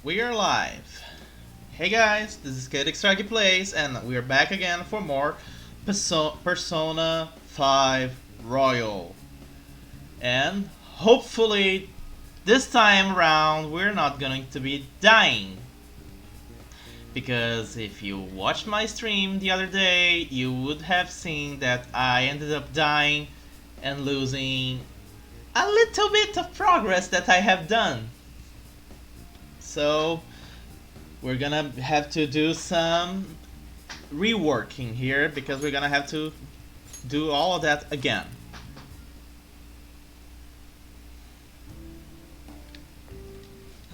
We are live. Hey guys, this is Kaede Kisaragi Plays, and we are back again for more Persona 5 Royal. And hopefully, this time around, we're not going to be dying. Because if you watched my stream the other day, you would have seen that I ended up dying and losing a little bit of progress that I have done. So we're gonna have to do some reworking here because we're gonna have to do all of that again.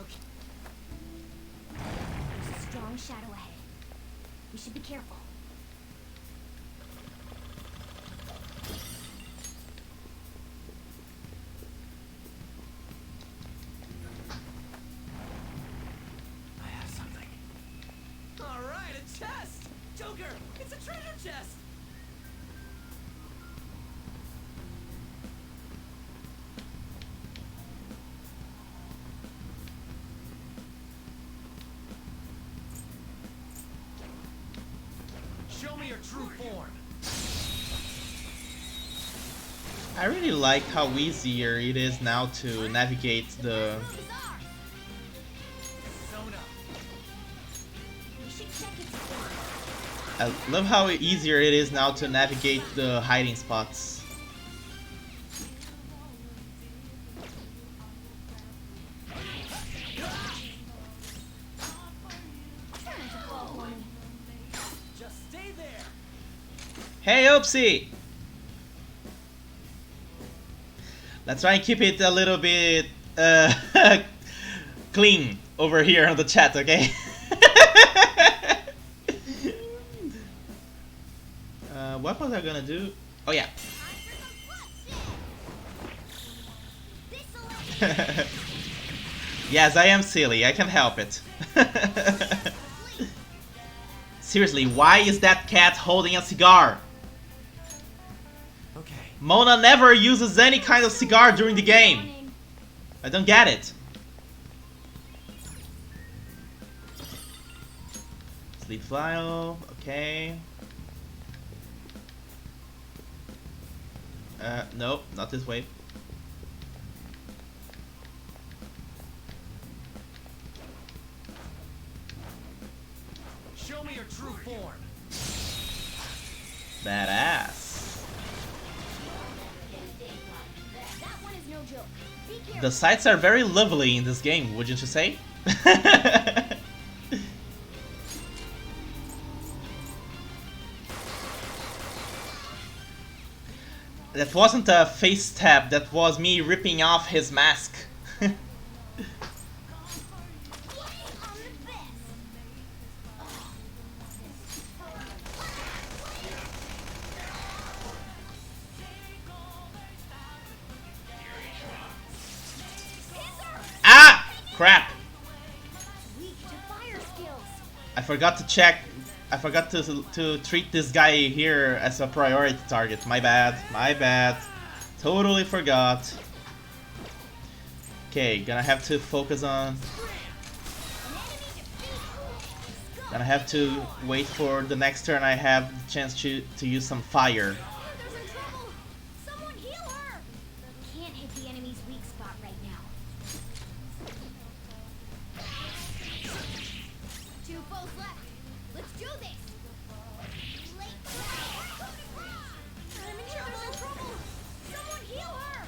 Okay. There's a strong shadow ahead. We should be careful. Alright, a chest! Joker, it's a treasure chest! Show me your true form. I really like how easier it is now to navigate the... I love how easier it is now to navigate the hiding spots. Just stay there. Hey Oopsie! Let's try and keep it a little bit clean over here on the chat, okay? What was I gonna do? Oh yeah. Yes, I am silly. I can't help it. Seriously, why is that cat holding a cigar? Okay. Mona never uses any kind of cigar during the game. I don't get it. Sleep vial, okay. Nope, not this way. Show me your true form. Badass. That one is no joke. Be careful. The sights are very lovely in this game, wouldn't you say? That wasn't a face tap, that was me ripping off his mask. Ah! Crap! Weak to fire skills. I forgot to check. I forgot to treat this guy here as a priority target. My bad. My bad. Totally forgot. Okay, gonna have to focus on... Gonna have to wait for the next turn I have the chance to use some fire. There's in trouble. Someone heal her. Can't hit the enemy's weak spot right now. Two foes left. Let's do this. I'm in trouble. Someone heal her.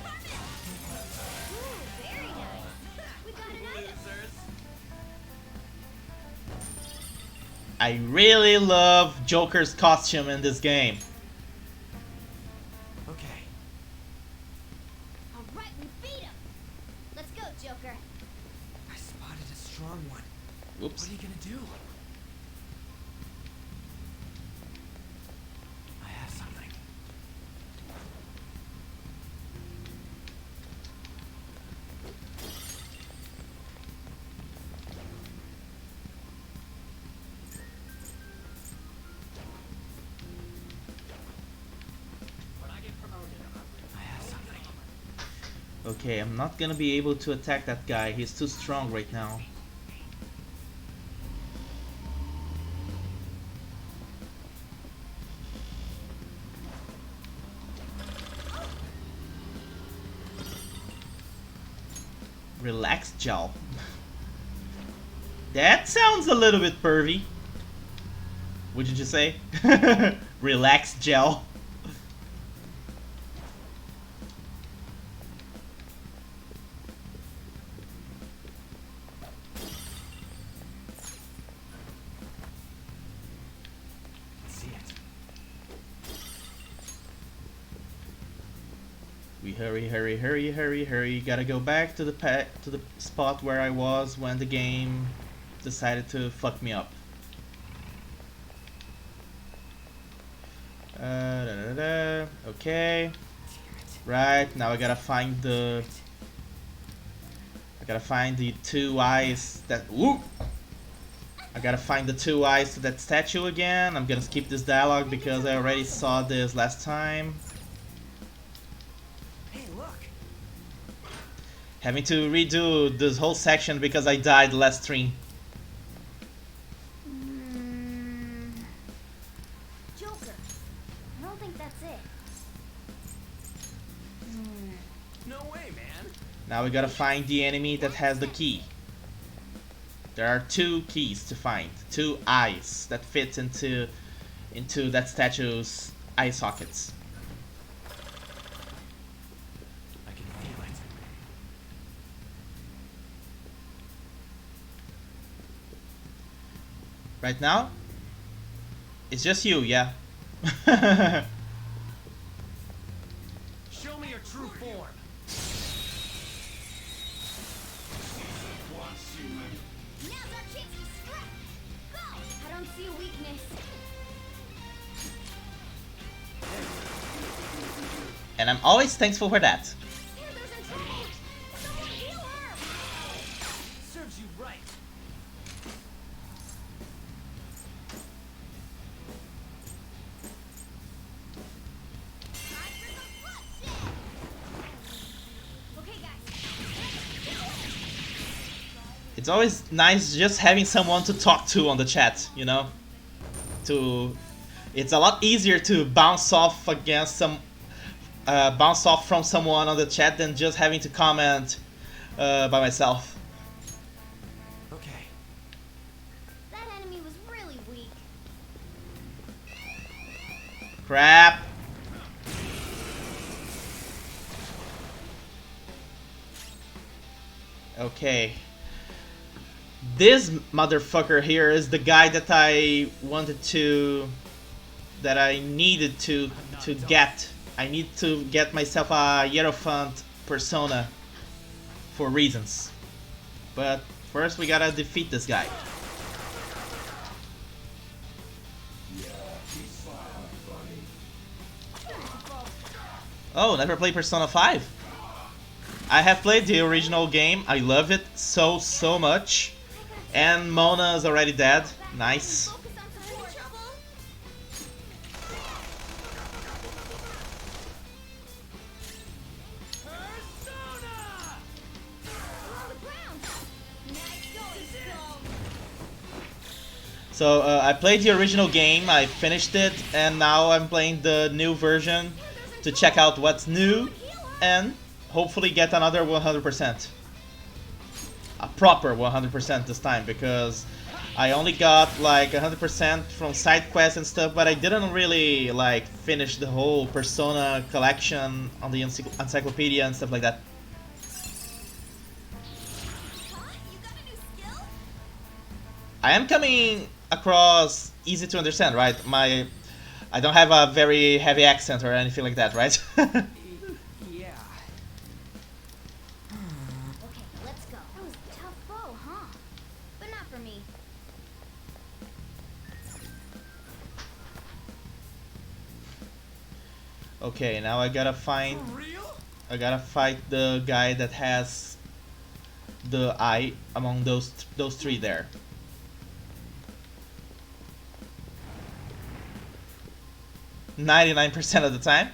Ooh, very nice. We got an item. I really love Joker's costume in this game. Okay. All right, we beat him. Let's go, Joker. I spotted a strong one. Oops. What are you gonna do? I have something. I have something. Okay, I'm not gonna be able to attack that guy. He's too strong right now. Relax gel. That sounds a little bit pervy. Wouldn't you say? Relax gel. See it. We hurry. Gotta go back to the spot where I was when the game decided to fuck me up. Okay. Right, now I gotta find the two eyes that whoop. I gotta find the two eyes to that statue again. I'm gonna skip this dialogue because I already saw this last time. Hey, look. Having to redo this whole section because I died last stream. Joker. I don't think that's it. No way, man. Now we gotta find the enemy that has the key. There are two keys to find, two eyes that fit into that statue's eye sockets. I can feel it. Right now, it's just you, yeah. Show me your true form. Now's our chance to strike. Go. I don't see a weakness. And I'm always thankful for that. Panther's in trouble. Someone heal her. Serves you right. Time for some bloodshed. Okay, guys. It's always nice just having someone to talk to on the chat, you know? It's a lot easier to bounce off from someone on the chat than just having to comment by myself. Okay. That enemy was really weak. Crap. Okay. This motherfucker here is the guy that I needed to get. I need to get myself a Hierophant persona for reasons. But first we gotta defeat this guy. Oh, never played Persona 5. I have played the original game. I love it so much. And Mona is already dead. Nice. Focus on some more trouble. Persona! On the ground. Nice going, Skull. So I played the original game. I finished it, and now I'm playing the new version to check out what's new and hopefully get another 100%. A proper 100% this time, because I only got like 100% from side quests and stuff, but I didn't really like finish the whole Persona collection on the encyclopedia and stuff like that. Huh? You got a new skill? I am coming across easy to understand, right? I don't have a very heavy accent or anything like that, right? Yeah. Okay, let's go. That was a tough foe, huh? But not for me. Okay, now I gotta For real? fight the guy that has the eye among those three there. "99% of the time."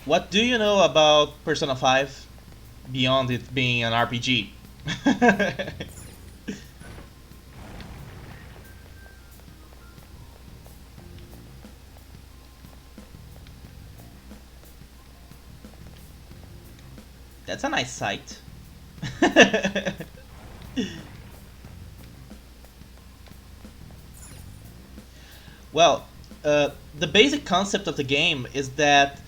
What do you know about Persona 5 beyond it being an RPG? That's a nice sight. Well, the basic concept of the game is that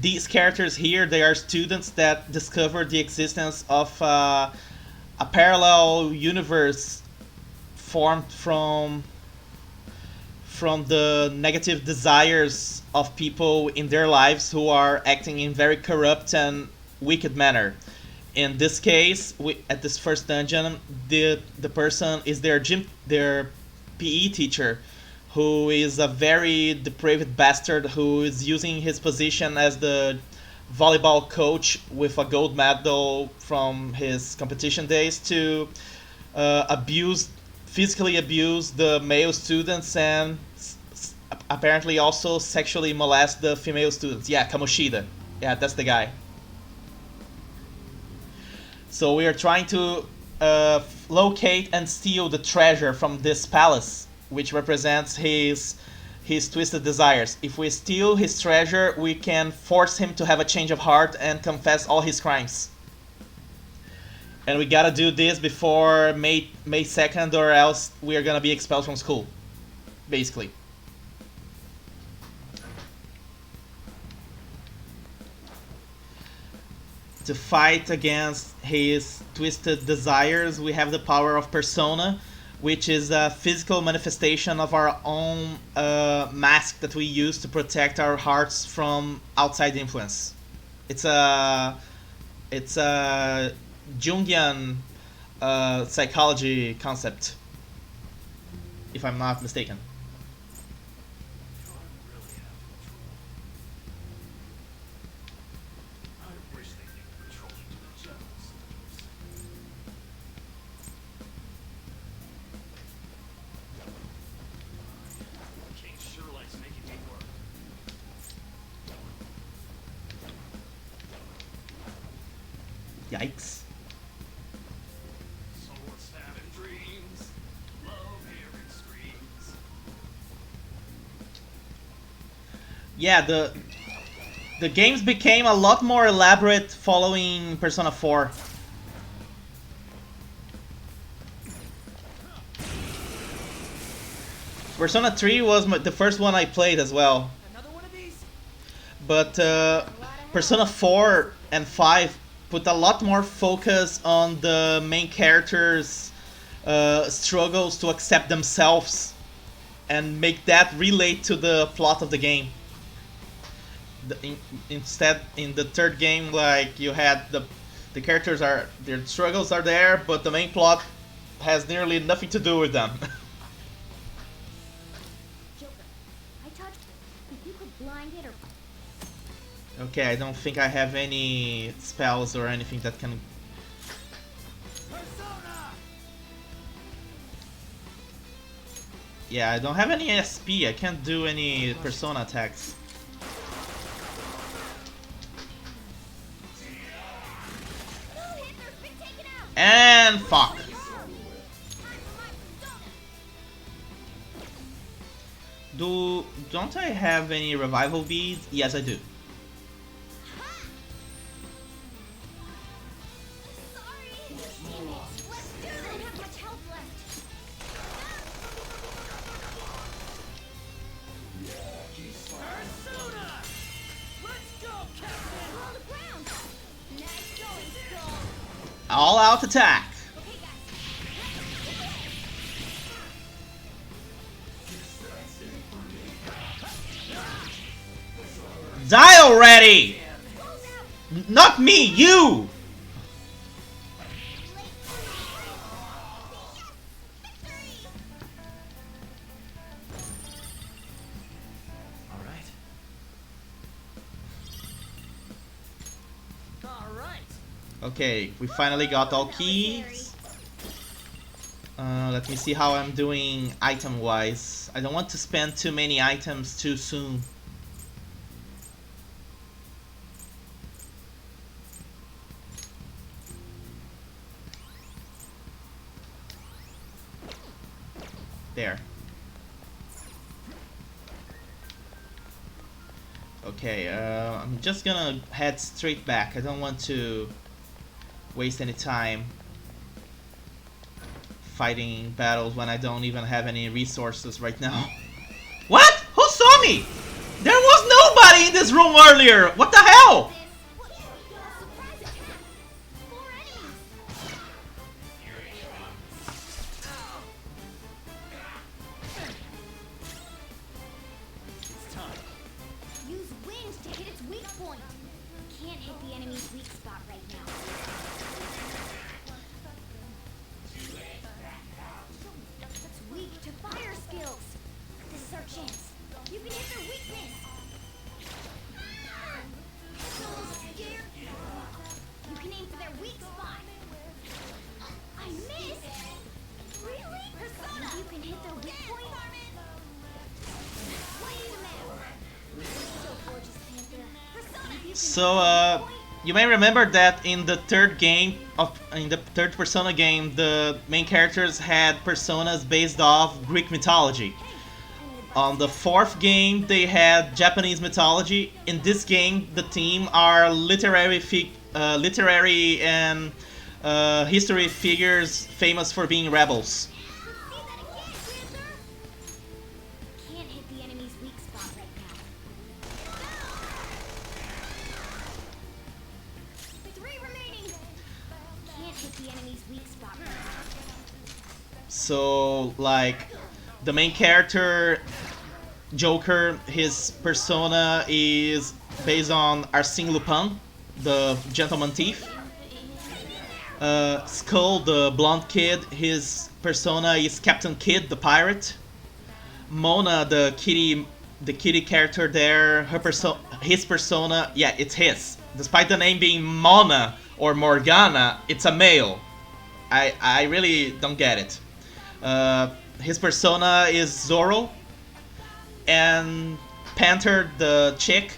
these characters here, they are students that discover the existence of a parallel universe formed from the negative desires of people in their lives who are acting in very corrupt and wicked manner. In this case, at this first dungeon, the person is their PE teacher, who is a very depraved bastard who is using his position as the volleyball coach with a gold medal from his competition days to abuse, physically abuse the male students and apparently also sexually molest the female students. Yeah, Kamoshida. Yeah, that's the guy. So we are trying to locate and steal the treasure from this palace, which represents his twisted desires. If we steal his treasure, we can force him to have a change of heart and confess all his crimes. And we gotta do this before May 2nd, or else we are gonna be expelled from school, basically. To fight against his twisted desires, we have the power of persona, which is a physical manifestation of our own mask that we use to protect our hearts from outside influence. It's a it's a Jungian psychology concept, if I'm not mistaken. I wish they knew patrolling to the jungle stores. King sure likes making me work. Yikes. Someone's having dreams. Love hearing screams. Yeah, the games became a lot more elaborate following Persona 4. Persona 3 was the first one I played as well, Another one of these? but Persona 4 and 5 put a lot more focus on the main characters' struggles to accept themselves and make that relate to the plot of the game. Instead, in the third game, like, you had the characters are, their struggles are there, but the main plot has nearly nothing to do with them. Joker, I touched it. If you could blind it or Okay, I don't think I have any spells or anything that can. Persona! Yeah, I don't have any SP. I can't do any persona attacks. no Hitler's been taken out. And fuck. Time for my persona. Don't I have any revival beads? Yes, I do. Sorry. Damn it. Let's do this. I don't have much health left. Persona! Let's go, Captain! We're on the ground. Nice going, Skull. All out attack. Okay, guys. Die already! Go now. Not me, you! Alright. Alright. Okay, we finally got all keys. Let me see how I'm doing item-wise. I don't want to spend too many items too soon. there. Okay, I'm just gonna head straight back. I don't want to waste any time fighting battles when I don't even have any resources right now. What? Who saw me? There was nobody in this room earlier! What the hell? Surprise attack! 4 enemies! It's time. Use wind to hit its weak point. Can't hit the enemy's weak spot right now. That's weak to fire skills. This is our chance. You can hit their weakness. So scared. You can aim for their weak spot. I missed. Really? Persona. You can hit their weak point. Wait a minute. So gorgeous, Panther. Persona. You can So, hit their weak point. you may remember that in the third Persona game, the main characters had personas based off Greek mythology. On the fourth game, they had Japanese mythology. In this game, the team are literary and history figures famous for being rebels. See that again, Panther? Can't hit the enemy's weak spot right now. 3 remaining. Can't hit the enemy's weak spot right now. So, like, the main character, Joker, his persona is based on Arsène Lupin, the gentleman thief. Skull, the blonde kid, his persona is Captain Kidd, the pirate. Mona, the kitty character there, his persona, yeah, it's his. Despite the name being Mona or Morgana, it's a male. I really don't get it. His persona is Zorro, and Panther, the chick,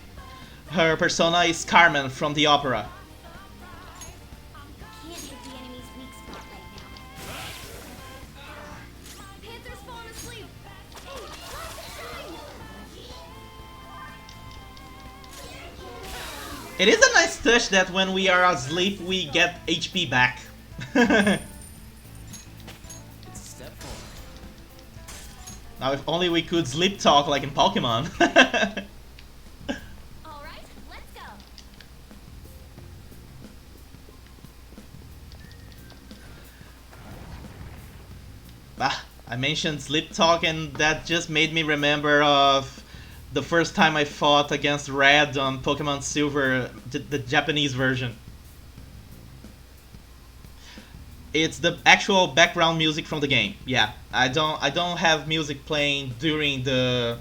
her persona is Carmen from the opera. Can't hit the enemy's weak spot right now. Panther's falling asleep. Hey, It is a nice touch that when we are asleep, we get HP back. It's a step forward. Now, if only we could sleep talk like in Pokemon. All right, let's go. I mentioned sleep talk, and that just made me remember of the first time I fought against Red on Pokemon Silver, the Japanese version. It's the actual background music from the game. Yeah, I don't have music playing during the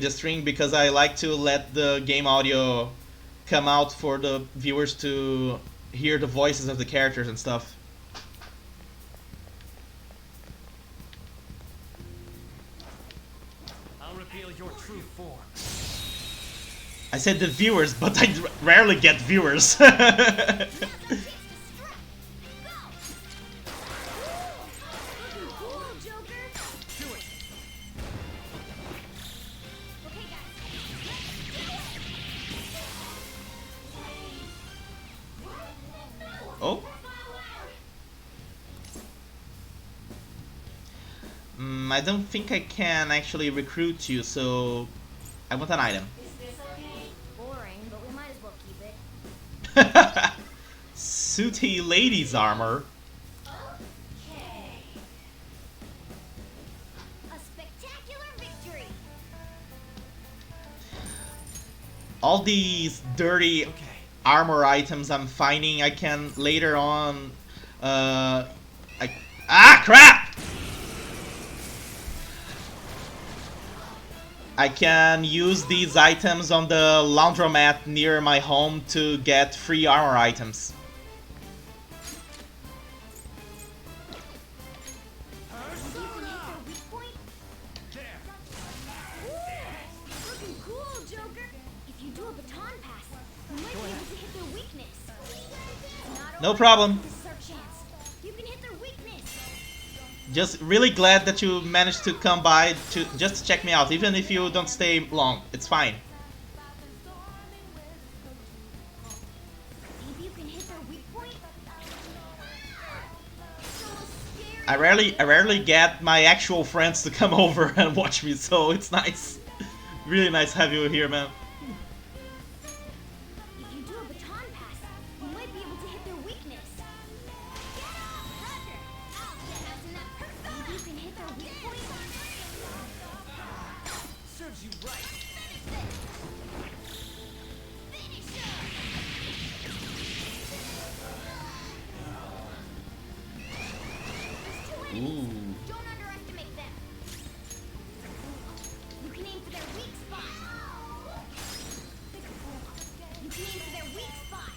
stream because I like to let the game audio come out for the viewers to hear the voices of the characters and stuff. I'll reveal your true form. I said the viewers, but I rarely get viewers. Now's our chance to strike. Go. Looking cool, Joker. Do it. Okay, guys. Oh. I don't think I can actually recruit you, so I want an item. Boring, but we might as well keep it. Sooty ladies armor. Okay. A spectacular victory. All these dirty Okay. armor items I'm finding, I can later on. Crap! I can use these items on the laundromat near my home to get free armor items. You can hit their weak point. There. Ooh, looking cool, Joker. If you do a baton pass, you might be able to hit their weakness. Not No over. problem. This is our chance. You can hit their weakness. Just really glad that you managed to come by to just to check me out, even if you don't stay long. It's fine. Maybe you can hit their weak point? So scary. I rarely get my actual friends to come over and watch me, so it's nice. Really nice to have you here, man. If you do a baton pass, you might be able to hit their weakness. Get off, Roger! I'll get us in that persona! Maybe you can hit their weak point? Serves you right. Finish her! There's two enemies. Ooh. Don't underestimate them. You can aim for their weak spot. You can aim for their weak spot.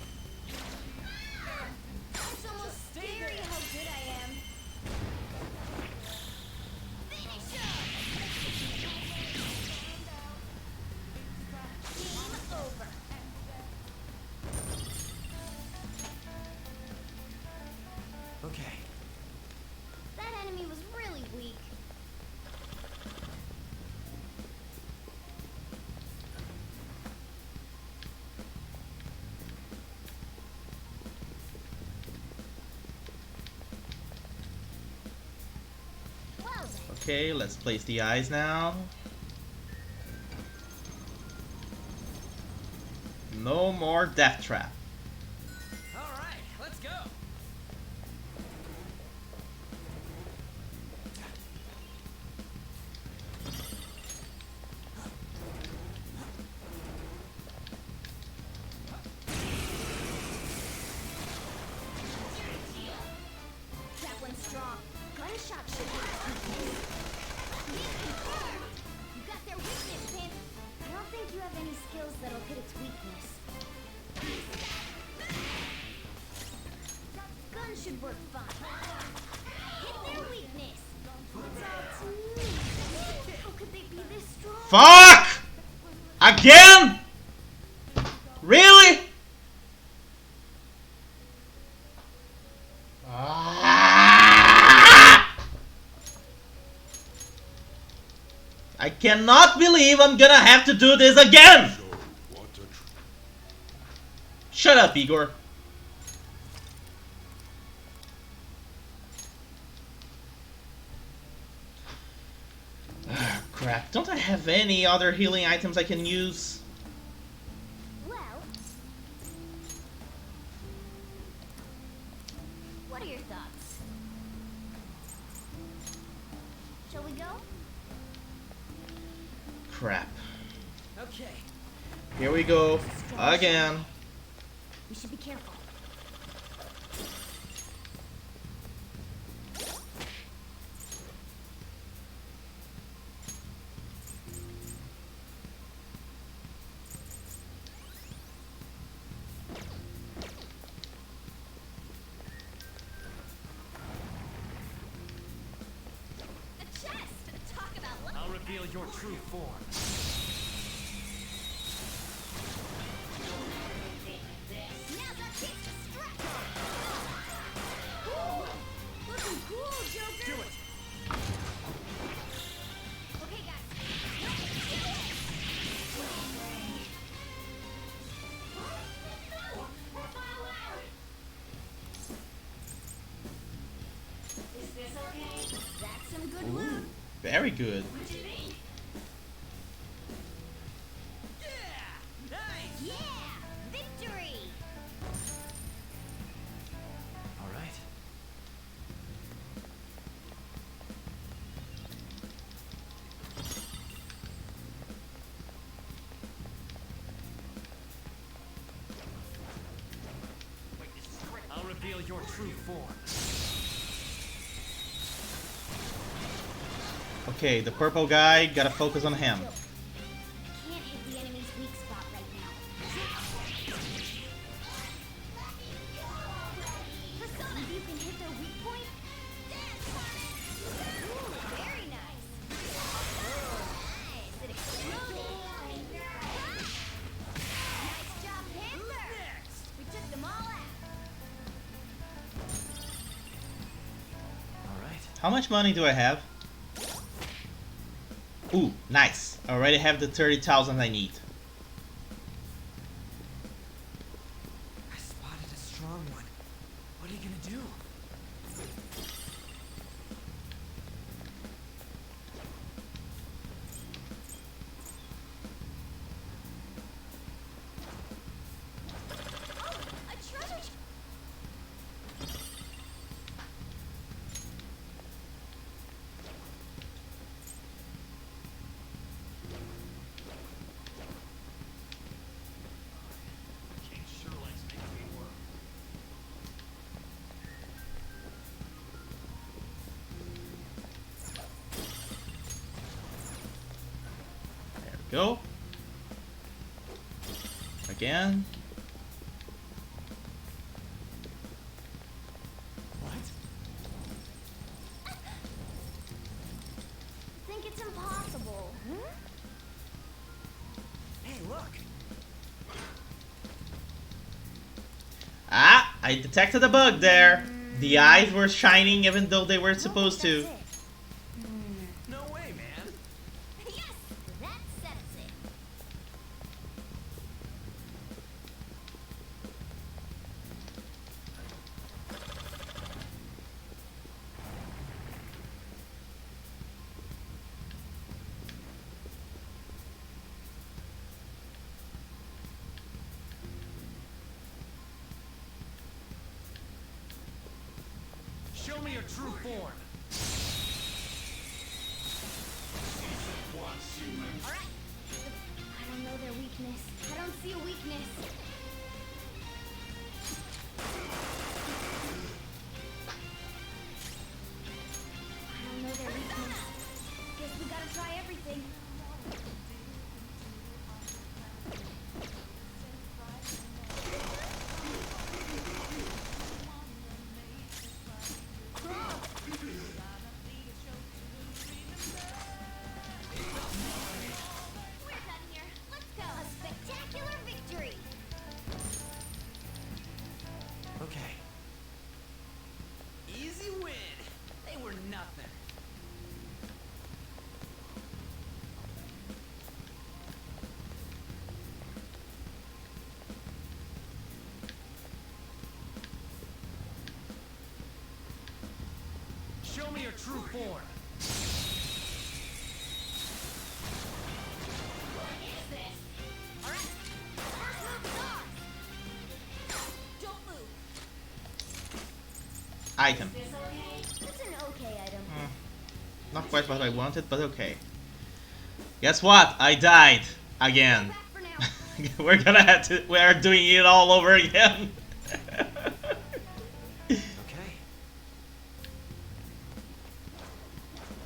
It's almost scary how good I am. Finish her! Game over. Okay. That enemy was really weak. Well then. Okay, let's place the eyes now. No more death trap. All right, let's go. Trap went strong. Gunshot should be its weakness. You got their weakness, Pin. I don't think you have any skills that'll hit its weakness. Gun should work fine. Hit their weakness. It's all too easy. How could they be this strong? Fuck! Again? Really? I cannot believe I'm gonna have to do this again! Shut up, Igor. Ah, crap. Don't I have any other healing items I can use? Well, what are your thoughts? Shall we go? Crap. Okay. Here we go. Again. We should be careful. The chest! Talk about luck. I'll reveal your true form. Now's our chance to strike! Ooh, looking cool, Joker! Do it. Okay, guys, let's do it! Is this okay? That's some good Ooh, loot. very good. What do you think? Yeah! Nice! Yeah! Victory! All right. I'll reveal your true form. Okay, the purple guy, gotta focus on him. I can't hit the enemy's weak spot right now. Persona, you can hit their weak point? Ooh, very nice. Nice, it exploded. Nice job, Panther. Next! We took them all out. All right. How much money do I have? Ooh, nice. I already have the 30,000 I need. I spotted a strong one. What are you gonna do? Oh, a treasure. King sure likes making me work. There we go. Again. What? Think it's impossible. Hey, look. Ah, I detected a bug there. The eyes were shining even though they weren't supposed to. That's it. No way, man. Yes, that settles it. Show me your true form. All right. I don't know their weakness. I don't see a weakness. I don't know their weakness. Guess we gotta try everything. We're done here. Let's go. A spectacular victory. Okay. Easy win. They were nothing. Show me your true form. All right. First move is ours. Don't move. Item. It's okay. It's an okay item. Not quite what I wanted, but okay. Guess what? I died again. Back for now. We're gonna have to. We are doing it all over again. Okay.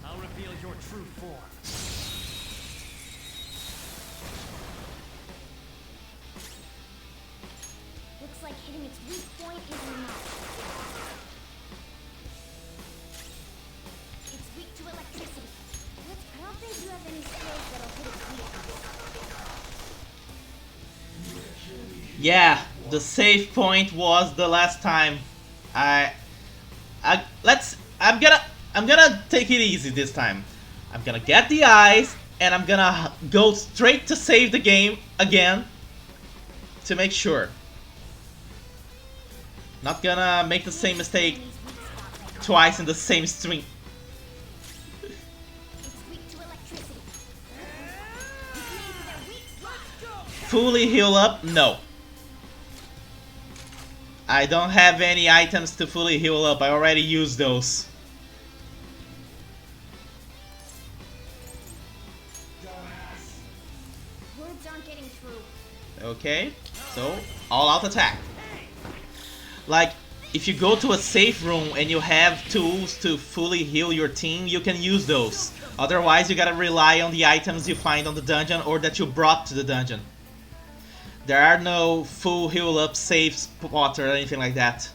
I'll reveal your true form. Looks like hitting its weak point isn't enough. It's weak to electricity. I don't think you have any skills that'll hit its weak point. Yeah, the save point was the last time. I'm gonna take it easy this time. I'm gonna get the eyes and I'm gonna go straight to save the game again to make sure. Not gonna make the same mistake twice in the same string. It's weak to electricity. You can aim for their weak spot. Fully heal up? No. I don't have any items to fully heal up. I already used those. Words aren't getting through. Okay, so all out attack. Like, if you go to a safe room and you have tools to fully heal your team, you can use those. Otherwise, you gotta rely on the items you find on the dungeon or that you brought to the dungeon. There are no full heal up safe spots or anything like that.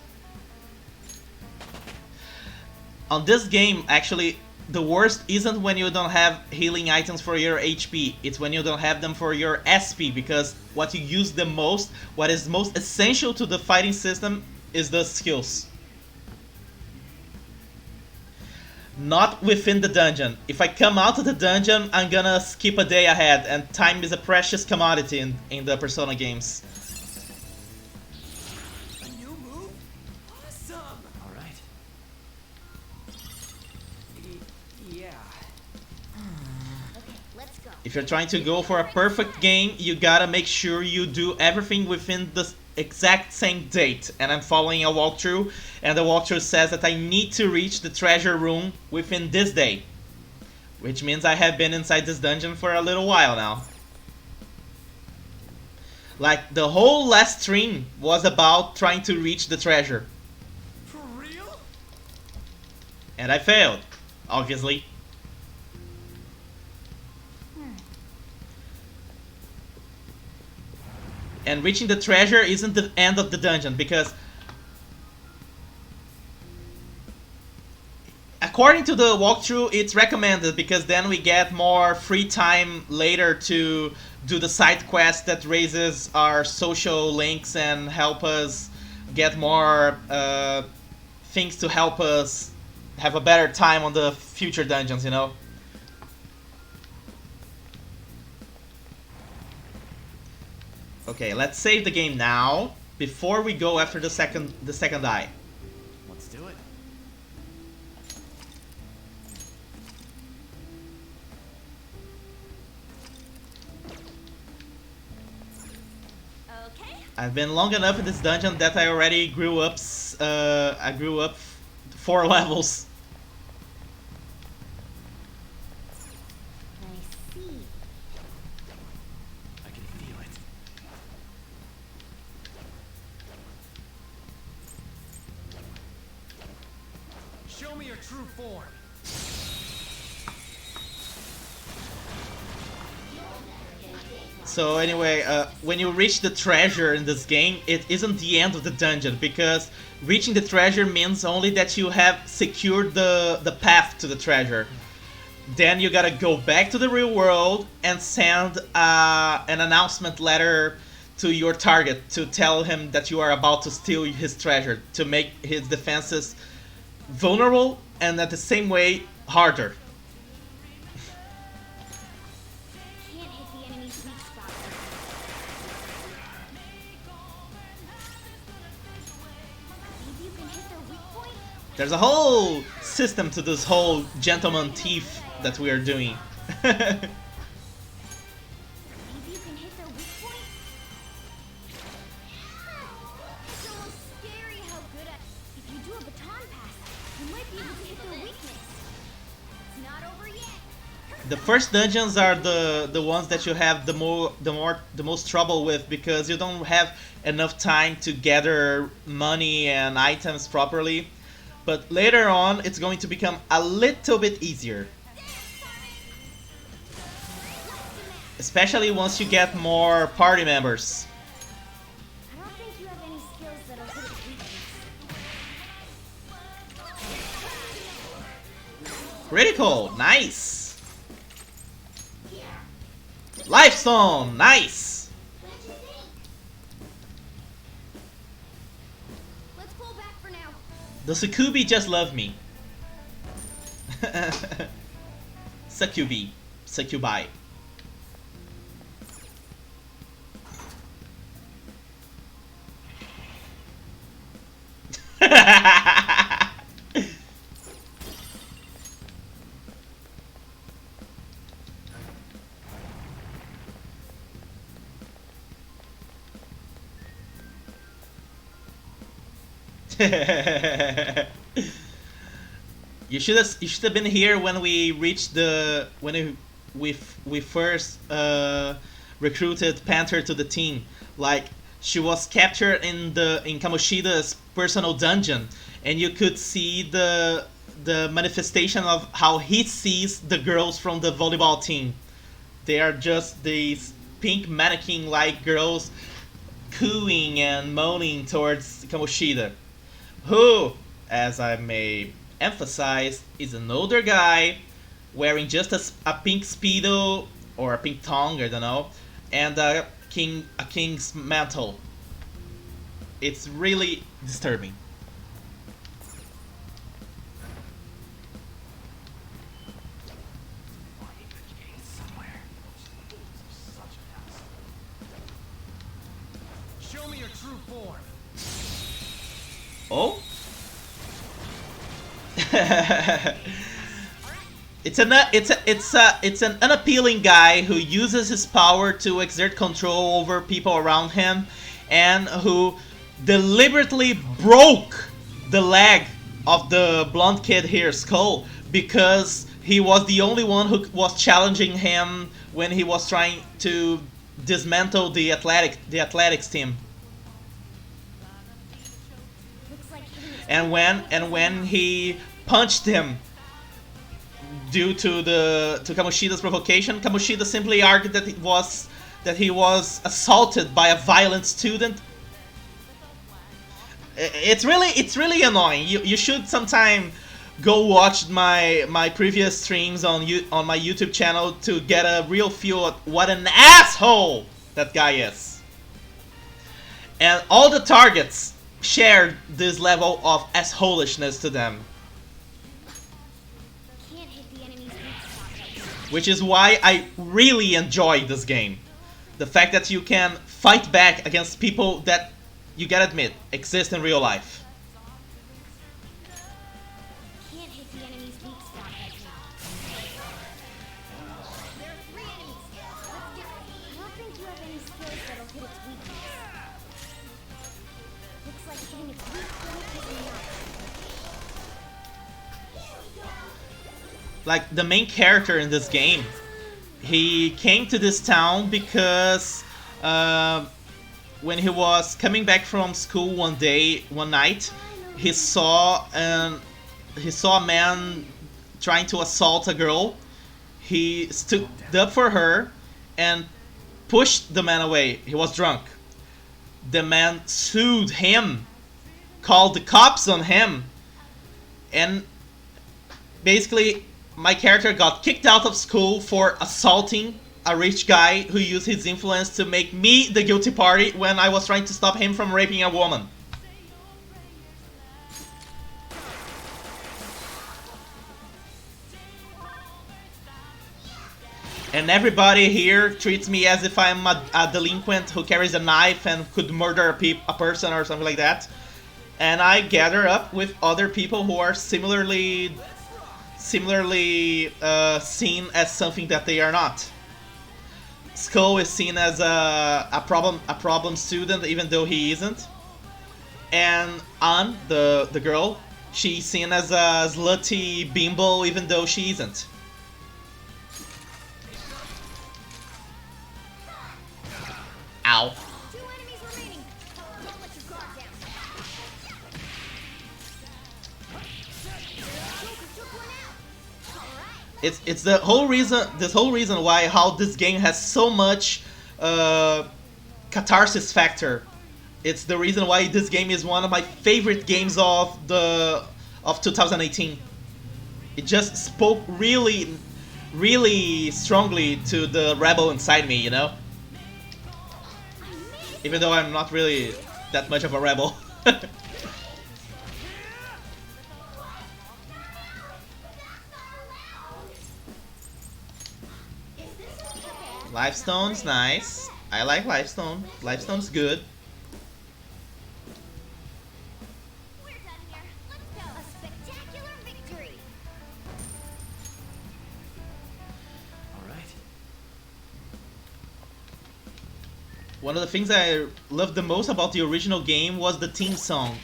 On this game, actually, the worst isn't when you don't have healing items for your HP, it's when you don't have them for your SP, because what you use the most, what is most essential to the fighting system, is the skills. Not within the dungeon. If I come out of the dungeon, I'm gonna skip a day ahead, and time is a precious commodity in the Persona games. A new move? Awesome! Alright. Yeah. Okay, let's go. If you're trying to go for a perfect game, you gotta make sure you do everything within the exact same date. And I'm following a walkthrough, and the walkthrough says that I need to reach the treasure room within this day. Which means I have been inside this dungeon for a little while now. Like, the whole last stream was about trying to reach the treasure. For real? And I failed, obviously. And reaching the treasure isn't the end of the dungeon, because according to the walkthrough, it's recommended, because then we get more free time later to do the side quest that raises our social links and help us get more things to help us have a better time on the future dungeons, you know? Okay, let's save the game now before we go after the second eye. Let's do it. Okay. I've been long enough in this dungeon that I already grew up. I grew up 4 levels. I see. I can feel it. Show me your true form. So anyway, when you reach the treasure in this game, it isn't the end of the dungeon, because reaching the treasure means only that you have secured the path to the treasure. Then you gotta go back to the real world and send an announcement letter to your target to tell him that you are about to steal his treasure, to make his defenses vulnerable and at the same way harder. Can't hit the enemy's weak spot. Maybe you can hit their weak point? There's a whole system to this whole gentleman thief that we are doing. Maybe you can hit their weak point? It's almost scary how good if you do a baton pass, you might be able to hit their weakness. It's not over yet. The first dungeons are the ones that you have the most trouble with, because you don't have enough time to gather money and items properly. But later on, it's going to become a little bit easier. Especially once you get more party members. I don't think you have any skills that are good at weakness. Critical, nice. Life Stone, nice. Let's pull back for now. The Sukubi just love me. Sukubi. You should have been here when we reached we first recruited Panther to the team. Like, she was captured in Kamoshida's personal dungeon, and you could see the manifestation of how he sees the girls from the volleyball team. They are just these pink mannequin-like girls cooing and moaning towards Kamoshida, who, as I may emphasize, is an older guy wearing just a pink speedo or a pink tongue, I don't know, and a king's mantle. It's really disturbing. true form. Oh? It's an unappealing guy who uses his power to exert control over people around him, and who deliberately broke the leg of the blonde kid here, Skull, because he was the only one who was challenging him when he was trying to dismantle the athletics team. Looks like hitting its And when he punched him due to Kamoshida's provocation, Kamoshida simply argued that he was assaulted by a violent student. It's really annoying. You should sometime go watch my previous streams on my YouTube channel to get a real feel of what an asshole that guy is. And all the targets shared this level of assholishness to them, can't hit the enemy's weak spot. which is why I really enjoy this game. The fact that you can fight back against people that, you gotta admit, exist in real life. Can't hit the enemy's weak spot right now. There are 3 enemies. Let's get. I don't think you have any skills that'll hit its weakness. Looks like hitting its weak point is enough. Like, the main character in this game, he came to this town because when he was coming back from school one night, he saw a man trying to assault a girl. He stood up for her and pushed the man away. He was drunk. The man sued him, called the cops on him, and basically my character got kicked out of school for assaulting a rich guy who used his influence to make me the guilty party when I was trying to stop him from raping a woman. And everybody here treats me as if I'm a delinquent who carries a knife and could murder a person or something like that. And I gather up with other people who are similarly seen as something that they are not. Skull is seen as a problem student, even though he isn't. And Ann, the girl, she's seen as a slutty bimbo, even though she isn't. Ow. 2 enemies remaining. Don't let your guard down. Joker took one out. All right. It's the whole reason. This whole reason why how this game has so much catharsis factor. It's the reason why this game is one of my favorite games of 2018. It just spoke really, really strongly to the rebel inside me, you know. Even though I'm not really that much of a rebel. Lifestone's nice. I like Lifestone. Lifestone's good. We're done here. Let's go. A spectacular victory. All right. One of the things I loved the most about the original game was the theme song.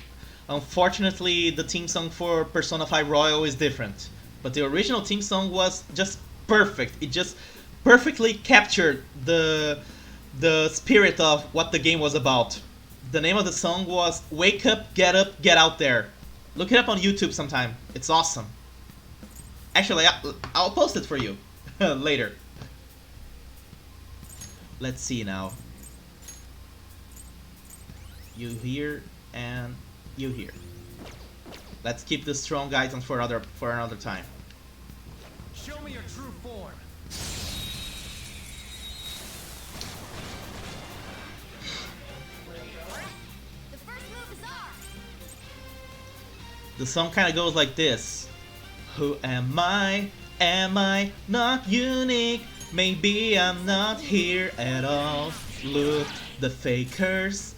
Unfortunately, the theme song for Persona 5 Royal is different. But the original theme song was just perfect. It just perfectly captured the spirit of what the game was about. The name of the song was Wake Up, Get Out There. Look it up on YouTube sometime. It's awesome. Actually, I'll post it for you later. Let's see now. You here and you here. Let's keep the strong items for another time. Show me your true form. The first move is ours. The song kind of goes like this. Who am I? Am I not unique? Maybe I'm not here at all. Look, the fakers.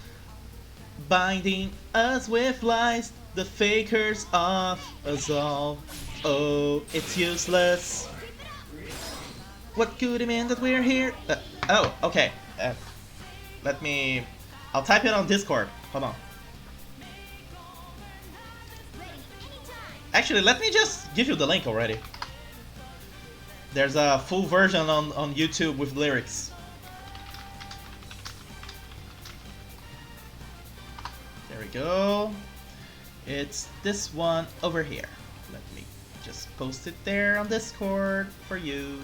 binding us with lies, the fakers of us all. Oh, it's useless. What could it mean that we're here? Oh, okay. Let me... I'll type it on Discord. Hold on. Actually, let me just give you the link already. There's a full version on YouTube with lyrics. There we go. It's this one over here. Let me just post it there on Discord for you.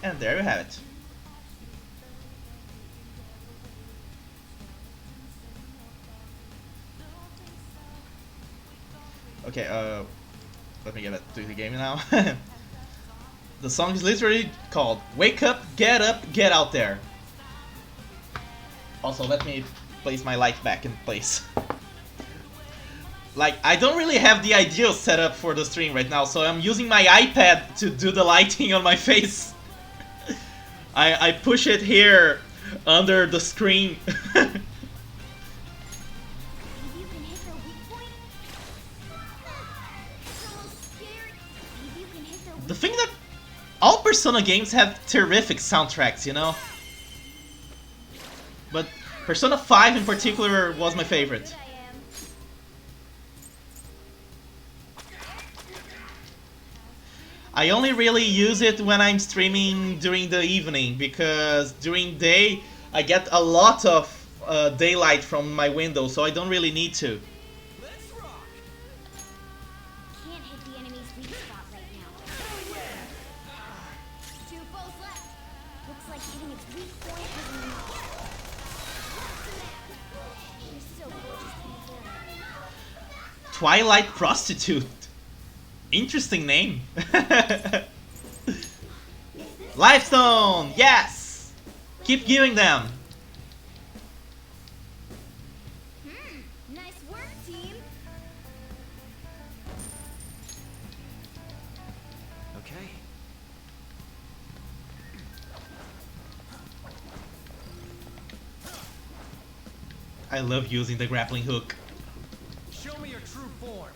And there you have it. Okay, let me get it to the game now. The song is literally called Wake Up, Get Out There. Also, let me place my light back in place. Like, I don't really have the ideal setup for the stream right now, so I'm using my iPad to do the lighting on my face. I push it here under the screen. The thing that all Persona games have terrific soundtracks, you know? But Persona 5 in particular was my favorite. I only really use it when I'm streaming during the evening, because during day I get a lot of daylight from my window, so I don't really need to. Let's rock. Can't hit the enemy's weak spot right now. Two foes left. Looks like hitting its weak point isn't enough. You're so gorgeous. Twilight Prostitute. Interesting name. Lifestone, yes! Keep giving them. Nice work, team. Okay. I love using the grappling hook. Show me your true form.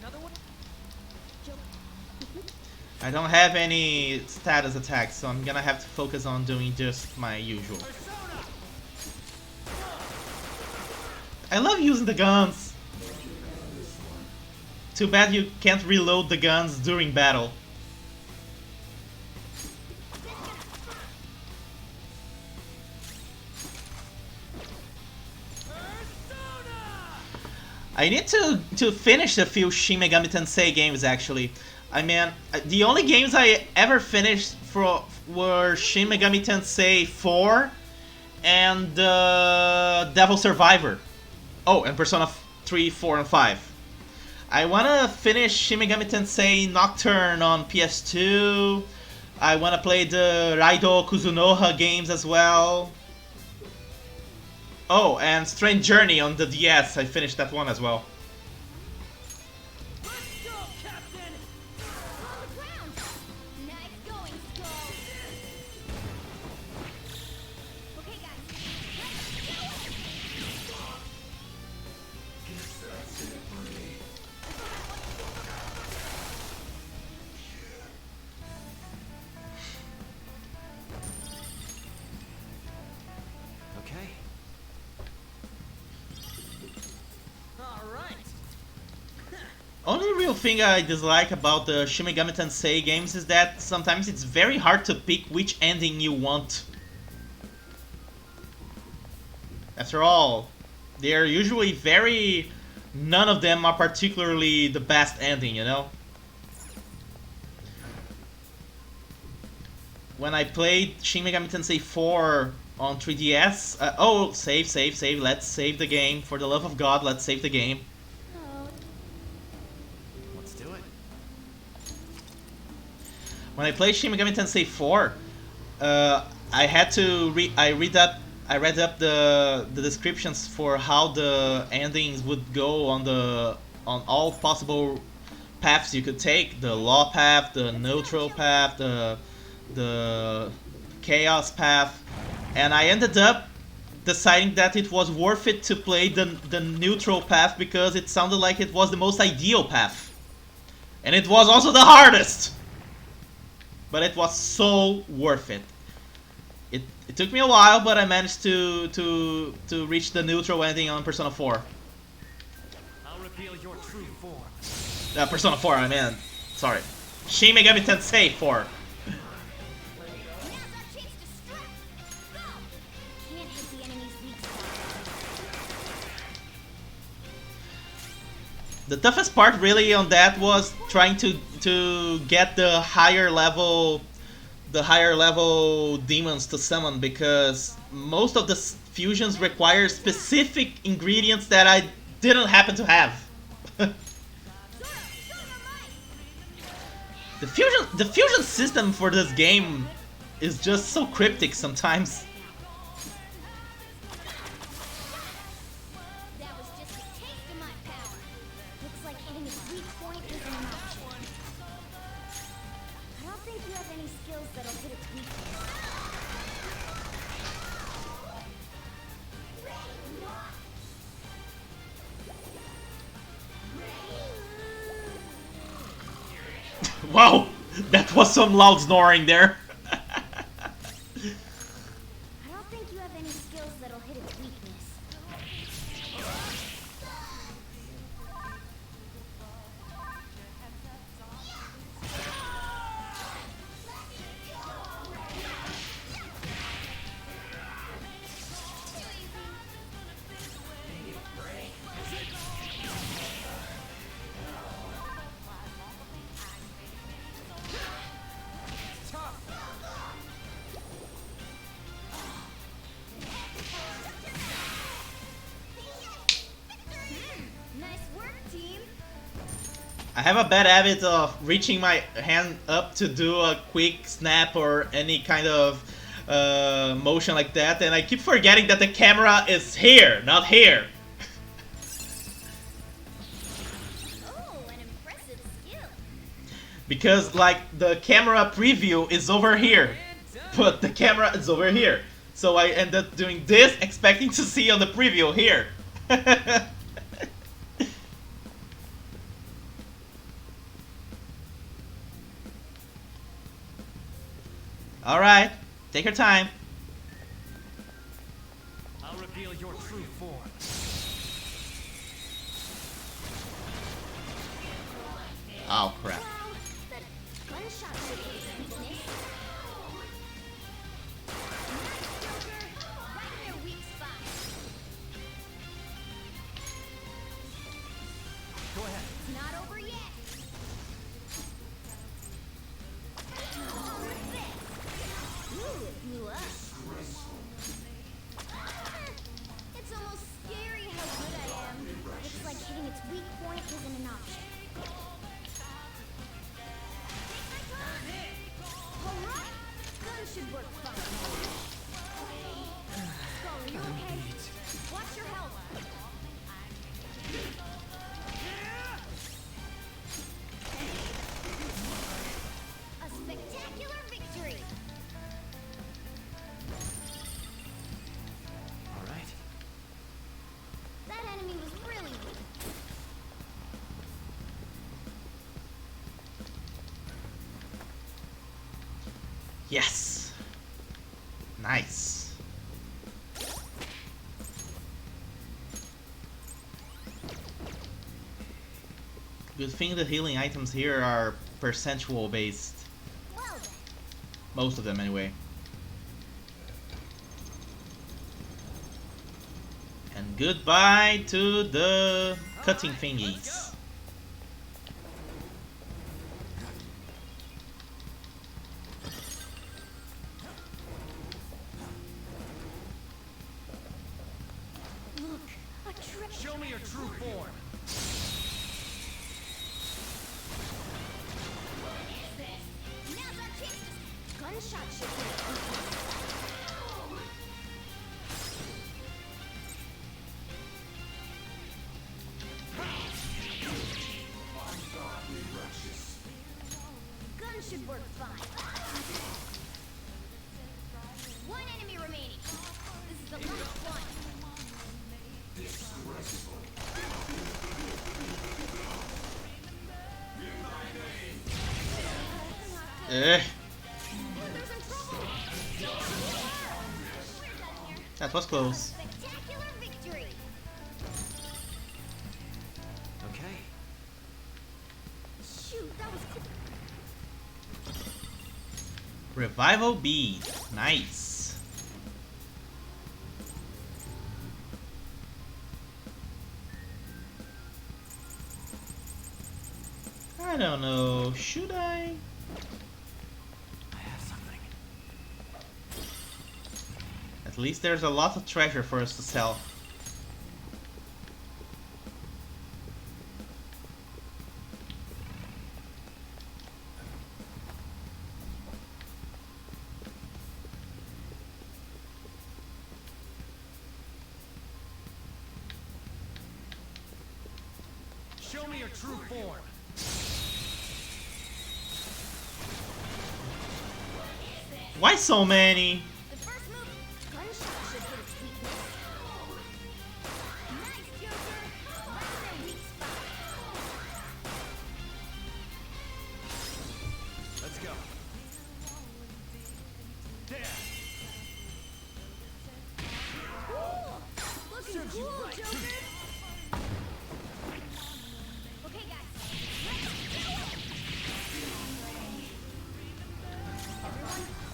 Another one? I don't have any status attacks, so I'm gonna have to focus on doing just my usual. Persona! I love using the guns. Too bad you can't reload the guns during battle. I need to finish a few Shin Megami Tensei games actually. I mean, the only games I ever finished were Shin Megami Tensei 4 and Devil Survivor. Oh, and Persona 3, 4, and 5. I wanna finish Shin Megami Tensei Nocturne on PS2. I wanna play the Raido Kuzunoha games as well. Oh, and Strange Journey on the DS. I finished that one as well. Let's go, Captain! On the ground. Nice going, Skull. Okay, guys. Let's do it. Okay. All right. Only real thing I dislike about the Shin Megami Tensei games is that sometimes it's very hard to pick which ending you want. After all, they're usually very... None of them are particularly the best ending, you know? When I played Shin Megami Tensei 4 on 3DS... oh, save, let's save the game. For the love of God, let's save the game. Oh, Let's do it. When I played Shin Megami Tensei 4, I had to I read up the descriptions for how the endings would go on all possible paths you could take: the law path, the neutral path, the chaos path, and I ended up deciding that it was worth it to play the neutral path because it sounded like it was the most ideal path, and it was also the hardest. But it was so worth it. It took me a while, but I managed to reach the neutral ending on Persona 4. I'll reveal your true form. Persona 4, I mean. Sorry. Shin Megami Tensei 4. Now's our chance to strike. Go. Can't hit the enemy's weak spot. The toughest part really on that was trying to get the higher level demons to summon, because most of the fusions require specific ingredients that I didn't happen to have. The fusion system for this game is just so cryptic sometimes. That was just a taste of my power. Looks like hitting his weak point isn't an option. I don't think you have any skills that'll hit its weakness. Wow, that was some loud snoring there. I don't think you have any skills that'll hit its weakness. Nice work, team. I have a bad habit of reaching my hand up to do a quick snap or any kind of motion like that, and I keep forgetting that the camera is here, not here. Oh, an impressive skill. Because like the camera preview is over here, but the camera is over here. So I end up doing this, expecting to see on the preview here. Alright, take your time. I'll reveal your true form. Oh crap. Wow, that gunshot should hit its weakness. Nice, Joker. Right in their weak spot. Go ahead. It's not over yet. What's this? Ooh, it blew up. It's almost scary how good I am. Looks like hitting its weak point isn't an option. Alright, gun should work fine. Skull, are you okay? Watch your health. A spectacular victory. All right. That enemy was really weak. Yes. Nice. Good thing the healing items here are percentual based. Well then. Most of them anyway. And goodbye to the cutting thingies. Look, a trick. Show me your true form. Now's our chance to... Gunshot should hit its weakness. Eh, There's in trouble. We're done here. that was close. Spectacular victory. Okay. Shoot, that was cool. Revival bead. Nice. I don't know. Should I? I have something. At least there's a lot of treasure for us to sell. Show me your true form. Why so many? The first move, gunshot should hit its weakness. Nice, Joker. That's their weak spot. Let's go. There. Looking Serves you cool, right. Joker. Okay, guys. Let's go.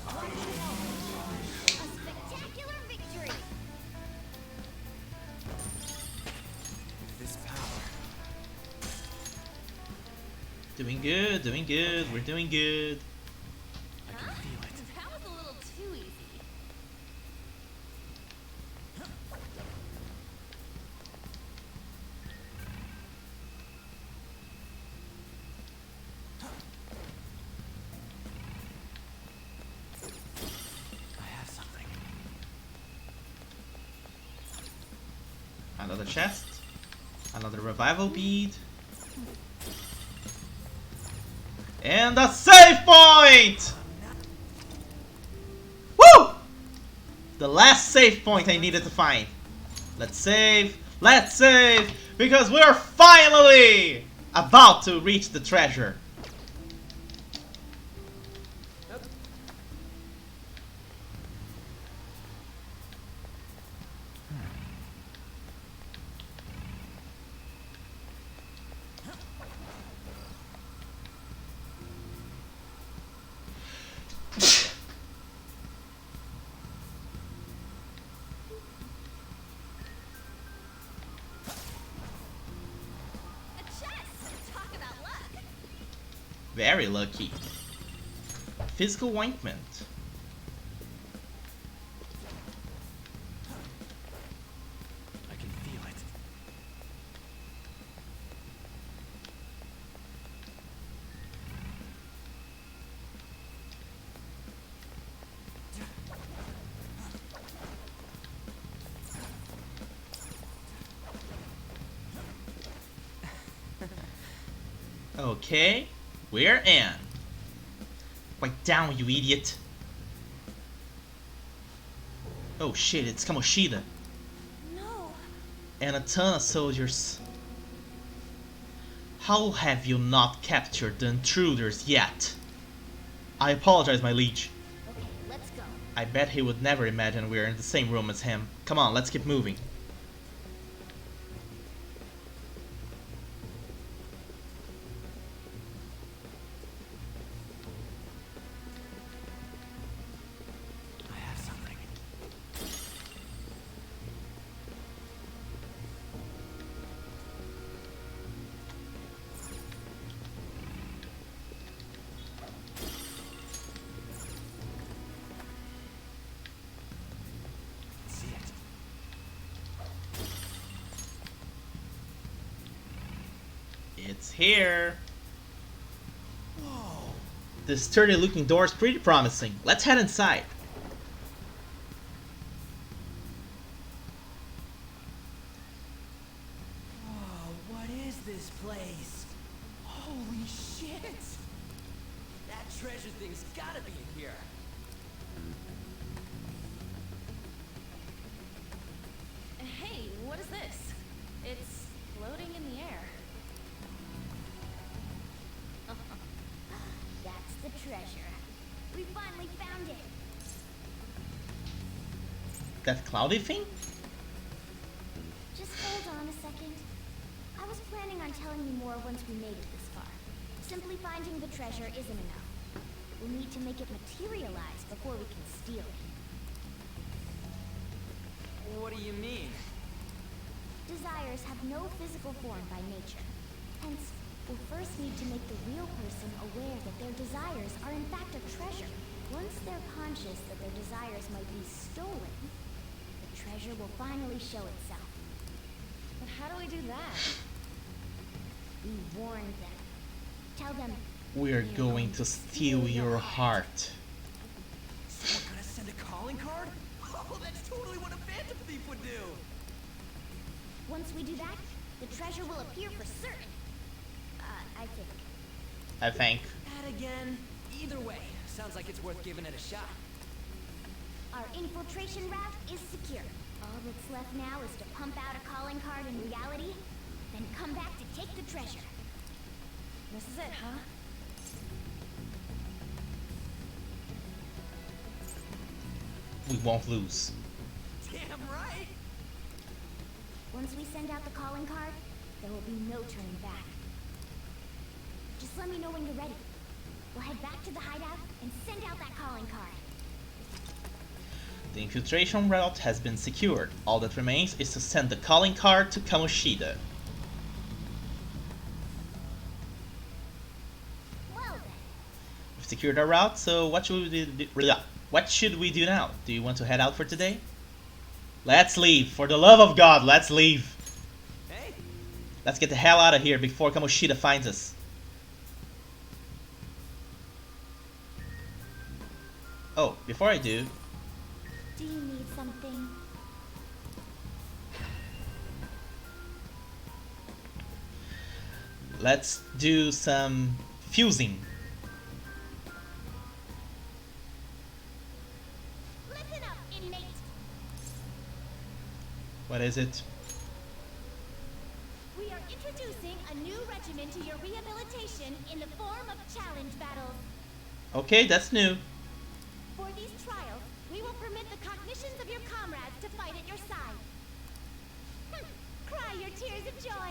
Everyone, a spectacular victory. This power. Doing good, doing good. We're doing good. I can feel it. That was a little too easy. I have something. Another chest. Another revival bead. And a save point! Woo! The last save point I needed to find. Let's save. Let's save. Because we're finally about to reach the treasure. A chest. Talk about luck. Very lucky. Physical ointment. I can feel it. Okay, we're in. Quiet down, you idiot. Oh shit, it's Kamoshida. No. And a ton of soldiers. How have you not captured the intruders yet? I apologize, my liege. Okay, let's go. I bet he would never imagine we're in the same room as him. Come on, let's keep moving. I have something. See it. It's here. Whoa. This sturdy looking door is pretty promising. Let's head inside. Whoa, what is this place? Holy shit! That treasure thing's gotta be in here. Hey, what is this? It's floating in the air. That's the treasure. finally found it. That cloudy thing? Just hold on a second. I was planning on telling you more once we made it this far. Simply finding the treasure isn't enough. We'll need to make it materialize before we can steal it. What do you mean? Desires have no physical form by nature. Hence, we'll first need to make the real person aware that their desires are in fact a treasure. Once they're conscious that their desires might be stolen, the treasure will finally show itself. But how do we do that? We warn them. Tell them We're going to steal your heart. Someone gonna send a calling card? Oh, that's totally what a phantom thief would do! once we do that, the treasure will appear for certain. I think. I think. That again. Either way, sounds like it's worth giving it a shot. Our infiltration route is secure. All that's left now is to pump out a calling card in reality, then come back to take the treasure. This is it, huh? We won't lose. Damn right! Once we send out the calling card, there will be no turning back. Just let me know when you're ready. We'll head back to the hideout and send out that calling card. The infiltration route has been secured. All that remains is to send the calling card to Kamoshida. Well then, We've secured our route, so what should we do now? Do you want to head out for today? Let's leave. For the love of God, let's leave. Hey? Let's get the hell out of here before Kamoshida finds us. Oh, before I do, do you need something? let's do some fusing. Listen up, inmate. What is it? We are introducing a new regimen to your rehabilitation in the form of challenge battles. Okay, that's new. For these trials, we will permit the cognitions of your comrades to fight at your side. Cry your tears of joy.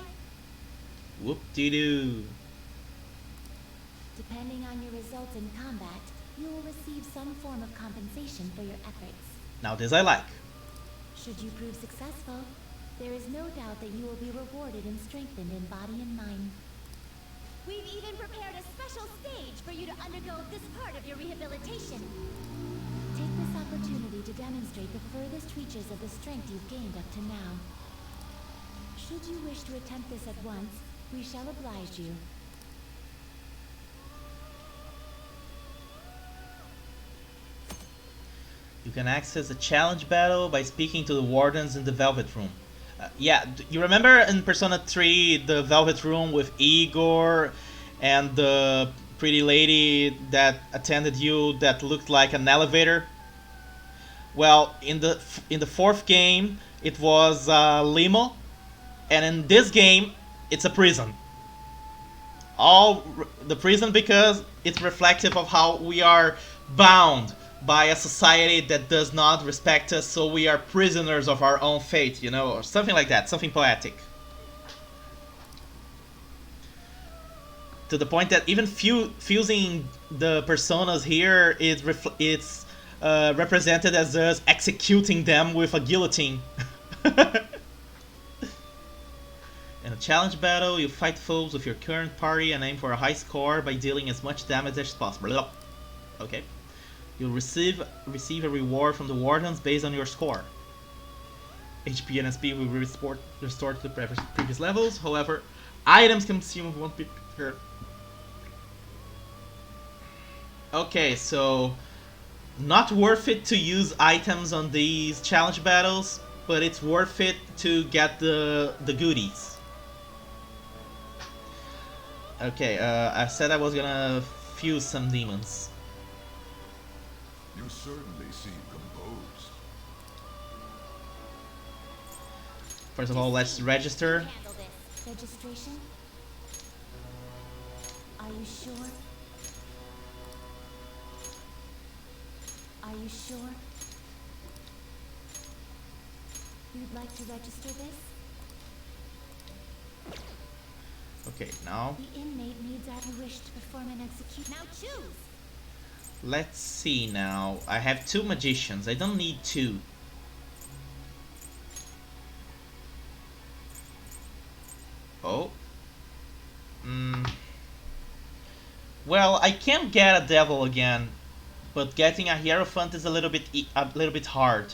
Whoop-de-doo. Depending on your results in combat, you will receive some form of compensation for your efforts. Now this I like. Should you prove successful, there is no doubt that you will be rewarded and strengthened in body and mind. We've even prepared a special stage for you to undergo this part of your rehabilitation. Take this opportunity to demonstrate the furthest reaches of the strength you've gained up to now. Should you wish to attempt this at once, we shall oblige you. You can access a challenge battle by speaking to the wardens in the Velvet Room. Yeah, you remember in Persona 3 the Velvet Room with Igor and the pretty lady that attended you that looked like an elevator? Well, in the fourth game it was limo, and in this game it's a prison. The prison because it's reflective of how we are bound by a society that does not respect us, so we are prisoners of our own fate, you know, or something like that, something poetic. To the point that even fusing the personas here, it's represented as us executing them with a guillotine. In a challenge battle, you fight foes with your current party and aim for a high score by dealing as much damage as possible. Okay. You'll receive a reward from the wardens based on your score. HP and SP will be restored to the previous levels. However, items consumed won't be hurt. Okay, so not worth it to use items on these challenge battles, but it's worth it to get the goodies. Okay, I said I was gonna fuse some demons. You certainly seem composed. First of all, let's register. Handle this. Registration? Are you sure? Are you sure? You'd like to register this? Okay, now The inmate needs our wish to perform an execution. Now choose! let's see now. I have 2 magicians. I don't need 2. Oh. Well, I can get a devil again, but getting a hierophant is a little bit hard.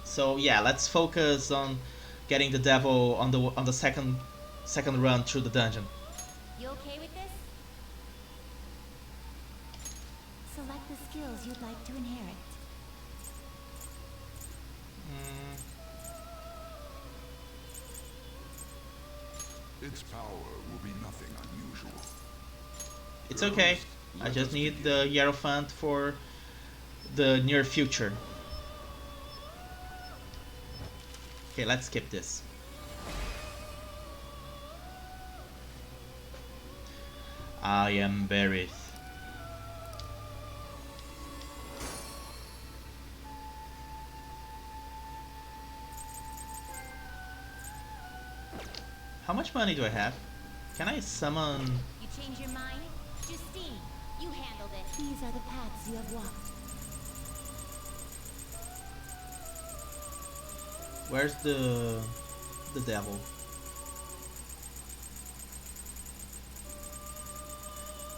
So yeah, let's focus on getting the devil on the second run through the dungeon. You okay with this? Select the skills you'd like to inherit. Its power will be nothing unusual. It's okay. First, I let just us need begin. the hierophant for the near future. Okay, let's skip this. I am buried. How much money do I have? Can I summon... You change your mind? Justine, you handled it. These are the paths you have walked. Where's the devil?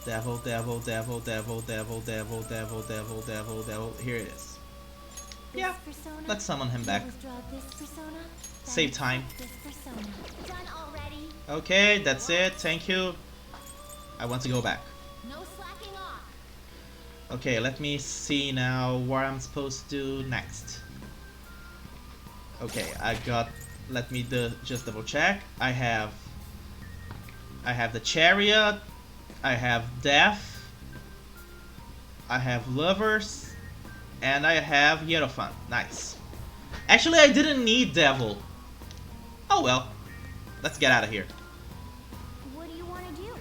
Devil, devil, devil, devil, devil, devil, devil, devil, devil, devil. Here it is. This Yeah, persona, let's summon him back. you withdraw this persona, then Save time. accept This persona. Done already. Okay, that's it. Thank you. I want to go back. No slacking off. Okay, let me see now what I'm supposed to do next. Okay, I got... Let me just double check. I have the chariot. I have death. I have lovers. And I have hierophant. Nice. Actually, I didn't need devil. Oh well. Let's get out of here. What do you want to do?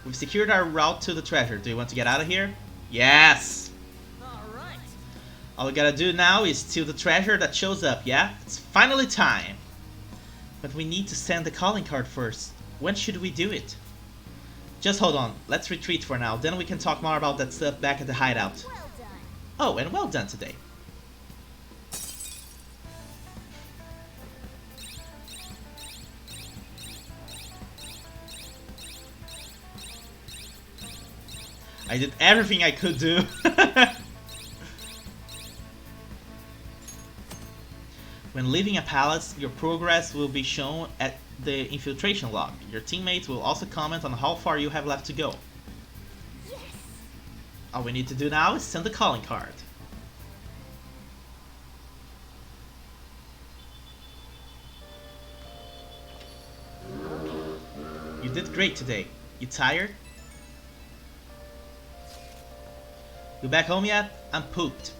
We've secured our route to the treasure. Do you want to get out of here? Yes! Alright. All we gotta do now is steal the treasure that shows up, yeah? It's finally time! But we need to send the calling card first. When should we do it? Just hold on. Let's retreat for now. Then we can talk more about that stuff back at the hideout. Well done. Oh, and well done today. I did everything I could do. When leaving a palace, your progress will be shown at the infiltration log. Your teammates will also comment on how far you have left to go. Yes. All we need to do now is send the calling card. You did great today. You tired? You back home yet? I'm pooped.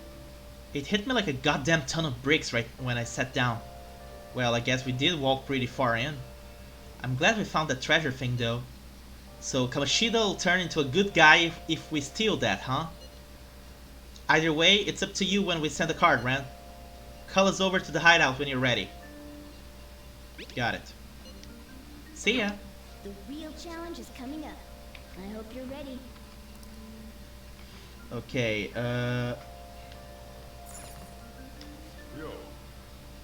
It hit me like a goddamn ton of bricks right when I sat down. Well, I guess we did walk pretty far in. I'm glad we found that treasure thing though. So Kamoshida will turn into a good guy if we steal that, huh? Either way, it's up to you when we send the card, Ren. Call us over to the hideout when you're ready. Got it. See ya. The real challenge is coming up. I hope you're ready. Okay, Yo,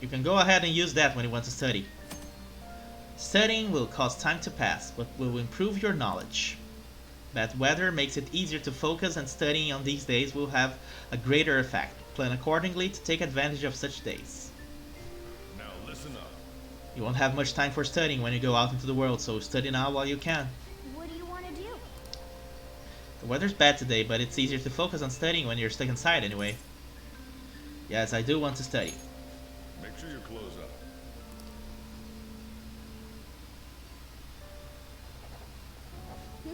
you can go ahead and use that when you want to study. Studying will cause time to pass, but will improve your knowledge. Bad weather makes it easier to focus, and studying on these days will have a greater effect. Plan accordingly to take advantage of such days. now listen up. You won't have much time for studying when you go out into the world, so study now while you can. What do you want to do? The weather's bad today, but it's easier to focus on studying when you're stuck inside anyway. Yes, I do want to study. Make sure your clothes up.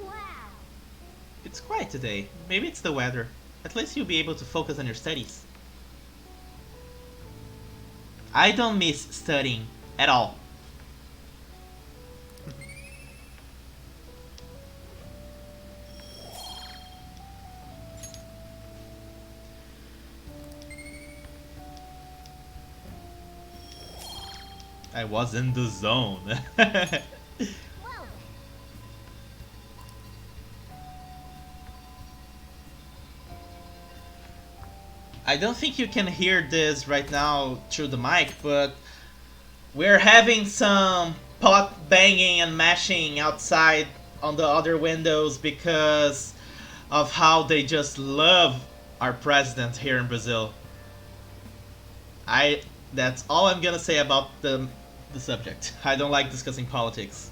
Wow. It's quiet today. Maybe it's the weather. At least you'll be able to focus on your studies. I don't miss studying at all. I was in the zone. Well I don't think you can hear this right now through the mic, but we're having some pot banging and mashing outside on the other windows because of how they just love our president here in Brazil. That's all I'm gonna say about the subject. I don't like discussing politics.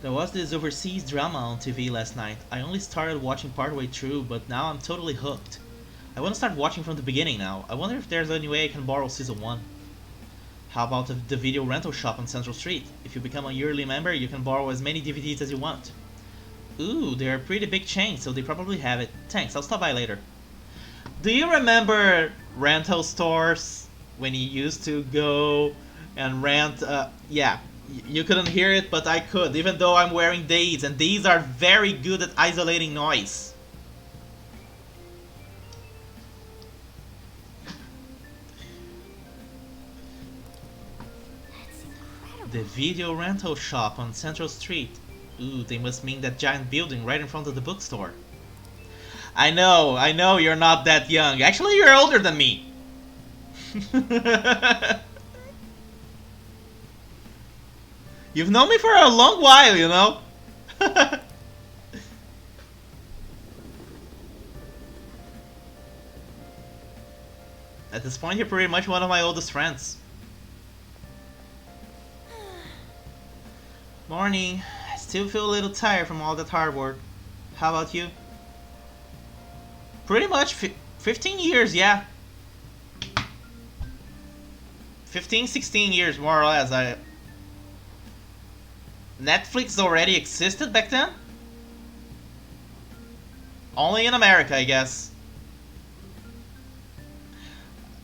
There was this overseas drama on TV last night. I only started watching partway through, but now I'm totally hooked. I want to start watching from the beginning now. I wonder if there's any way I can borrow season 1. How about the video rental shop on Central Street? If you become a yearly member, you can borrow as many DVDs as you want. Ooh, they're a pretty big chain, so they probably have it. Thanks, I'll stop by later. Do you remember rental stores when you used to go and rent? Yeah, you couldn't hear it, but I could, even though I'm wearing these, and these are very good at isolating noise. That's incredible. The video rental shop on Central Street. Ooh, they must mean that giant building right in front of the bookstore. I know, you're not that young. Actually, you're older than me. You've known me for a long while, you know? At this point, you're pretty much one of my oldest friends. Morning. I still feel a little tired from all that hard work. How about you? Pretty much 15 years, yeah. 15, 16 years, more or less. Netflix already existed back then? Only in America, I guess.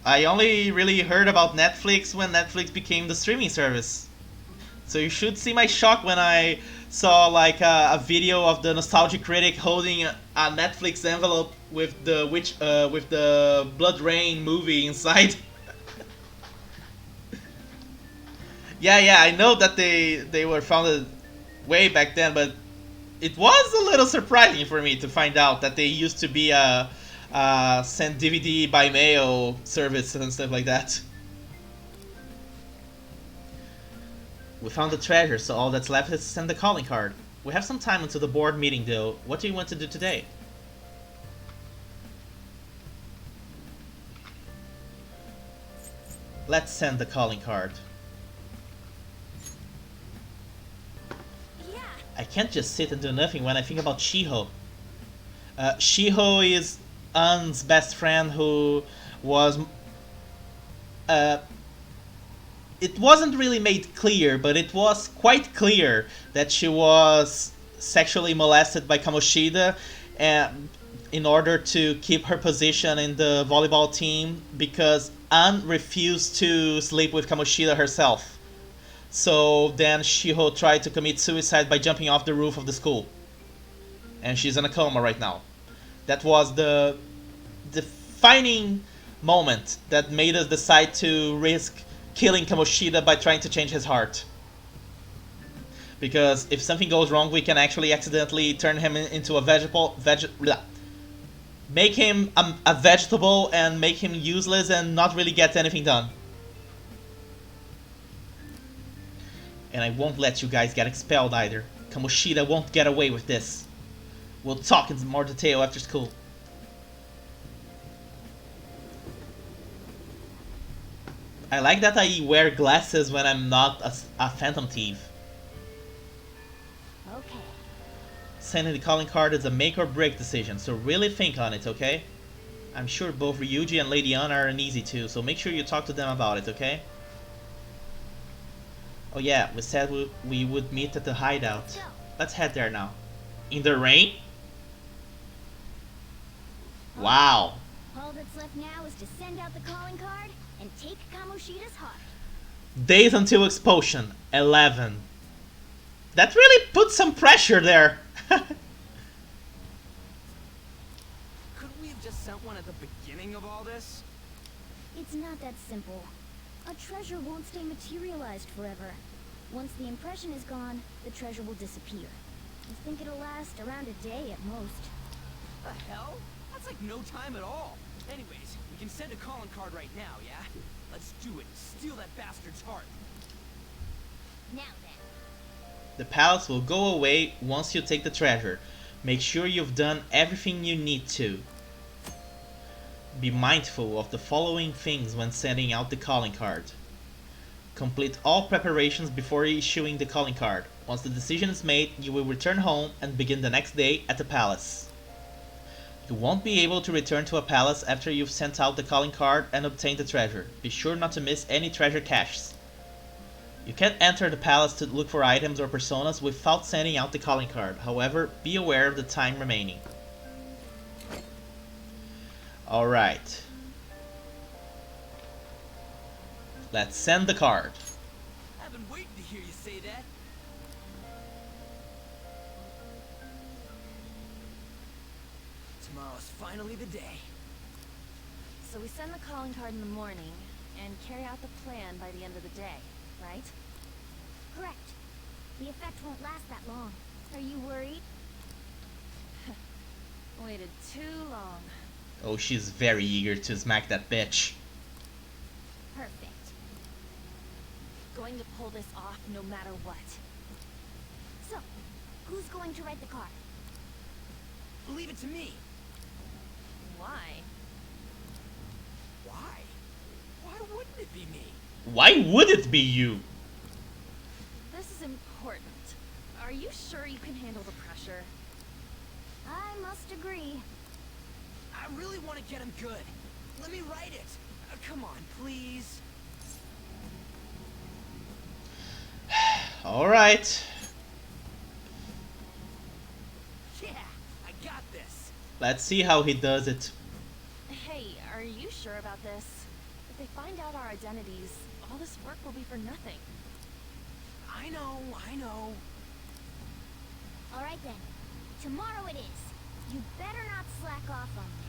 I only really heard about Netflix when Netflix became the streaming service. So you should see my shock when I saw like a video of the nostalgic critic holding a Netflix envelope with the Blood Rain movie inside. Yeah, I know that they were founded way back then, but it was a little surprising for me to find out that they used to be a send DVD by mail service and stuff like that. We found the treasure, so all that's left is to send the calling card. We have some time until the board meeting though. What do you want to do today? Let's send the calling card. Yeah. I can't just sit and do nothing when I think about Shiho. Shiho is An's best friend who was... it wasn't really made clear, but it was quite clear that she was sexually molested by Kamoshida and in order to keep her position in the volleyball team because An refused to sleep with Kamoshida herself. So then Shiho tried to commit suicide by jumping off the roof of the school. And she's in a coma right now. That was the defining moment that made us decide to risk killing Kamoshida by trying to change his heart. Because if something goes wrong, we can actually accidentally turn him into a make him a vegetable and make him useless and not really get anything done. And I won't let you guys get expelled either. Kamoshida won't get away with this. We'll talk in more detail after school. I like that I wear glasses when I'm not a phantom thief. Okay. Sending the calling card is a make or break decision, so really think on it, okay? I'm sure both Ryuji and Lady Anna are uneasy too, so make sure you talk to them about it, okay? Oh yeah, we said we would meet at the hideout. Let's head there now. In the rain? Wow. All that's left now is to send out the calling card and take Kamoshida's heart. Days until expulsion, 11. That really puts some pressure there. Couldn't we have just sent one at the beginning of all this? It's not that simple. A treasure won't stay materialized forever. Once the impression is gone, the treasure will disappear. I think it'll last around a day at most. The hell? That's like no time at all. Anyways, we can send a calling card right now, yeah? Let's do it. Steal that bastard's heart. Now then. The palace will go away once you take the treasure. Make sure you've done everything you need to. Be mindful of the following things when sending out the calling card. Complete all preparations before issuing the calling card. Once the decision is made, you will return home and begin the next day at the palace. You won't be able to return to a palace after you've sent out the calling card and obtained the treasure. Be sure not to miss any treasure caches. You can't enter the palace to look for items or personas without sending out the calling card. However, be aware of the time remaining. Alright. Let's send the card. I've been waiting to hear you say that. Tomorrow's finally the day. So we send the calling card in the morning and carry out the plan by the end of the day, right? Correct. The effect won't last that long. Are you worried? Waited too long. Oh, she's very eager to smack that bitch. Perfect. Going to pull this off no matter what. So, who's going to write the card? Leave it to me. Why? Why? Why wouldn't it be me? Why would it be you? This is important. Are you sure you can handle the pressure? I must agree. I really want to get him good. Let me write it. Come on, please. Alright. Yeah, I got this. Let's see how he does it. Hey, are you sure about this? If they find out our identities, all this work will be for nothing. I know. All right then. Tomorrow it is. You better not slack off on this.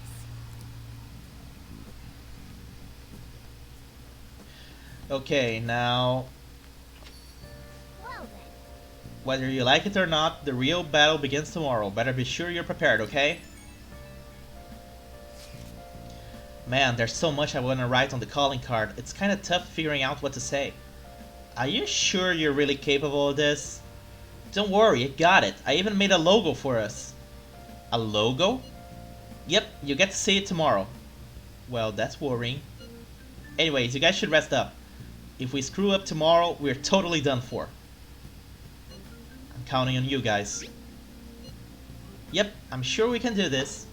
Okay, now, Well then. whether you like it or not, the real battle begins tomorrow. Better be sure you're prepared, okay? Man, there's so much I want to write on the calling card. It's kind of tough figuring out what to say. Are you sure you're really capable of this? Don't worry, I got it. I even made a logo for us. A logo? Yep, you get to see it tomorrow. Well, that's worrying. Anyways, you guys should rest up. If we screw up tomorrow, we're totally done for. I'm counting on you guys. Yep, I'm sure we can do this.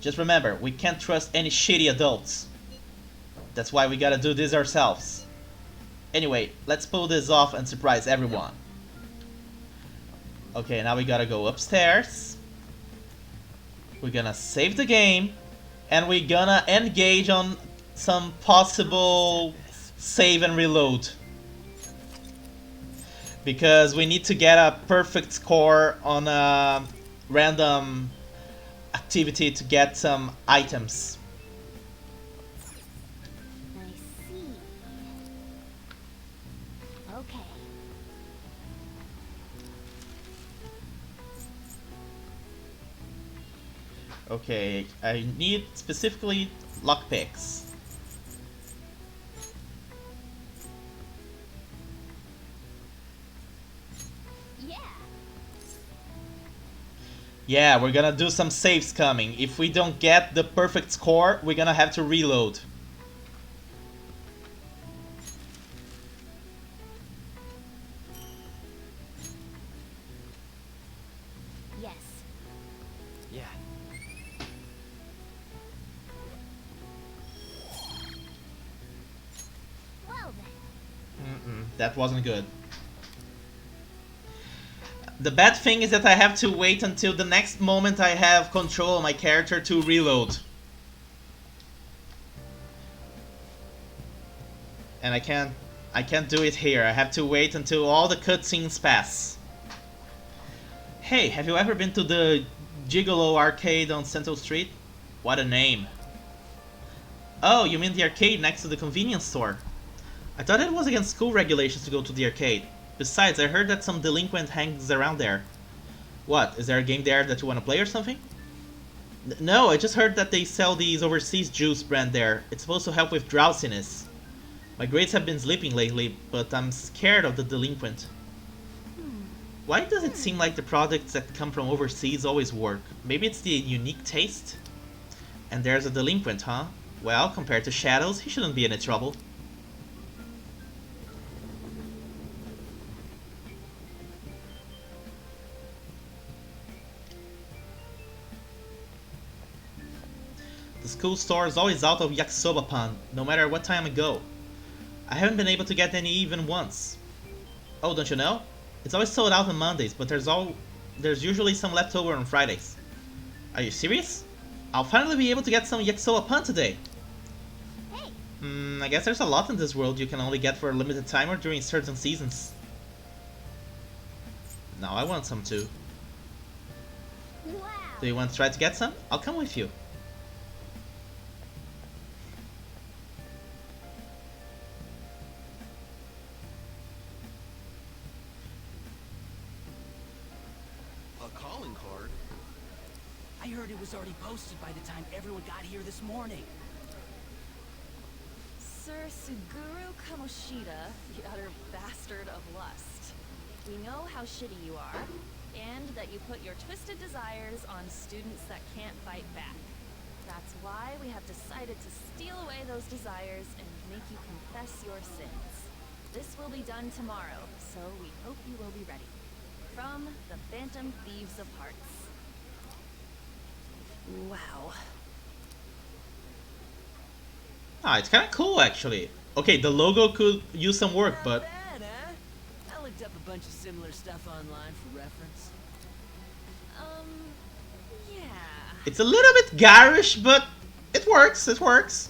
Just remember, we can't trust any shitty adults. That's why we gotta do this ourselves. Anyway, let's pull this off and surprise everyone. Okay, now we gotta go upstairs. We're gonna save the game. And we're gonna engage on some possible save and reload. Because we need to get a perfect score on a random activity to get some items. I see. Okay. Okay, I need specifically lockpicks. Yeah. Yeah, we're gonna do some saves coming. If we don't get the perfect score, we're gonna have to reload. Yes. Yeah. Well then. That wasn't good. The bad thing is that I have to wait until the next moment I have control of my character to reload. And I can't do it here. I have to wait until all the cutscenes pass. Hey, have you ever been to the Gigolo arcade on Central Street? What a name. Oh, you mean the arcade next to the convenience store? I thought it was against school regulations to go to the arcade. Besides, I heard that some delinquent hangs around there. What, is there a game there that you want to play or something? No, I just heard that they sell these overseas juice brand there. It's supposed to help with drowsiness. My grades have been slipping lately, but I'm scared of the delinquent. Why does it seem like the products that come from overseas always work? Maybe it's the unique taste? And there's a delinquent, huh? Well, compared to Shadows, he shouldn't be in any trouble. The school store is always out of yakisoba pan, no matter what time I go. I haven't been able to get any even once. Oh, don't you know? It's always sold out on Mondays, but there's usually some left over on Fridays. Are you serious? I'll finally be able to get some yakisoba pan today. Hey, I guess there's a lot in this world you can only get for a limited time or during certain seasons. Now I want some too. wow. Do you want to try to get some? I'll come with you. A calling card? I heard it was already posted by the time everyone got here this morning. Sir Suguru Kamoshida, the utter bastard of lust. We know how shitty you are, and that you put your twisted desires on students that can't fight back. That's why we have decided to steal away those desires and make you confess your sins. This will be done tomorrow, so we hope you will be ready. From the Phantom Thieves of Hearts. Wow. Ah, it's kinda cool actually. Okay, the logo could use some work, but Not bad, huh? I looked up a bunch of similar stuff online for reference. Yeah. it's a little bit garish, but it works, it works.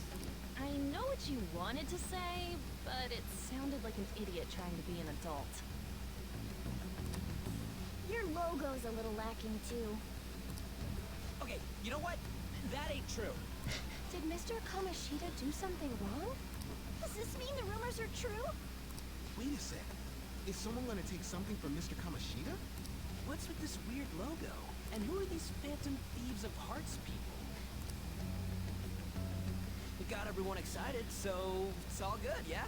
I know what you wanted to say, but it sounded like an idiot trying to be an adult. Your logo's a little lacking too. Okay, you know what? That ain't true. Did Mr. Kamoshida do something wrong? Does this mean the rumors are true? Wait a sec. Is someone gonna take something from Mr. Kamoshida? What's with this weird logo? And who are these Phantom Thieves of Hearts people? It got everyone excited, so it's all good, yeah?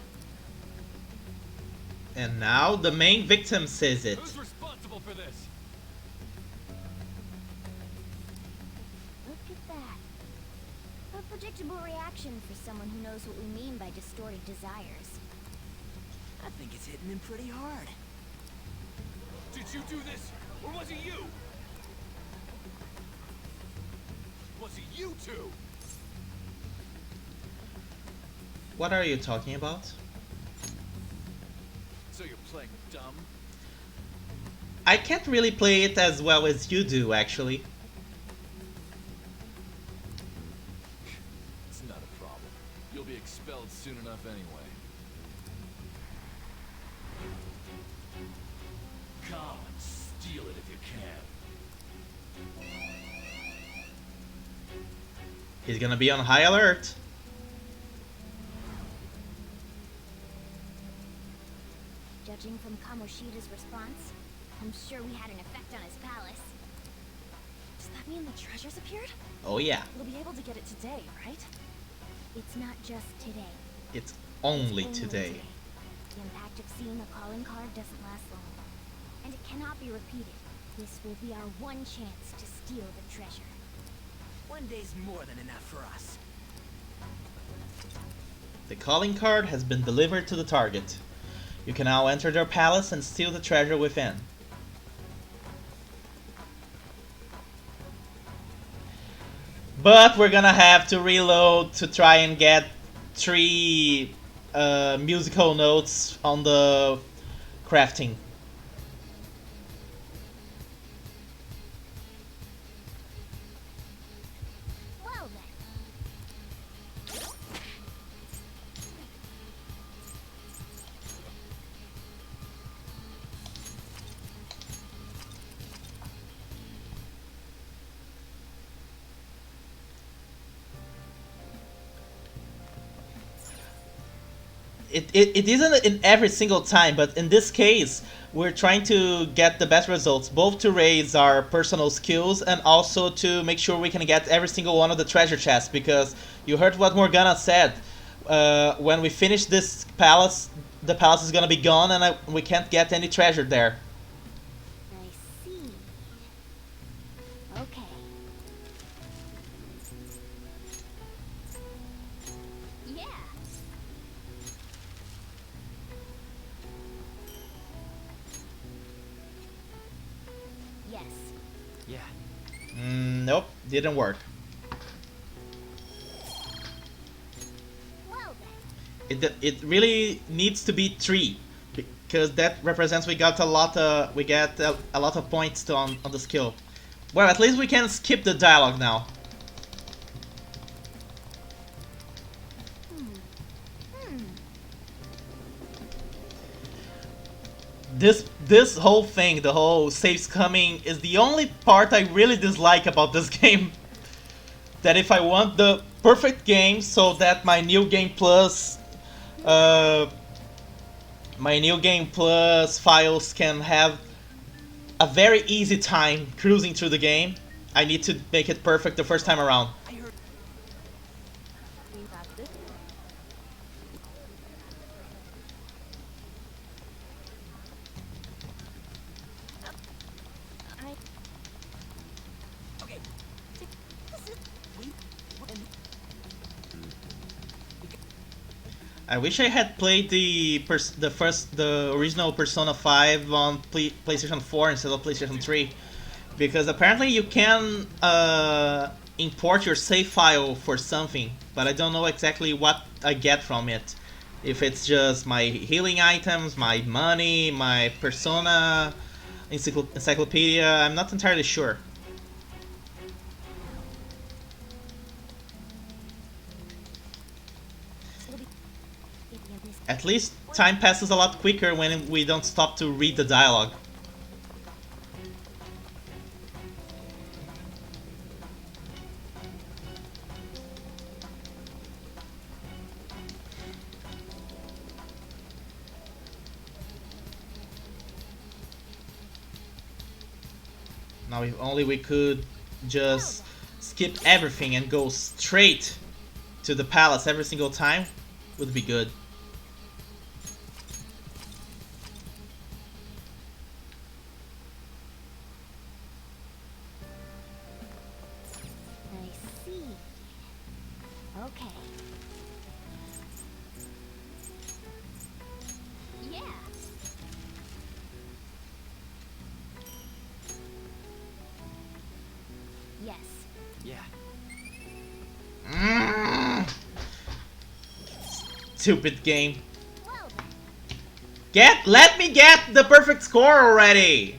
And now the main victim says it. Who's responsible for this? Look at that. A predictable reaction for someone who knows what we mean by distorted desires. I think it's hitting him pretty hard. Did you do this, or was it you? Was it you two? What are you talking about? So you're playing dumb? I can't really play it as well as you do, actually. It's not a problem. You'll be expelled soon enough anyway. Come and steal it if you can. He's gonna be on high alert. Judging from Kamoshida's response, I'm sure we had an effect on his palace. Does that mean the treasures appeared? Oh yeah, We'll be able to get it today, right? It's not just today. it's only Only today. The impact of seeing a calling card doesn't last long. And it cannot be repeated. This will be our one chance to steal the treasure. One day's more than enough for us. The calling card has been delivered to the target. You can now enter their palace and steal the treasure within. But we're gonna have to reload to try and get 3 musical notes on the crafting. Well then. it isn't in every single time, but in this case, we're trying to get the best results, both to raise our personal skills and also to make sure we can get every single one of the treasure chests. Because you heard what Morgana said. When we finish this palace, the palace is gonna be gone, and we can't get any treasure there. I see. Okay. Yeah. Yes. Yeah. Nope, didn't work. Well then. It really needs to be 3, because that represents we got a lot of points on the skill. Well, at least we can skip the dialogue now. This whole thing, the whole saves coming, is the only part I really dislike about this game. That if I want the perfect game so that my new game plus files can have a very easy time cruising through the game, I need to make it perfect the first time around. We got this. I Okay. I wish I had played the original Persona 5 on PlayStation 4 instead of PlayStation 3, because apparently you can import your save file for something, but I don't know exactly what I get from it. If it's just my healing items, my money, my Persona encyclopedia, I'm not entirely sure. At least time passes a lot quicker when we don't stop to read the dialogue. Now if only we could just skip everything and go straight to the palace every single time, would be good. I see. Okay. Yeah. Yes. Yeah. Stupid game. Well then. Let me get the perfect score already!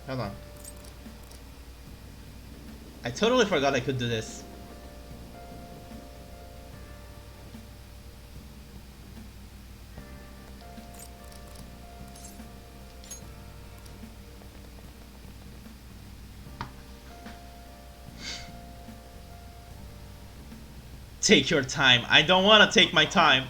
Hold on. I totally forgot I could do this. Take your time. I don't want to take my time.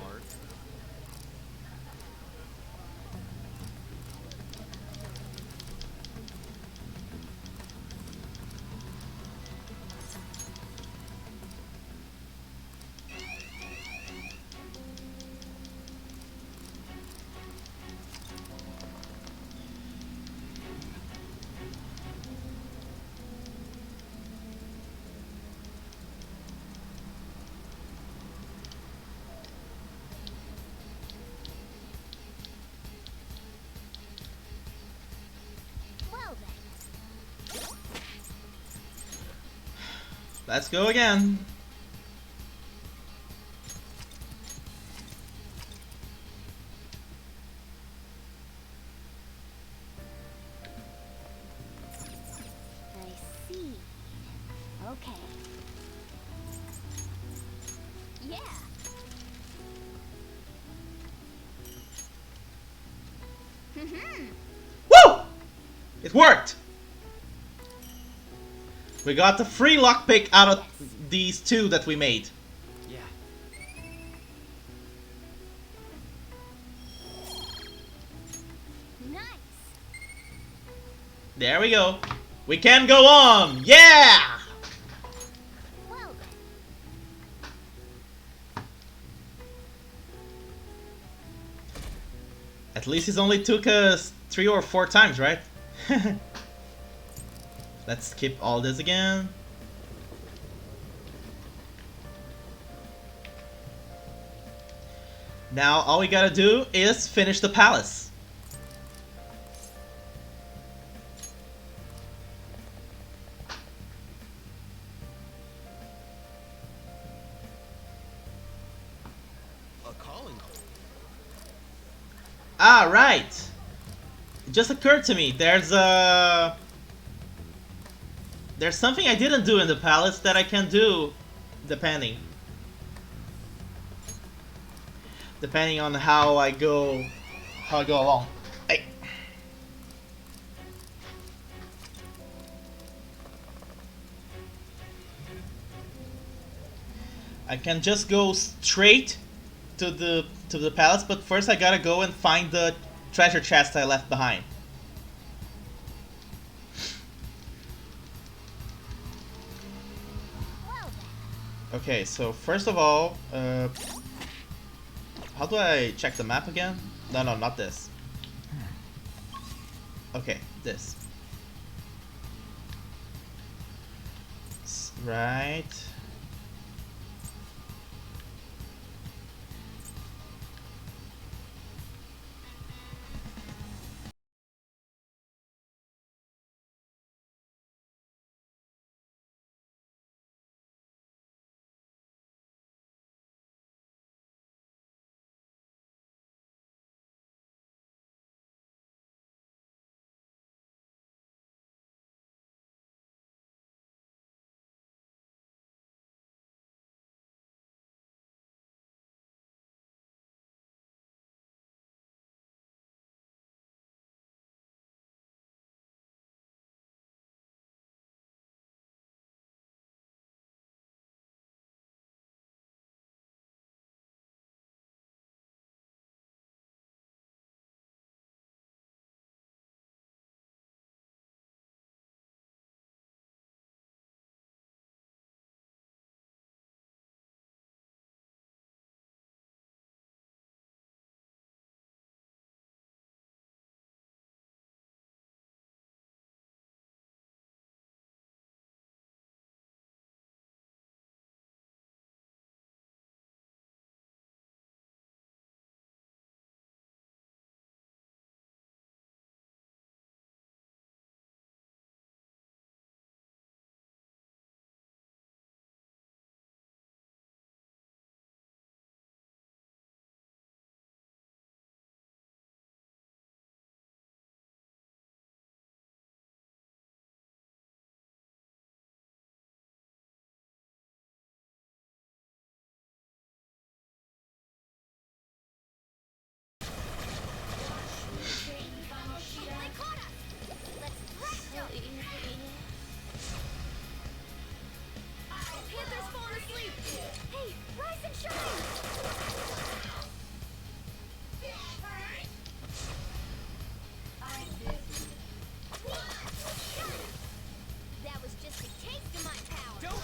Well then. Let's go again. I see. Okay. Yeah. Woo! It worked! We got the free lockpick out of these two that we made. Yeah. Nice. There we go. We can go on. Yeah! Well then. At least it only took us 3 or 4 times, right? Let's skip all this again. Now all we gotta do is finish the palace. A calling card. Ah, right. It just occurred to me. There's something I didn't do in the palace that I can do, depending on how I go along. Hey. I can just go straight to the palace, but first I gotta go and find the treasure chest I left behind. Well then. Okay, so first of all, how do I check the map again? No, not this. Okay, this. Right. Panther's fallen asleep. Hey, rise and shine. That was just a taste of my power. Don't.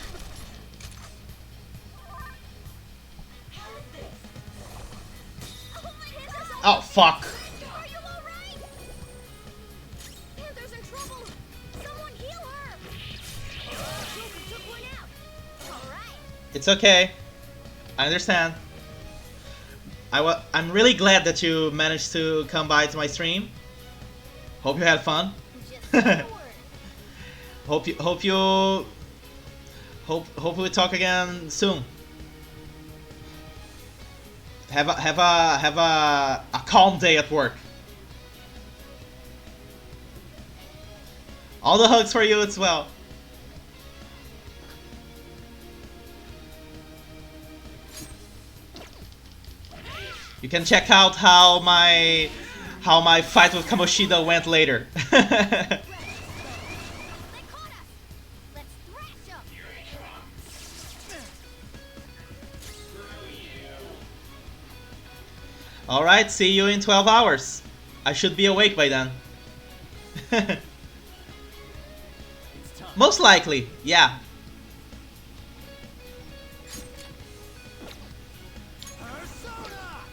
Oh fuck. Are you alright? Panther's in trouble. Someone heal her. Joker took one out. Alright. It's okay. I understand. I'm really glad that you managed to come by to my stream. Hope you had fun. Just say the word. Hope we talk again soon. Have a calm day at work. All the hugs for you as well. You can check out how my fight with Kamoshida went later. They caught us. Let's Alright, see you in 12 hours. I should be awake by then. It's time. Most likely, yeah. Persona!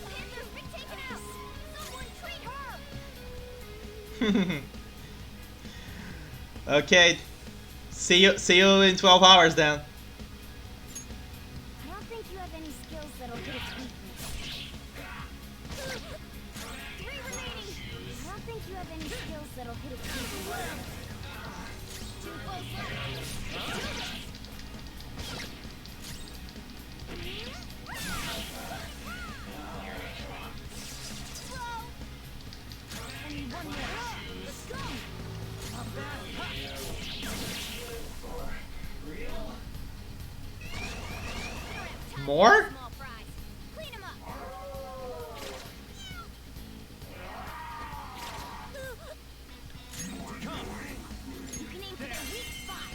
Panther's been taken out! Someone treat her! Okay. See you in 12 hours then. I don't think you have any skills that'll hit its weakness. 3 remaining! I don't think you have any skills that'll hit its weakness. 2 close left. Slow! Only 1 more. Let's go! Not bad. More? Small fries. Clean 'em up. You can aim for their weak spot.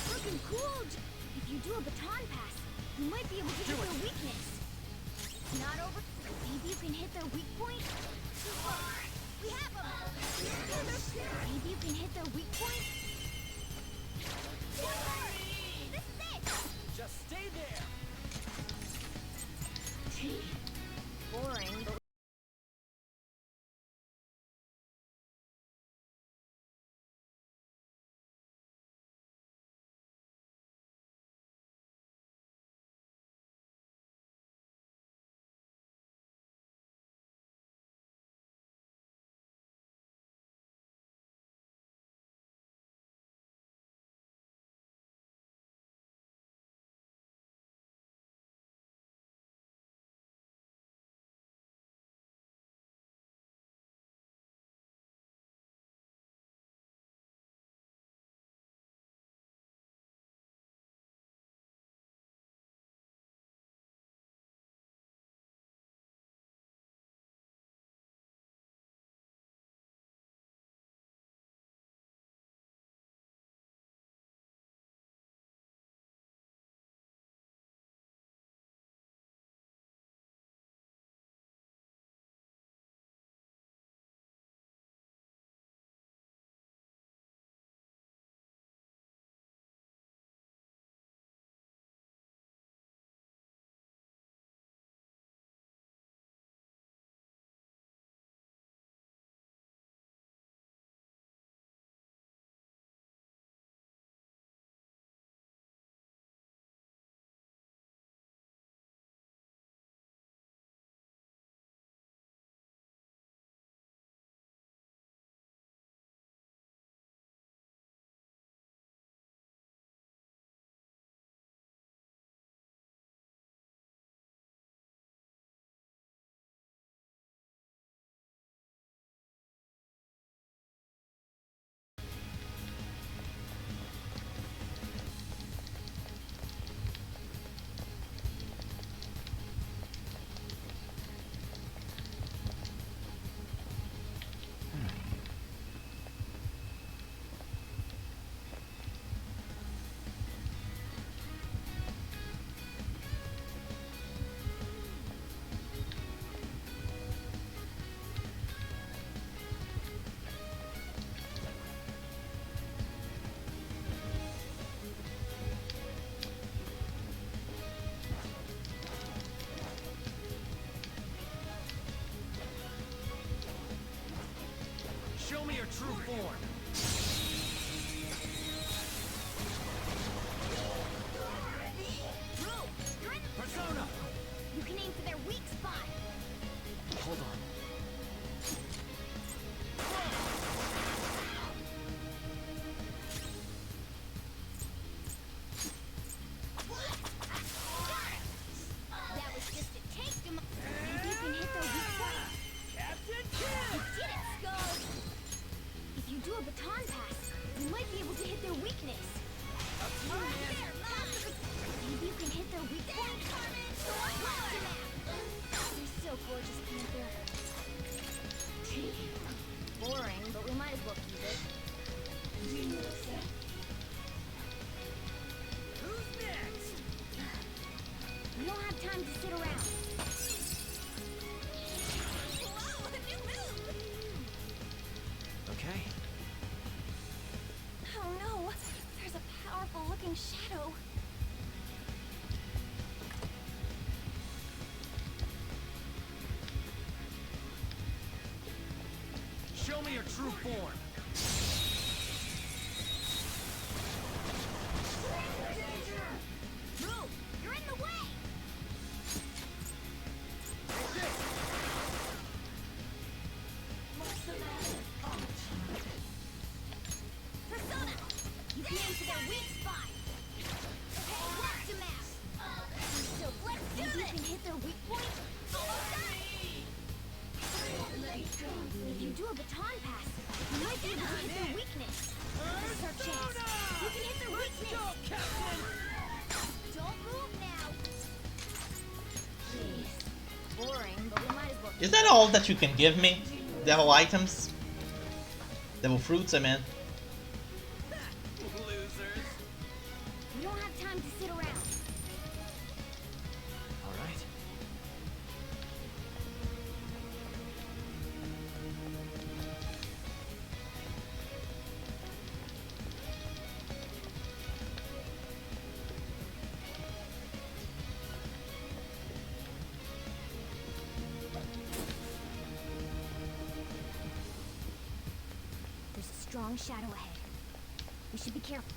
Looking cool. If you do a baton pass, you might be able to hit their weakness. It's not over. Maybe you can hit their weak point? We have them! Maybe you can hit their weak point? This is it! Just stay there. Boring, but true form. Persona! You can aim for their weak spot. Hold on. That was just a taste of my... Maybe you can hit their weak spot. Captain You Kidd! did it, Skull! If you do a baton pass, you might be able to hit their weakness. Up to you, man. Maybe you can hit their weak point. You're so gorgeous, Panther. Boring, but we might as well keep it. Who's next? We don't have time to sit around. Okay. Oh no! There's a powerful looking shadow. Show me your true form. Move! You're in the way! Persona! You can aim for their weak spot! Okay, watch them out! So let's do this! You can hit their weak point? If you do a baton pass, you might be able to hit their weakness. This is our chance. You can hit their weakness! Captain! Don't move now! Jeez. Boring, but we might as well... Is that all that you can give me? Devil items? Devil fruits, I meant. Losers. We don't have time to sit around. All right. There's a strong shadow ahead. We should be careful.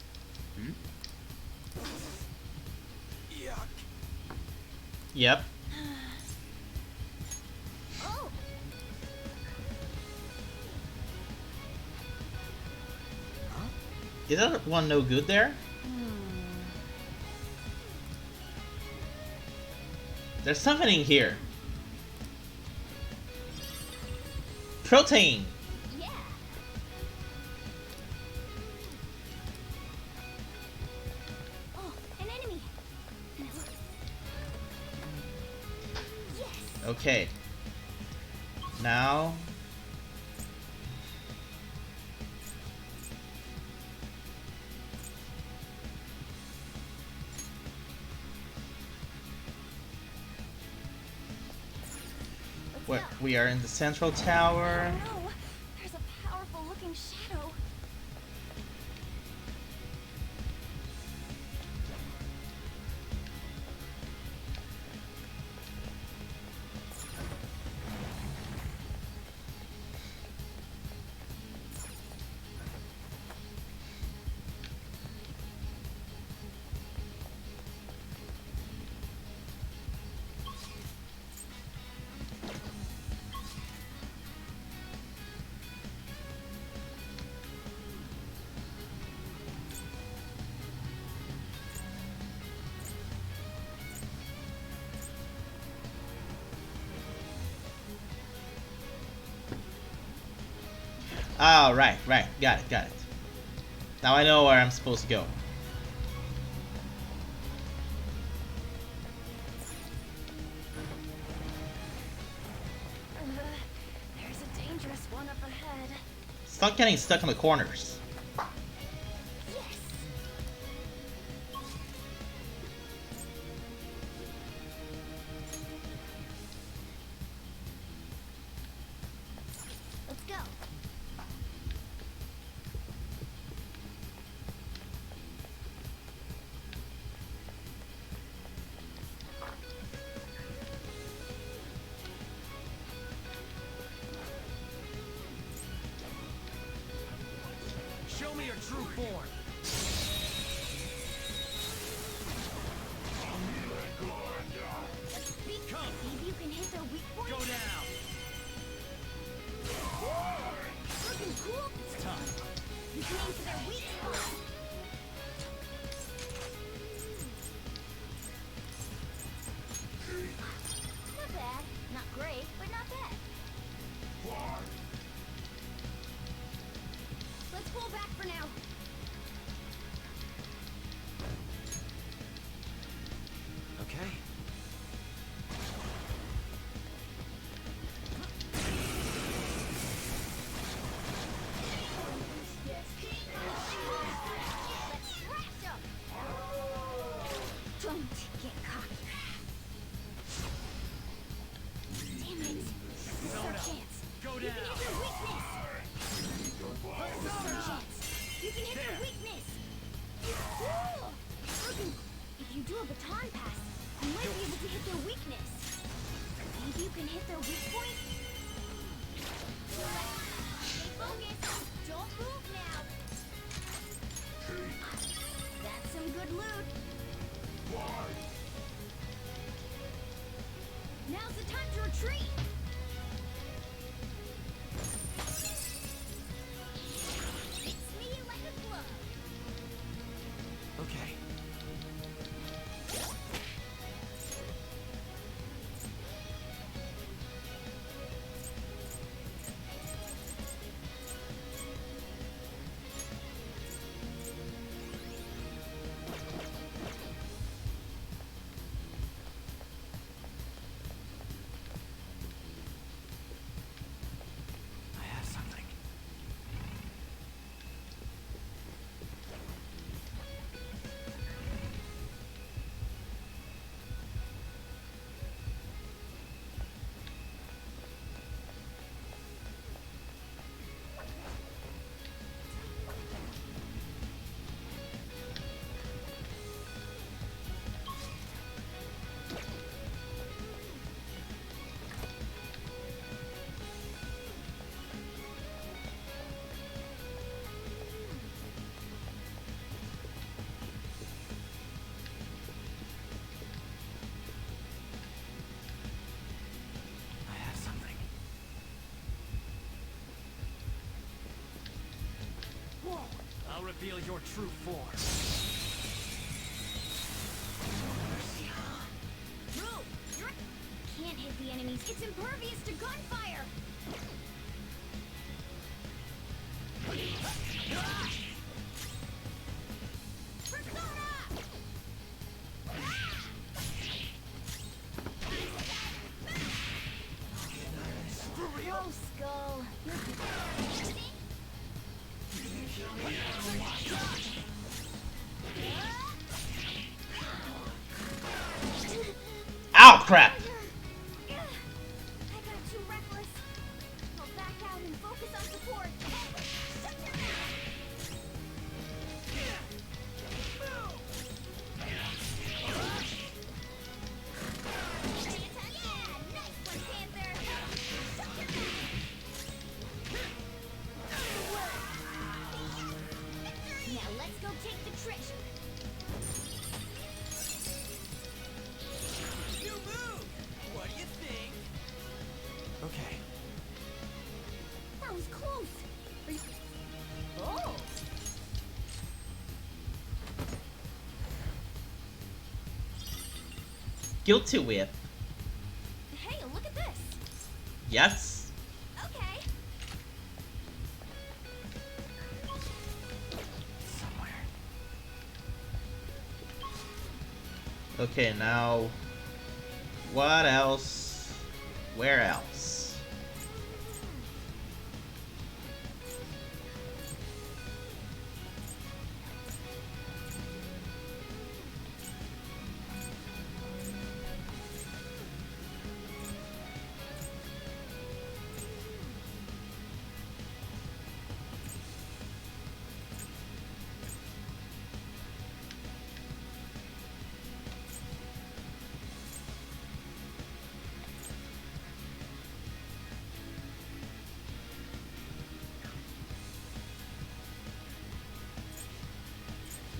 Yuck. Yep. Oh! Is that one no good there? There's something in here. Protein! Yeah! Oh, an enemy! Yes! Okay. Now... we are in the central tower. No! There's a powerful looking shadow. Oh, right. Got it. Now I know where I'm supposed to go. There's a dangerous one up ahead. Stop getting stuck in the corners. Yes! Let's go! Show me your true form. Come. Maybe you can hit their weak point. Go down. Looking cool. It's time. You can aim for their weak spot. Not bad. Not great, but not bad. Let's pull back for now. Okay. Let's crash them. Don't get cocky. Damn it. This is our chance. Go You can down. hit their weakness. This is our chance. You can hit their weakness. Ooh. Looking. If you do a baton pass, you might be able to hit their weakness. Maybe you can hit their weak point. Stay focused. Don't move now. That's some good loot. Now's the time to retreat. Fits me like a glove. Okay. I have something. I have something. I'll reveal your true form. Move! Can't hit the enemies. It's impervious to gunfire. Persona! Yo, Skull. Ow, crap! I got too reckless. I'll back out and focus on support. Yeah, nice one, Panther. Now let's go take the treasure. New move! What do you think? Okay. That was close. Are you... Oh. Guilty whip. Hey, look at this. Yes. Okay. Somewhere. Okay, now what else? Where else?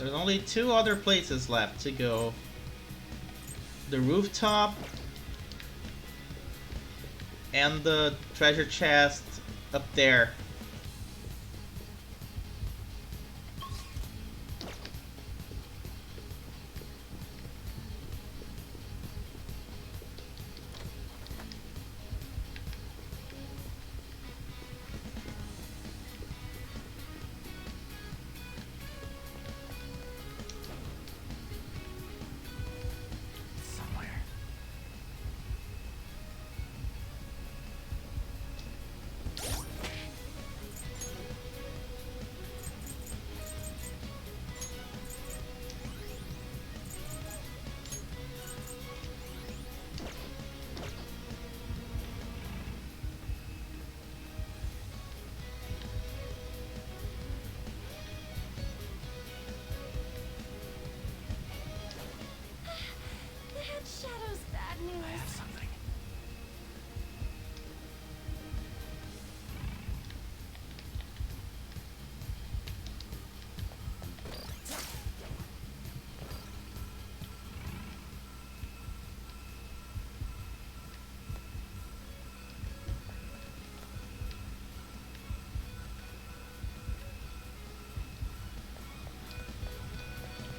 There's only 2 other places left to go. The rooftop and the treasure chest up there. That shadow's bad news. I have something.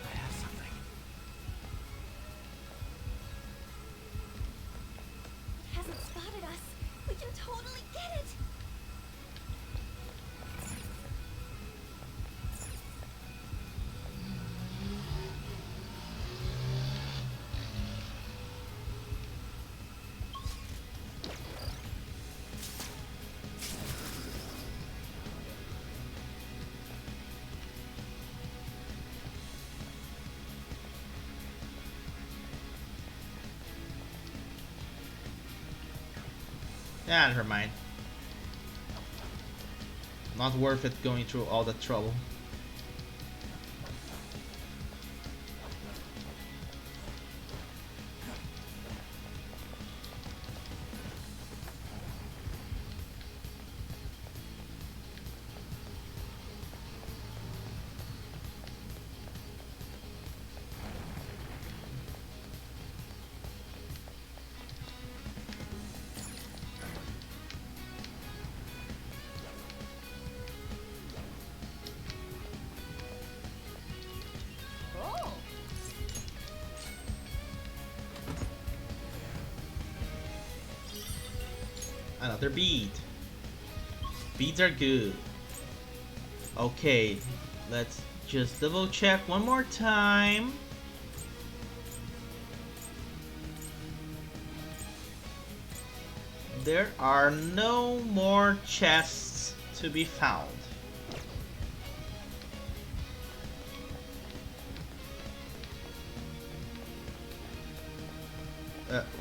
I have something. It hasn't spotted us. We can totally get it. Yeah, never mind. Not worth it going through all that trouble. Oh. Another bead. Beads are good. Okay, let's just double check one more time. There are no more chests to be found.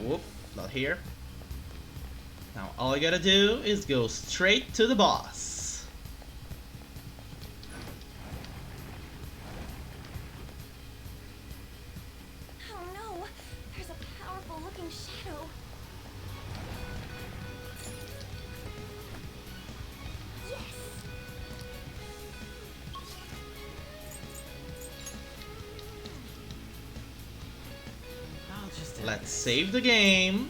Whoop, not here. Now all I gotta do is go straight to the boss. Oh no, there's a powerful looking shadow. Yes. I'll just Let's save the game.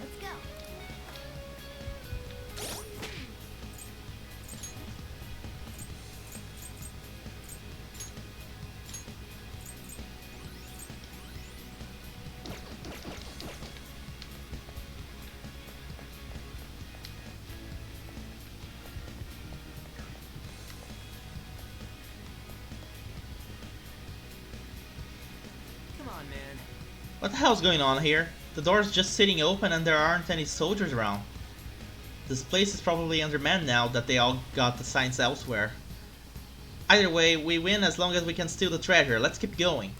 Let's go. Come on, man. What the hell's going on here? The door's just sitting open and there aren't any soldiers around. This place is probably undermanned now that they all got assigned elsewhere. Either way, we win as long as we can steal the treasure. Let's keep going.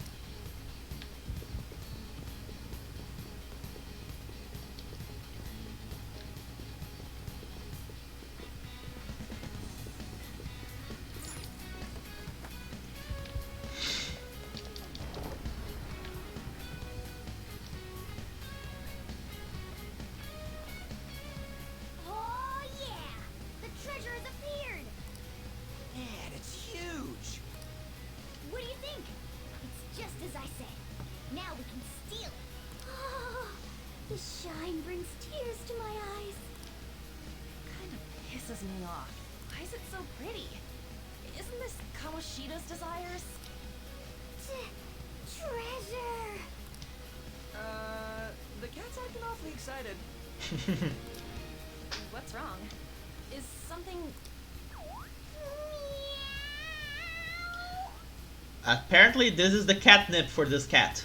Oh! Now we can steal it. Oh, the shine brings tears to my eyes. Kind of pisses me off. Why is it so pretty? Isn't this Kamoshida's desires? Treasure! The cat's acting awfully excited. What's wrong? Is something... Apparently this is the catnip for this cat.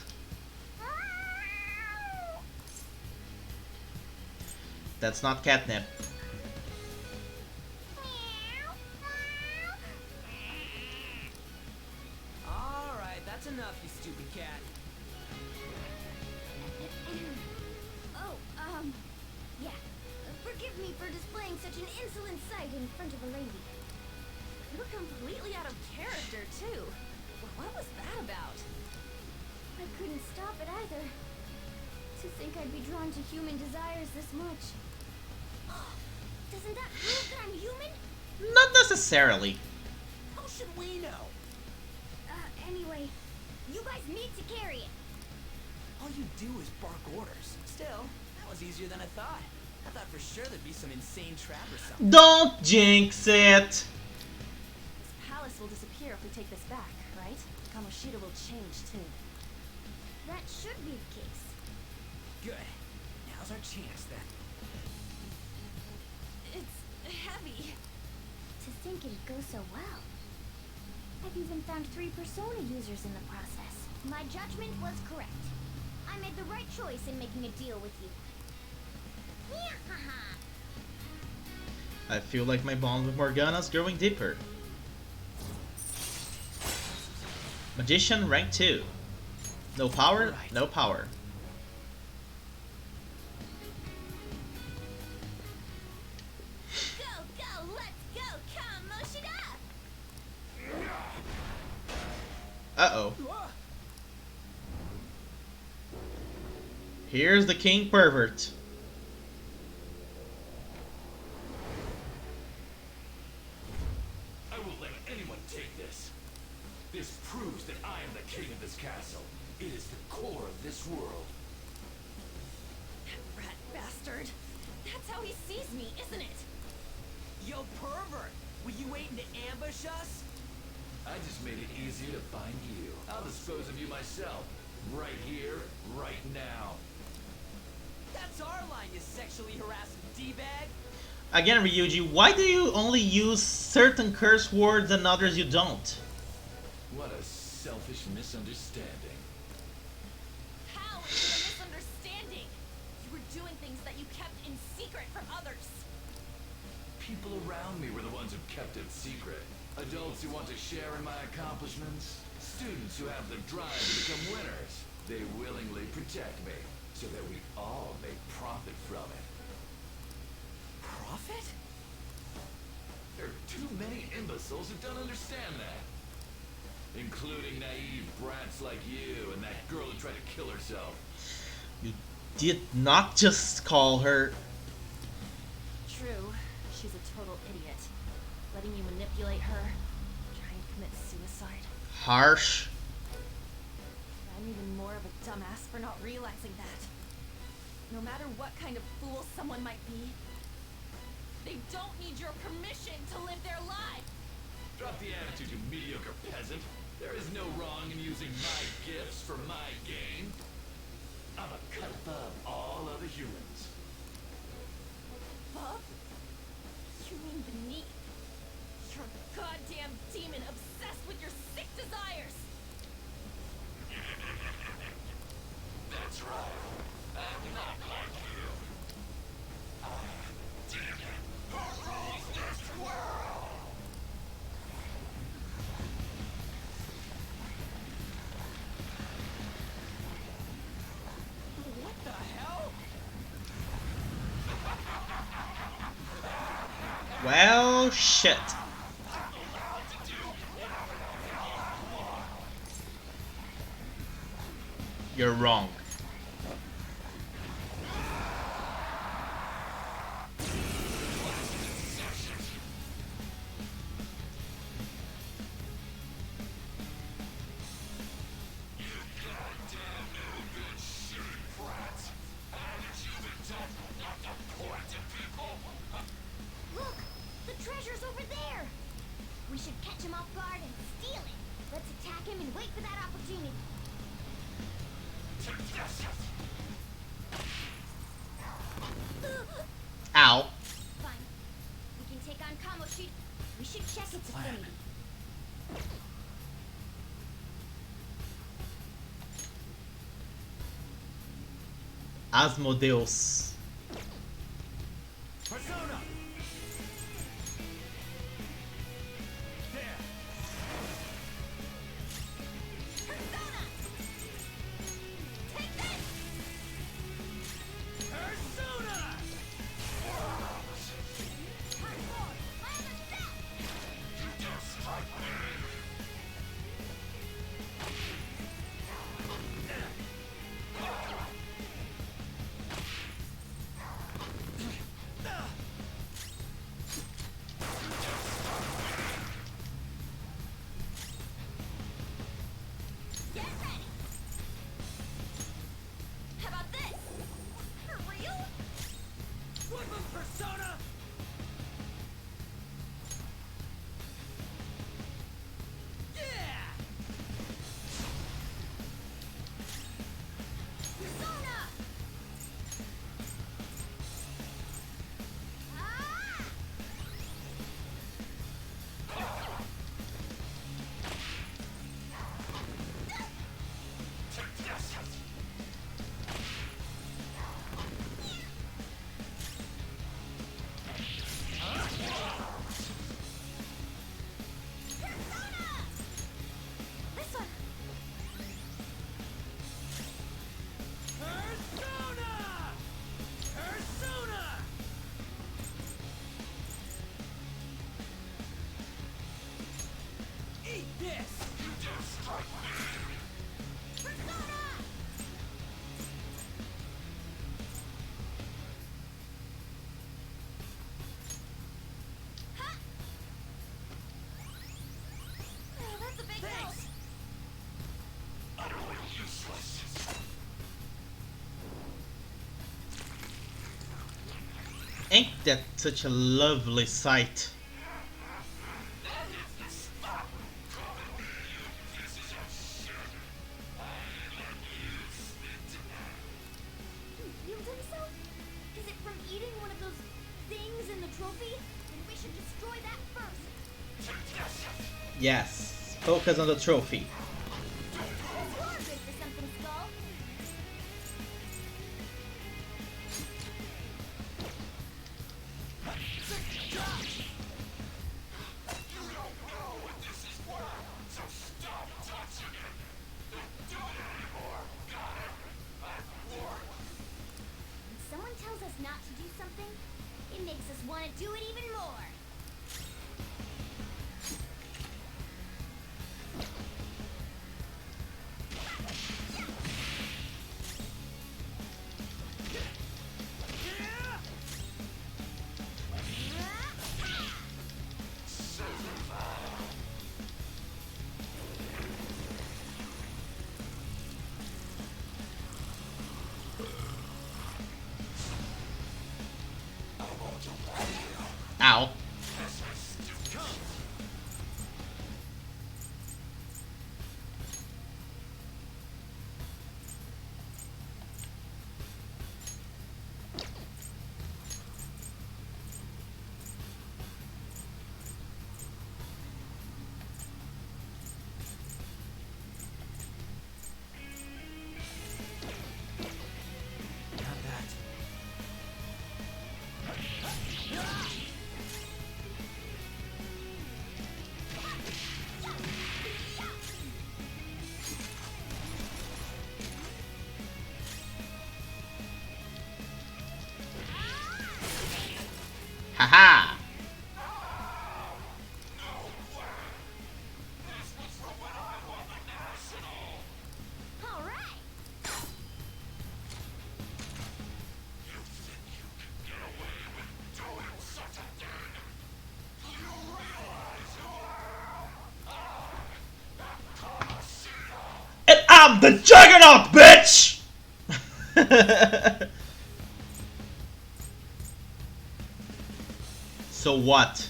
That's not catnip. Alright, that's enough, you stupid cat. Oh, yeah. Forgive me for displaying such an insolent sight in front of a lady. You were completely out of character, too. What was that about? I couldn't stop it either. To think I'd be drawn to human desires this much. Doesn't that prove that I'm human? Not necessarily. How should we know? Anyway, you guys need to carry it. All you do is bark orders. Still, that was easier than I thought. I thought for sure there'd be some insane trap or something. Don't jinx it! This palace will disappear if we take this back, right? Kamoshida will change, too. That should be the case. Good. Now's our chance, then. It's heavy. To think it'd go so well. I've even found 3 persona users in the process. My judgment was correct. I made the right choice in making a deal with you. I feel like my bond with Morgana's growing deeper. Magician rank 2. No power, no power. Go, go, let's go, Kamoshida! Uh-oh. Here's the king pervert. I won't let anyone take this. This proves that I am the king of this castle. It is the core of this world. That rat bastard. That's how he sees me, isn't it? Yo, pervert! Were you waiting to ambush us? I just made it easier to find you. I'll dispose of you myself. Right here, right now. That's our line, you sexually harassing D-bag! Again, Ryuji, why do you only use certain curse words and others you don't? What a selfish misunderstanding. How is it a misunderstanding? You were doing things that you kept in secret from others. People around me were the ones who kept it secret. Adults who want to share in my accomplishments. Students who have the drive to become winners. They willingly protect me, so that we all make profit from it. Profit? There are too many imbeciles who don't understand that. Including naive brats like you and that girl who tried to kill herself. You did not just call her. True. She's a total idiot. Letting you manipulate her. Trying to commit suicide. Harsh. I'm even more of a dumbass for not realizing that. No matter what kind of fool someone might be, they don't need your permission to live their life. Drop the attitude, you mediocre peasant. There is no wrong in using my gifts for my gain. I'm a cut above all other humans. Above? You mean beneath? You're a goddamn demon obsessed with your sick desires. That's right. I'm not like you. I'm a demon who rules this world. What the hell? Well, shit. You're wrong. should catch him off guard and steal it. Let's attack him and wait for that opportunity. Ow. Fine. We can take on Kamoshida. We should check its affinity. Asmodeus. Persona! There! Persona! Take this! Persona! Hardcore! Land attack! Get ready! How about this? For real? Woodman Persona! Yeah! Persona! Ah! Persona! This one! Persona! Persona! Eat this! Persona! Huh? Oh, that's a big help. Thanks! Ain't that such a lovely sight? He healed himself? Is it from eating one of those things in the trophy? Then we should destroy that first. Yes. Focus on the trophy. You're good for something, Skull. When someone tells us not to do something, it makes us want to do it even more. Ow. Not that. Haha. All right. And I'm the Juggernaut, bitch! So what?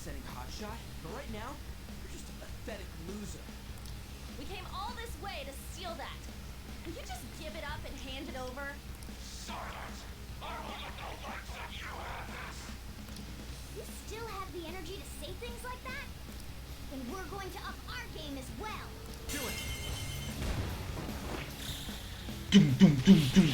upsetting hotshot, but right now, you're just a pathetic loser. We came all this way to steal that. Can you just give it up and hand it over? You still have the energy to say things like that? Then we're going to up our game as well. Do it! Doom, doom, doom, doom.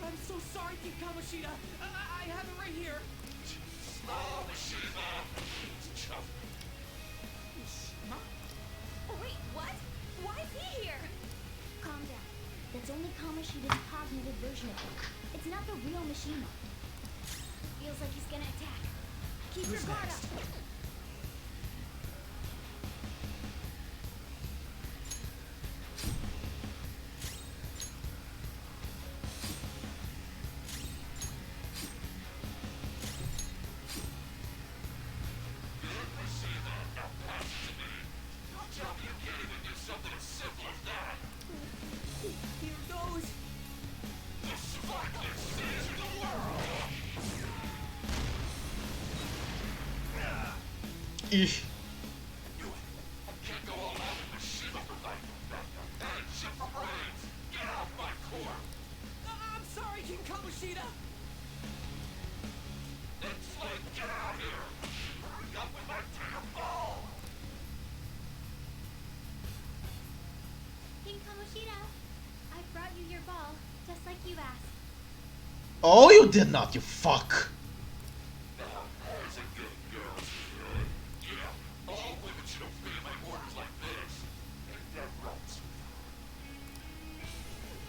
I'm so sorry, King Kamoshida. I have it right here. Mishima? Oh, wait, what? Why is he here? Calm down. That's only Kamoshida's cognitive version of him. It's not the real Mishima. Feels like he's gonna attack. Keep your guard up. Here goes. Eesh. I'm sorry, King Kamoshida. King Kamoshida, I brought you your ball, just like you asked. Oh, you did not, you fuck.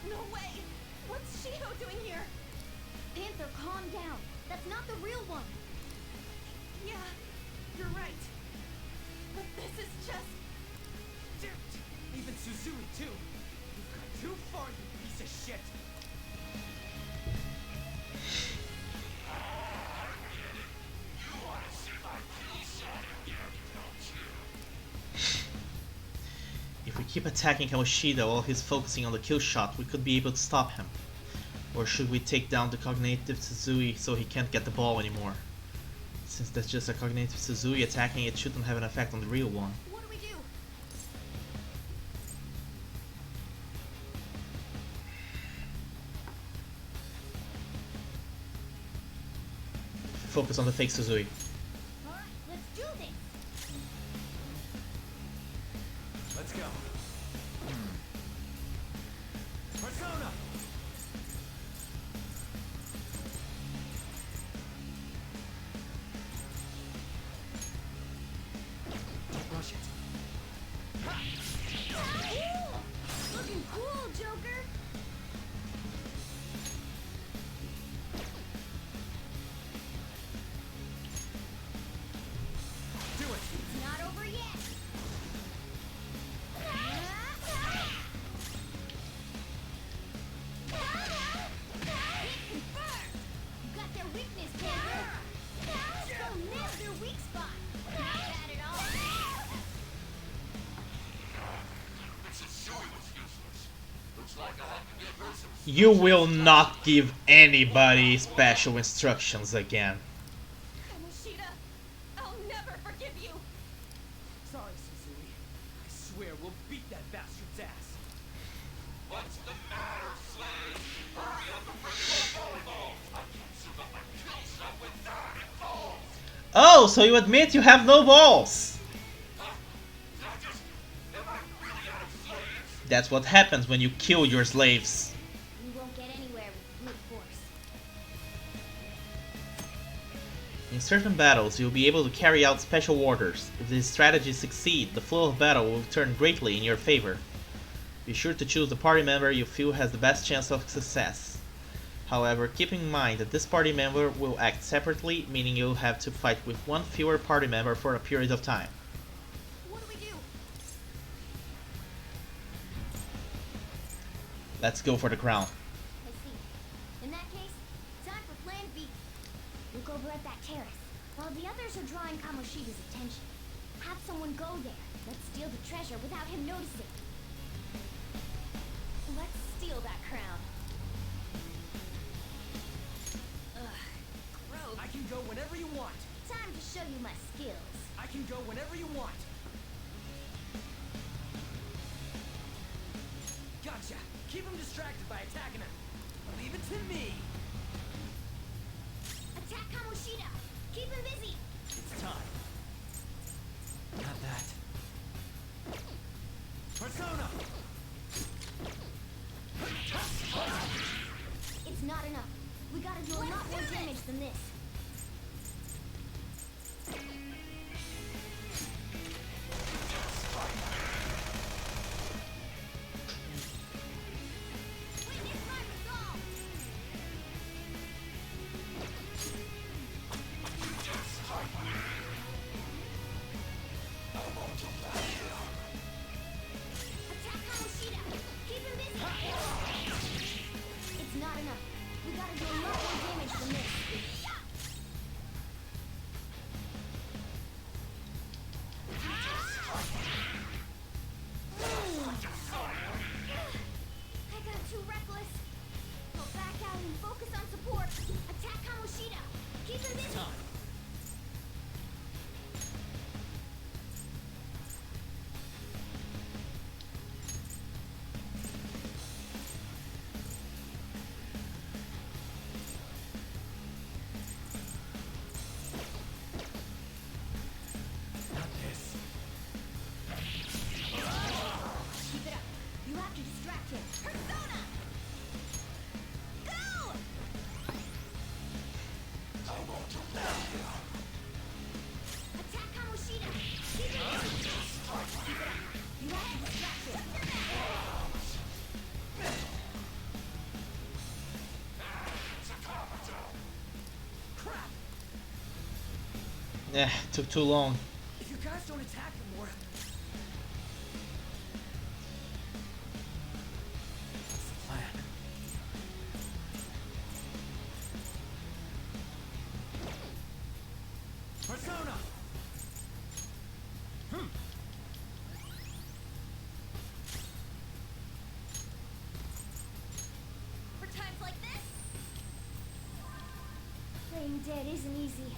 No way! What's Shiho doing here? Panther, calm down. That's not the real one. Yeah, you're right. But this is just... Dude, even Suzui too. You've gone too far, you piece of shit. If we keep attacking Kamoshida while he's focusing on the kill shot, we could be able to stop him. Or should we take down the cognitive Suzui so he can't get the ball anymore? Since that's just a cognitive Suzui attacking, it shouldn't have an effect on the real one. What do we do? Focus on the fake Suzui. Alright, let's do this. Let's go. Persona! Rush it. Looking cool, Joker. Do it. It's not over yet. Hit confirmed. You got their weakness, Panther. Still nailed their weak spot. Not bad at all. You will not give anybody special instructions again. Kamoshida, I'll never forgive you. Sorry, Suzui. I swear we'll beat that bastard's ass. What's the matter, slave? Hurry up and bring my volleyball! I can't survive my kill shot without it balls! Oh, so you admit you have no balls? Am I really out of slaves? That's what happens when you kill your slaves. We won't get anywhere with brute force. In certain battles, you'll be able to carry out special orders. If these strategies succeed, the flow of battle will turn greatly in your favor. Be sure to choose the party member you feel has the best chance of success. However, keep in mind that this party member will act separately, meaning you'll have to fight with one fewer party member for a period of time. What do we do? Let's go for the crown. I see. In that case, time for plan B. Look over at that terrace. While the others are drawing Kamoshida's attention, have someone go there. Let's steal the treasure without him noticing. Let's steal that crown. Ugh, gross. I can go whenever you want. Time to show you my skills. I can go whenever you want. Gotcha. Keep him distracted by attacking him. Leave it to me. Attack Kamoshida! Keep him busy! It's time. Not that. Persona! It's not enough. We gotta do a lot more damage than this. Witness my resolve! Attack Kamoshida! Keep him busy! It's not enough. We gotta do a lot more damage than this. I got too reckless. Go back out and focus on support. Attack Kamoshida! Keep him busy! Not this. Keep it up. You have to distract him. Persona! Go! Attack Kamoshida! Keep it up. Keep it up. You have to distract him. Crap! Took too long. If you guys don't attack him more... What's the plan? Persona! For times like this? Playing dead isn't easy.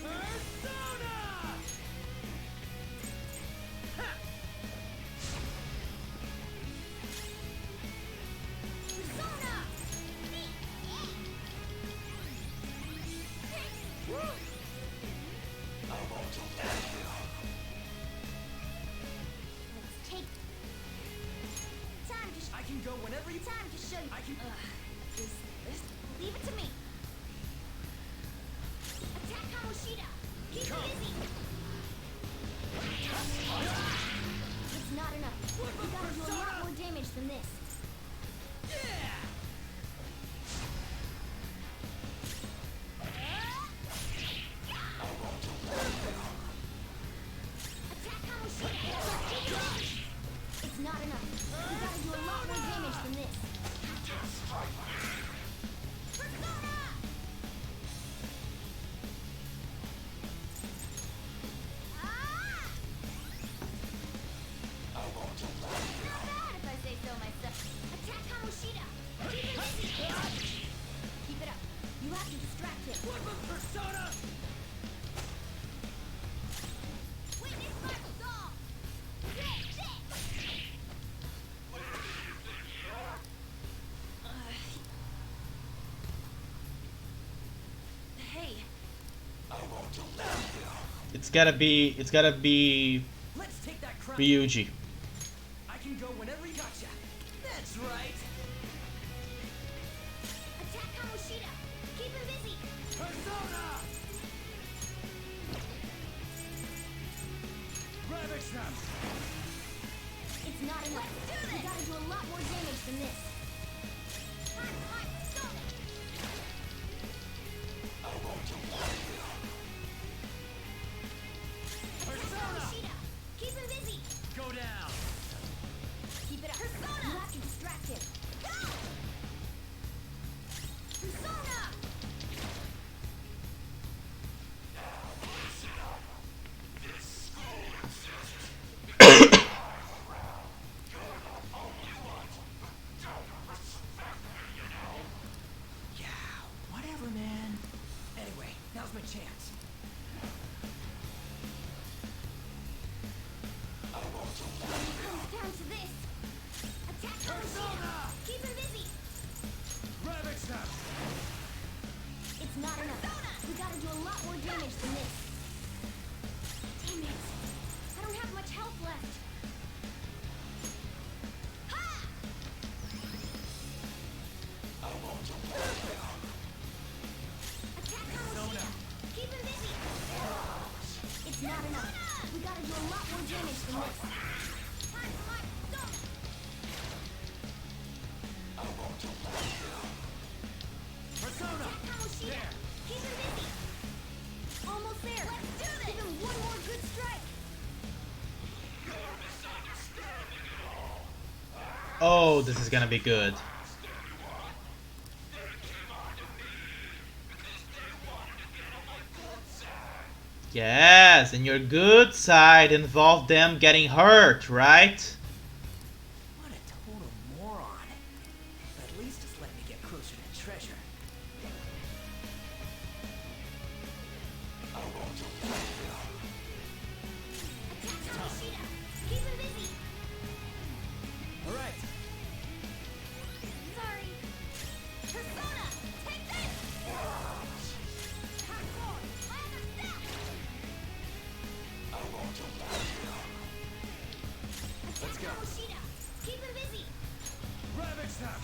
Persona! Persona! Let's take time to I can go whenever you... time to show you. I can... Is this? Leave it to me. Attack Kamoshida. Keep him busy. It's not enough. We gotta do a lot more damage than this. Attack Kamoshida. It's not enough. We gotta do a lot more damage than this. Persona! Ah! Not bad if I say so myself. Attack Kamoshida. Keep him busy. Keep it up. You have to distract him. Persona! Witness my resolve. Hey, It's gotta be Let's take that crown. Ryuji. I can go whenever you gotcha. That's right. Attack Kamoshida! Keep him busy! Persona! Rabbit snap! It's not enough. We gotta do a lot more damage than this. Persona! Kamoshida! Keep him busy! Go down! Keep it up. Persona! You have to distract him. Go! Persona! Yeah, whatever, man. Anyway, now's my chance. Comes down to this. Attack Kamoshida! Keep him busy! Rabbit snap! It's not enough. We gotta do a lot more damage than this. Damn it. I don't have much health left. Ha! Attack Kamoshida! Keep him busy! It's not enough. We gotta do a lot more damage than this. Persona! Attack Kamoshida! There! Keep him busy! Almost there! Let's do this! Give him one more good strike! Oh, this is gonna be good. Yes, and your good side involved them getting hurt, right? What a total moron. But at least it's letting me get closer to treasure. Attack Kamoshida! Keep him busy! Alright. Sorry! Persona! Take this! Hardcore! I understand! Let's go. Kamoshida! Keep him busy! Rabbit snap!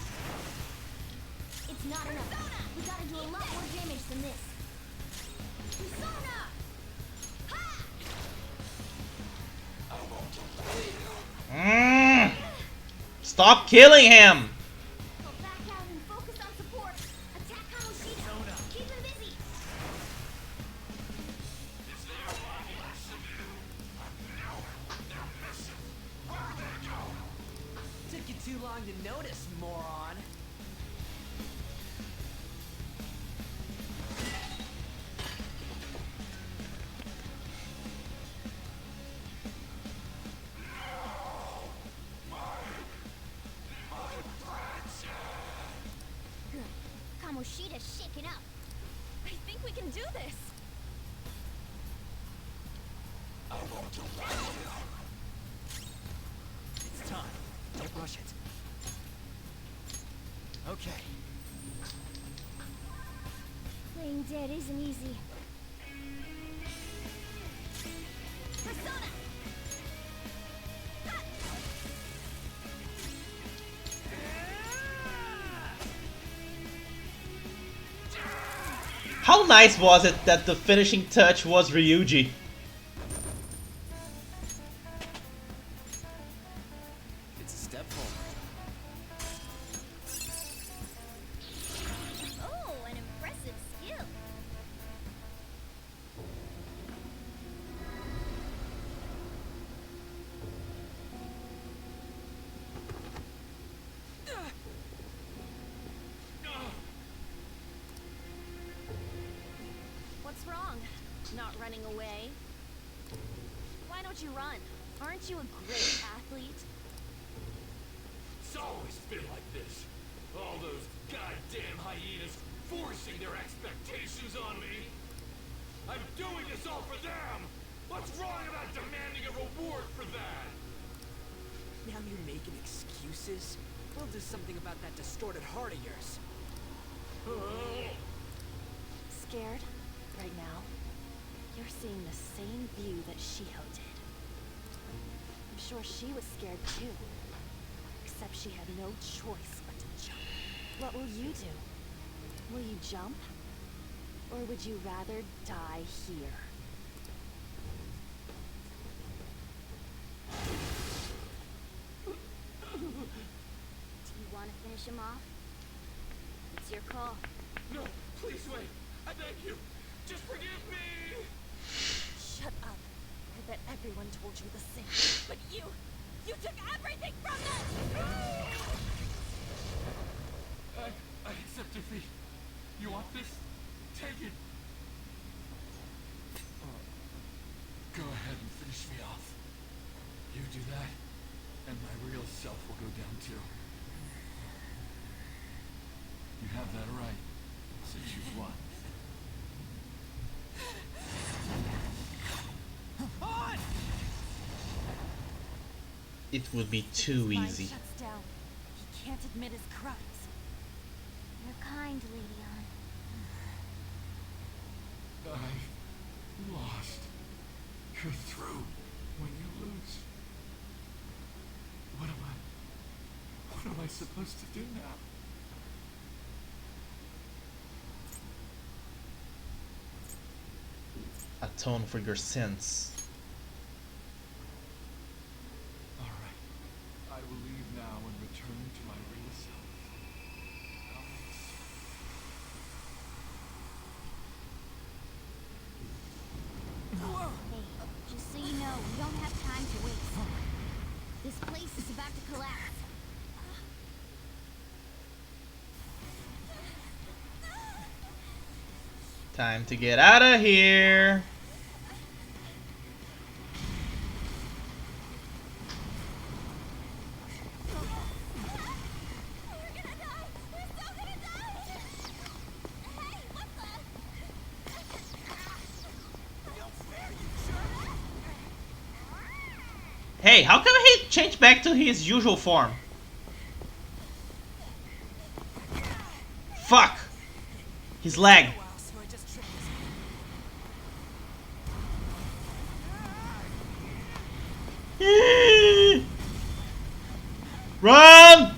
It's not enough. We gotta do a lot more damage than this. Persona! Ha! Stop killing him! Go back out and focus on support. Attack Kamoshida! Keep him busy! Took you too long to notice, moron. Good. Kamoshida's shaken up. I think we can do this. It's time. Don't rush it. Okay. Playing dead isn't easy. Persona! How nice was it that the finishing touch was Ryuji? It's a step forward. Oh, an impressive skill. What's wrong? Not running away? Why don't you run? Aren't you a great athlete? It's always been like this. All those goddamn hyenas forcing their expectations on me. I'm doing this all for them. What's wrong about demanding a reward for that? Now you're making excuses? We'll do something about that distorted heart of yours. Scared? Right now? You're seeing the same view that Shiho did. I'm sure she was scared too. Except she had no choice but to jump. What will you do? Will you jump? Or would you rather die here? Do you want to finish him off? It's your call. No, please wait. I beg you. Just forgive me. Shut up. I bet everyone told you the same. But you took everything from them! I accept defeat. You want this? Take it. Go ahead and finish me off. You do that, and my real self will go down too. You have that right, since you've won. It would be too His mind easy. shuts down. He can't admit his crimes. You're kind, Lady Anne. I've lost. You're through when you lose. What am I supposed to do now? Atone for your sins. Alright. I will leave now and return to my real self. Hey, just so you know, we don't have time to waste. This place is about to collapse. Time to get out of here. Hey, how come he changed back to his usual form? Fuck! His leg. Run!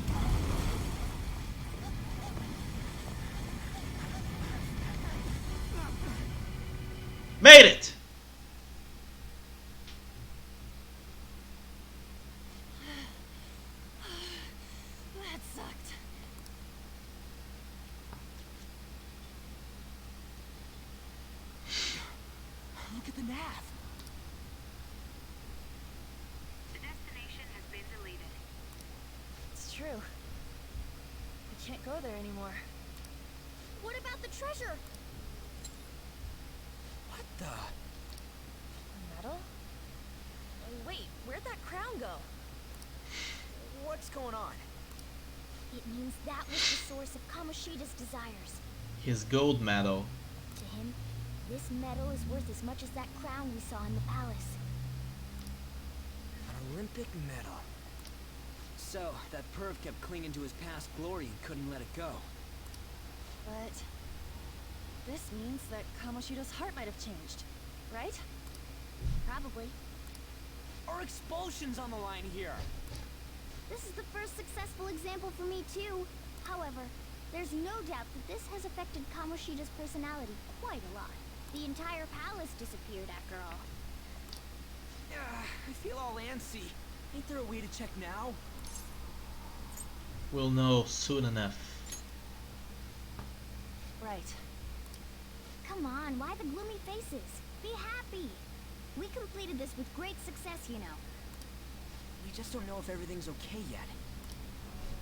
Made it! That sucked. Look at the nav. The destination has been deleted. It's true. We can't go there anymore. What about the treasure? What the? Metal? Oh, wait, where'd that crown go? What's going on? It means that was the source of Kamoshida's desires. His gold medal. To him, this medal is worth as much as that crown we saw in the palace. An Olympic medal. So, that perv kept clinging to his past glory and couldn't let it go. But this means that Kamoshida's heart might have changed, right? Probably. Our expulsion's on the line here. This is the first successful example for me, too. However, there's no doubt that this has affected Kamoshida's personality quite a lot. The entire palace disappeared after all. I feel all antsy. Ain't there a way to check now? We'll know soon enough. Right. Come on, why the gloomy faces? Be happy! We completed this with great success, you know. We just don't know if everything's okay yet.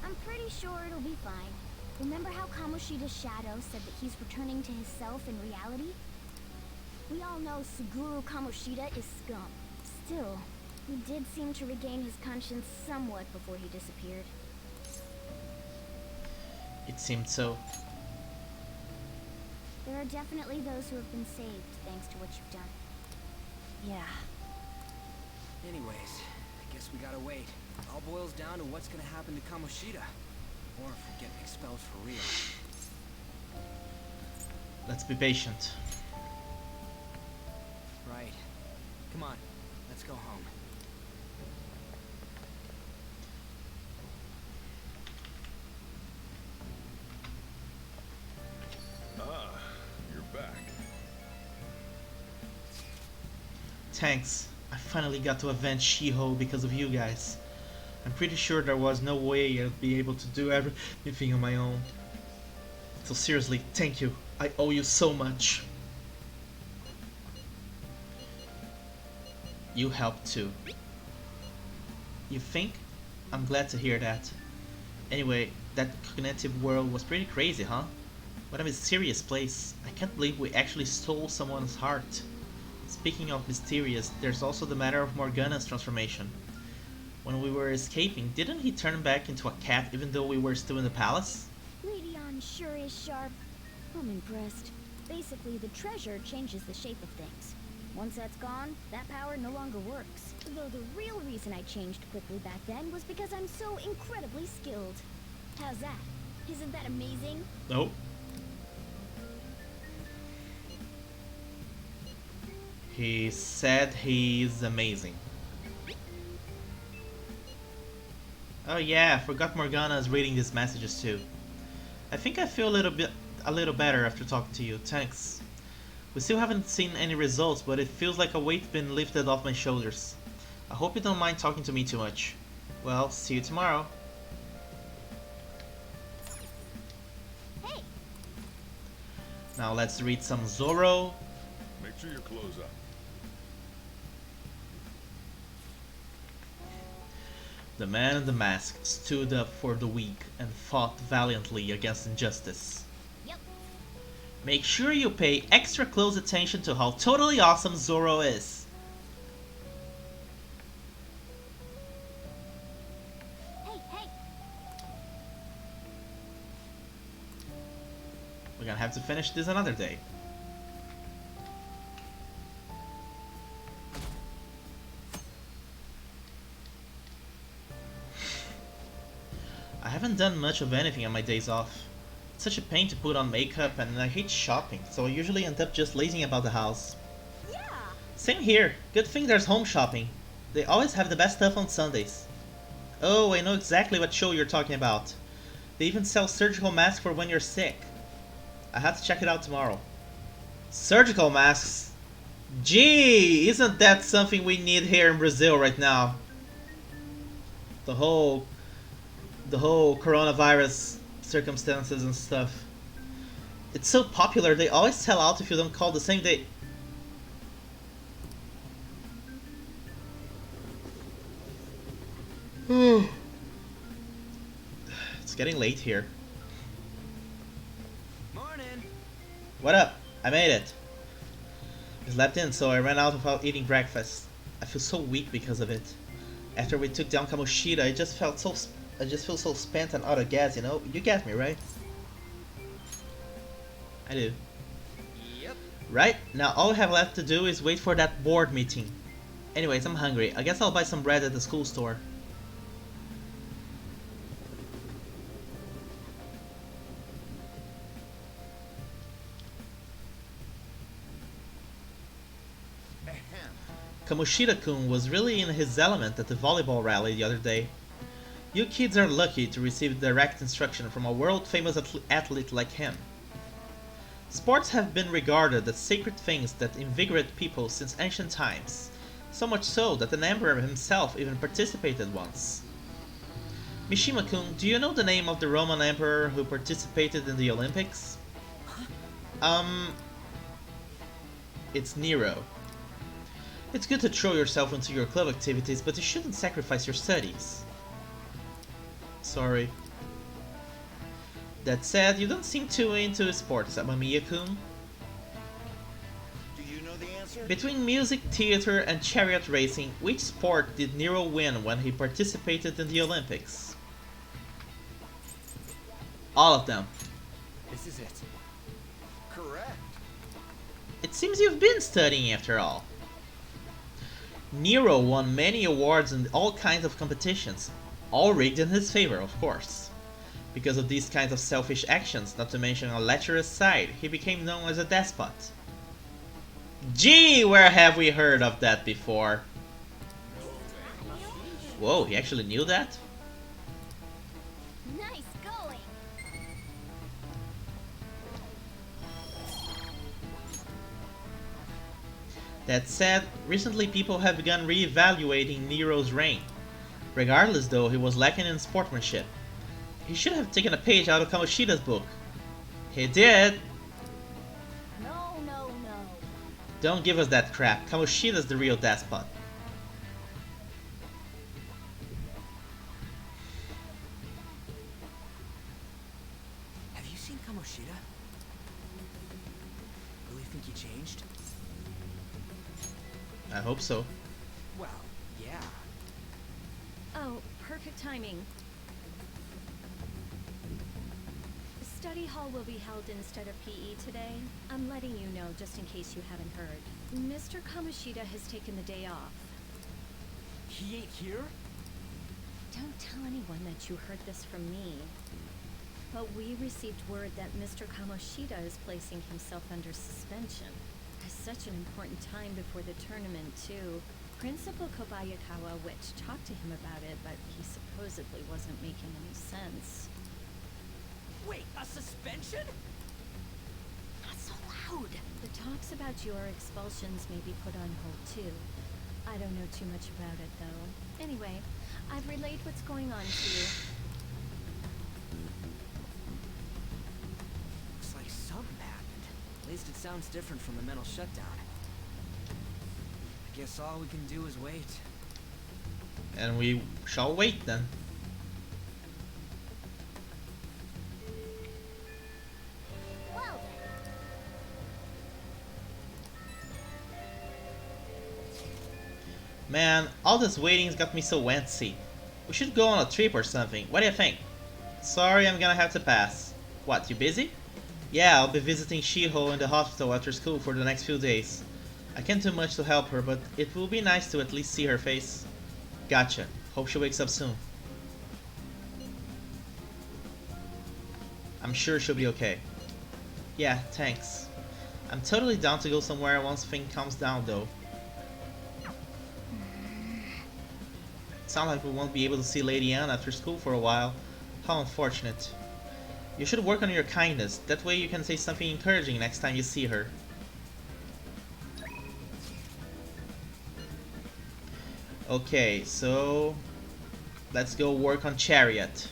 I'm pretty sure it'll be fine. Remember how Kamoshida's shadow said that he's returning to his self in reality? We all know Suguru Kamoshida is scum. Still, he did seem to regain his conscience somewhat before he disappeared. It seemed so. There are definitely those who have been saved thanks to what you've done. Yeah. Anyways, I guess we gotta wait. It all boils down to what's gonna happen to Kamoshida. Or if we're getting expelled for real. Let's be patient. Right. Come on, let's go home. thanks. I finally got to avenge Shiho because of you guys. I'm pretty sure there was no way I'd be able to do everything on my own. So seriously, thank you. I owe you so much. You helped too. You think? I'm glad to hear that. Anyway, that cognitive world was pretty crazy, huh? What a mysterious place. I can't believe we actually stole someone's heart. Speaking of mysterious, there's also the matter of Morgana's transformation. When we were escaping, didn't he turn back into a cat even though we were still in the palace? Radeon sure is sharp. I'm impressed. Basically, the treasure changes the shape of things. Once that's gone, that power no longer works. Though the real reason I changed quickly back then was because I'm so incredibly skilled. How's that? Isn't that amazing? Nope. He said he's amazing. Oh yeah, I forgot Morgana is reading these messages too. I think I feel a little better after talking to you. Thanks. We still haven't seen any results, but it feels like a weight's been lifted off my shoulders. I hope you don't mind talking to me too much. Well, see you tomorrow. Hey! Now let's read some Zoro. Make sure your clothes up. The man in the mask stood up for the weak and fought valiantly against injustice. Yep. Make sure you pay extra close attention to how totally awesome Zoro is. Hey! We're gonna have to finish this another day. I haven't done much of anything on my days off. It's such a pain to put on makeup and I hate shopping, so I usually end up just lazing about the house. Yeah! Same here. Good thing there's home shopping. They always have the best stuff on Sundays. Oh, I know exactly what show you're talking about. They even sell surgical masks for when you're sick. I have to check it out tomorrow. Surgical masks? Gee, isn't that something we need here in Brazil right now? The whole coronavirus circumstances and stuff. It's so popular, they always sell out if you don't call the same day. It's getting late here. Morning. What up? I made it. I slept in, so I ran out without eating breakfast. I feel so weak because of it. After we took down Kamoshida, I just feel so spent and out of gas, you know? You get me, right? I do. Yep. Right? Now all we have left to do is wait for that board meeting. Anyways, I'm hungry. I guess I'll buy some bread at the school store. Kamoshida-kun was really in his element at the volleyball rally the other day. You kids are lucky to receive direct instruction from a world-famous athlete like him. Sports have been regarded as sacred things that invigorate people since ancient times, so much so that an emperor himself even participated once. Mishima-kun, do you know the name of the Roman emperor who participated in the Olympics? It's Nero. It's good to throw yourself into your club activities, but you shouldn't sacrifice your studies. Sorry. That said, you don't seem too into sports, Amamiya-kun. Do you know the answer? Between music, theater, and chariot racing, which sport did Nero win when he participated in the Olympics? All of them. This is it. Correct. It seems you've been studying after all. Nero won many awards in all kinds of competitions, all rigged in his favor, of course. Because of these kinds of selfish actions, not to mention a lecherous side, he became known as a despot. Gee, where have we heard of that before? Whoa, he actually knew that? Nice going! That said, recently people have begun re-evaluating Nero's reign. Regardless though, he was lacking in sportsmanship. He should have taken a page out of Kamoshida's book. He did! No, no, no. Don't give us that crap. Kamoshida's the real despot. Have you seen Kamoshida? Really think he changed? I hope so. Well, yeah. Oh, perfect timing. Study hall will be held instead of PE today. I'm letting you know just in case you haven't heard. Mr. Kamoshida has taken the day off. He ain't here? Don't tell anyone that you heard this from me. But we received word that Mr. Kamoshida is placing himself under suspension. At such an important time before the tournament, too. Principal Kobayakawa witch talked to him about it, but he supposedly wasn't making any sense. Wait, a suspension? Not so loud! The talks about your expulsions may be put on hold, too. I don't know too much about it, though. Anyway, I've relayed what's going on to you. Looks like something happened. At least it sounds different from the mental shutdown. I guess all we can do is wait. And we shall wait then. Well, Man, all this waiting's got me so antsy. We should go on a trip or something. What do you think? Sorry, I'm gonna have to pass. What, you busy? Yeah, I'll be visiting Shiho in the hospital after school for the next few days. I can't do much to help her, but it will be nice to at least see her face. Gotcha. Hope she wakes up soon. I'm sure she'll be okay. Yeah, thanks. I'm totally down to go somewhere once things calms down though. Sounds like we won't be able to see Lady Anne after school for a while. How unfortunate. You should work on your kindness. That way you can say something encouraging next time you see her. Okay, so let's go work on Chariot.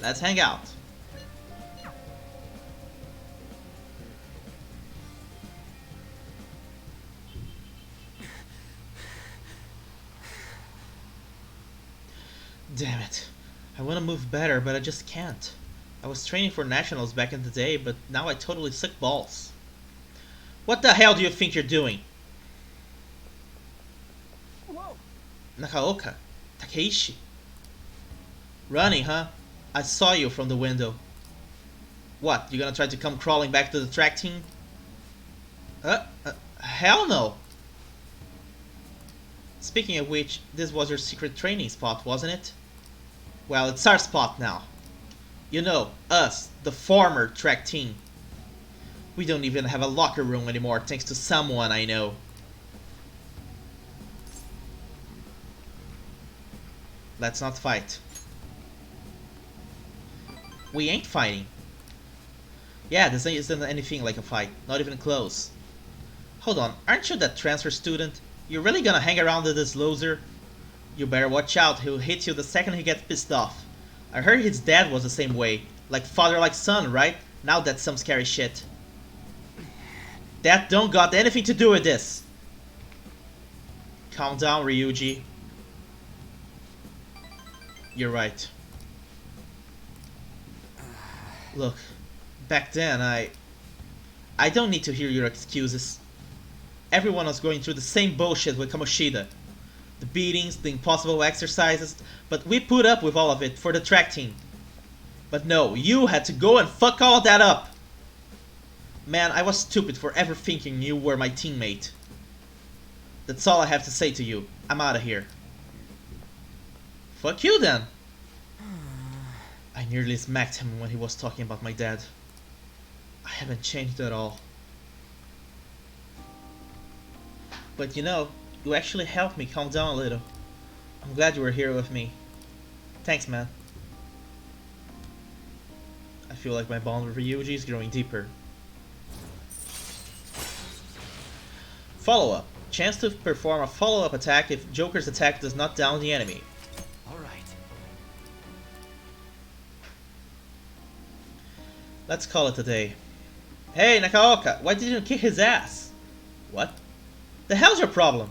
Let's hang out. Damn it. I want to move better, but I just can't. I was training for nationals back in the day, but now I totally suck balls. What the hell do you think you're doing? Whoa! Nakaoka. Takeishi. Running, huh? I saw you from the window. What, you gonna try to come crawling back to the track team? Hell no! Speaking of which, this was your secret training spot, wasn't it? Well, it's our spot now. You know, us, the former track team. We don't even have a locker room anymore thanks to someone I know. Let's not fight. We ain't fighting. Yeah, this isn't anything like a fight, not even close. Hold on, aren't you that transfer student? You really gonna hang around with this loser? You better watch out, he'll hit you the second he gets pissed off. I heard his dad was the same way. Like father like son, right? Now that's some scary shit. That don't got anything to do with this. Calm down, Ryuji. You're right. Look, back then I don't need to hear your excuses. Everyone was going through the same bullshit with Kamoshida. The beatings, the impossible exercises, but we put up with all of it for the track team. But no, you had to go and fuck all that up. Man, I was stupid for ever thinking you were my teammate. That's all I have to say to you. I'm out of here. Fuck you then. I nearly smacked him when he was talking about my dad. I haven't changed at all. But you know, you actually helped me calm down a little. I'm glad you were here with me. Thanks, man. I feel like my bond with Ryuji is growing deeper. Follow-up. Chance to perform a follow-up attack if Joker's attack does not down the enemy. All right. Let's call it a day. Hey, Nakaoka, why didn't you kick his ass? What? The hell's your problem?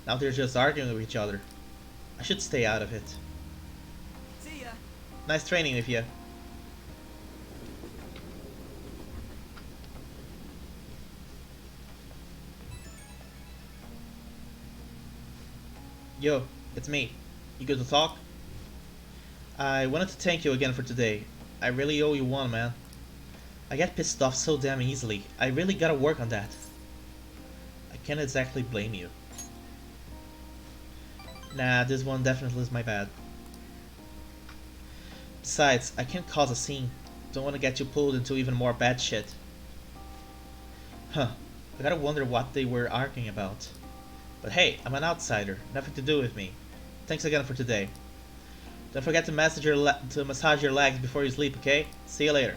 Now they're just arguing with each other. I should stay out of it. See ya. Nice training with you. Yo, it's me. You good to talk? I wanted to thank you again for today. I really owe you one, man. I get pissed off so damn easily. I really gotta work on that. I can't exactly blame you. Nah, this one definitely is my bad. Besides, I can't cause a scene. Don't want to get you pulled into even more bad shit. Huh. I gotta wonder what they were arguing about. But hey, I'm an outsider. Nothing to do with me. Thanks again for today. Don't forget to massage your legs before you sleep, okay? See you later.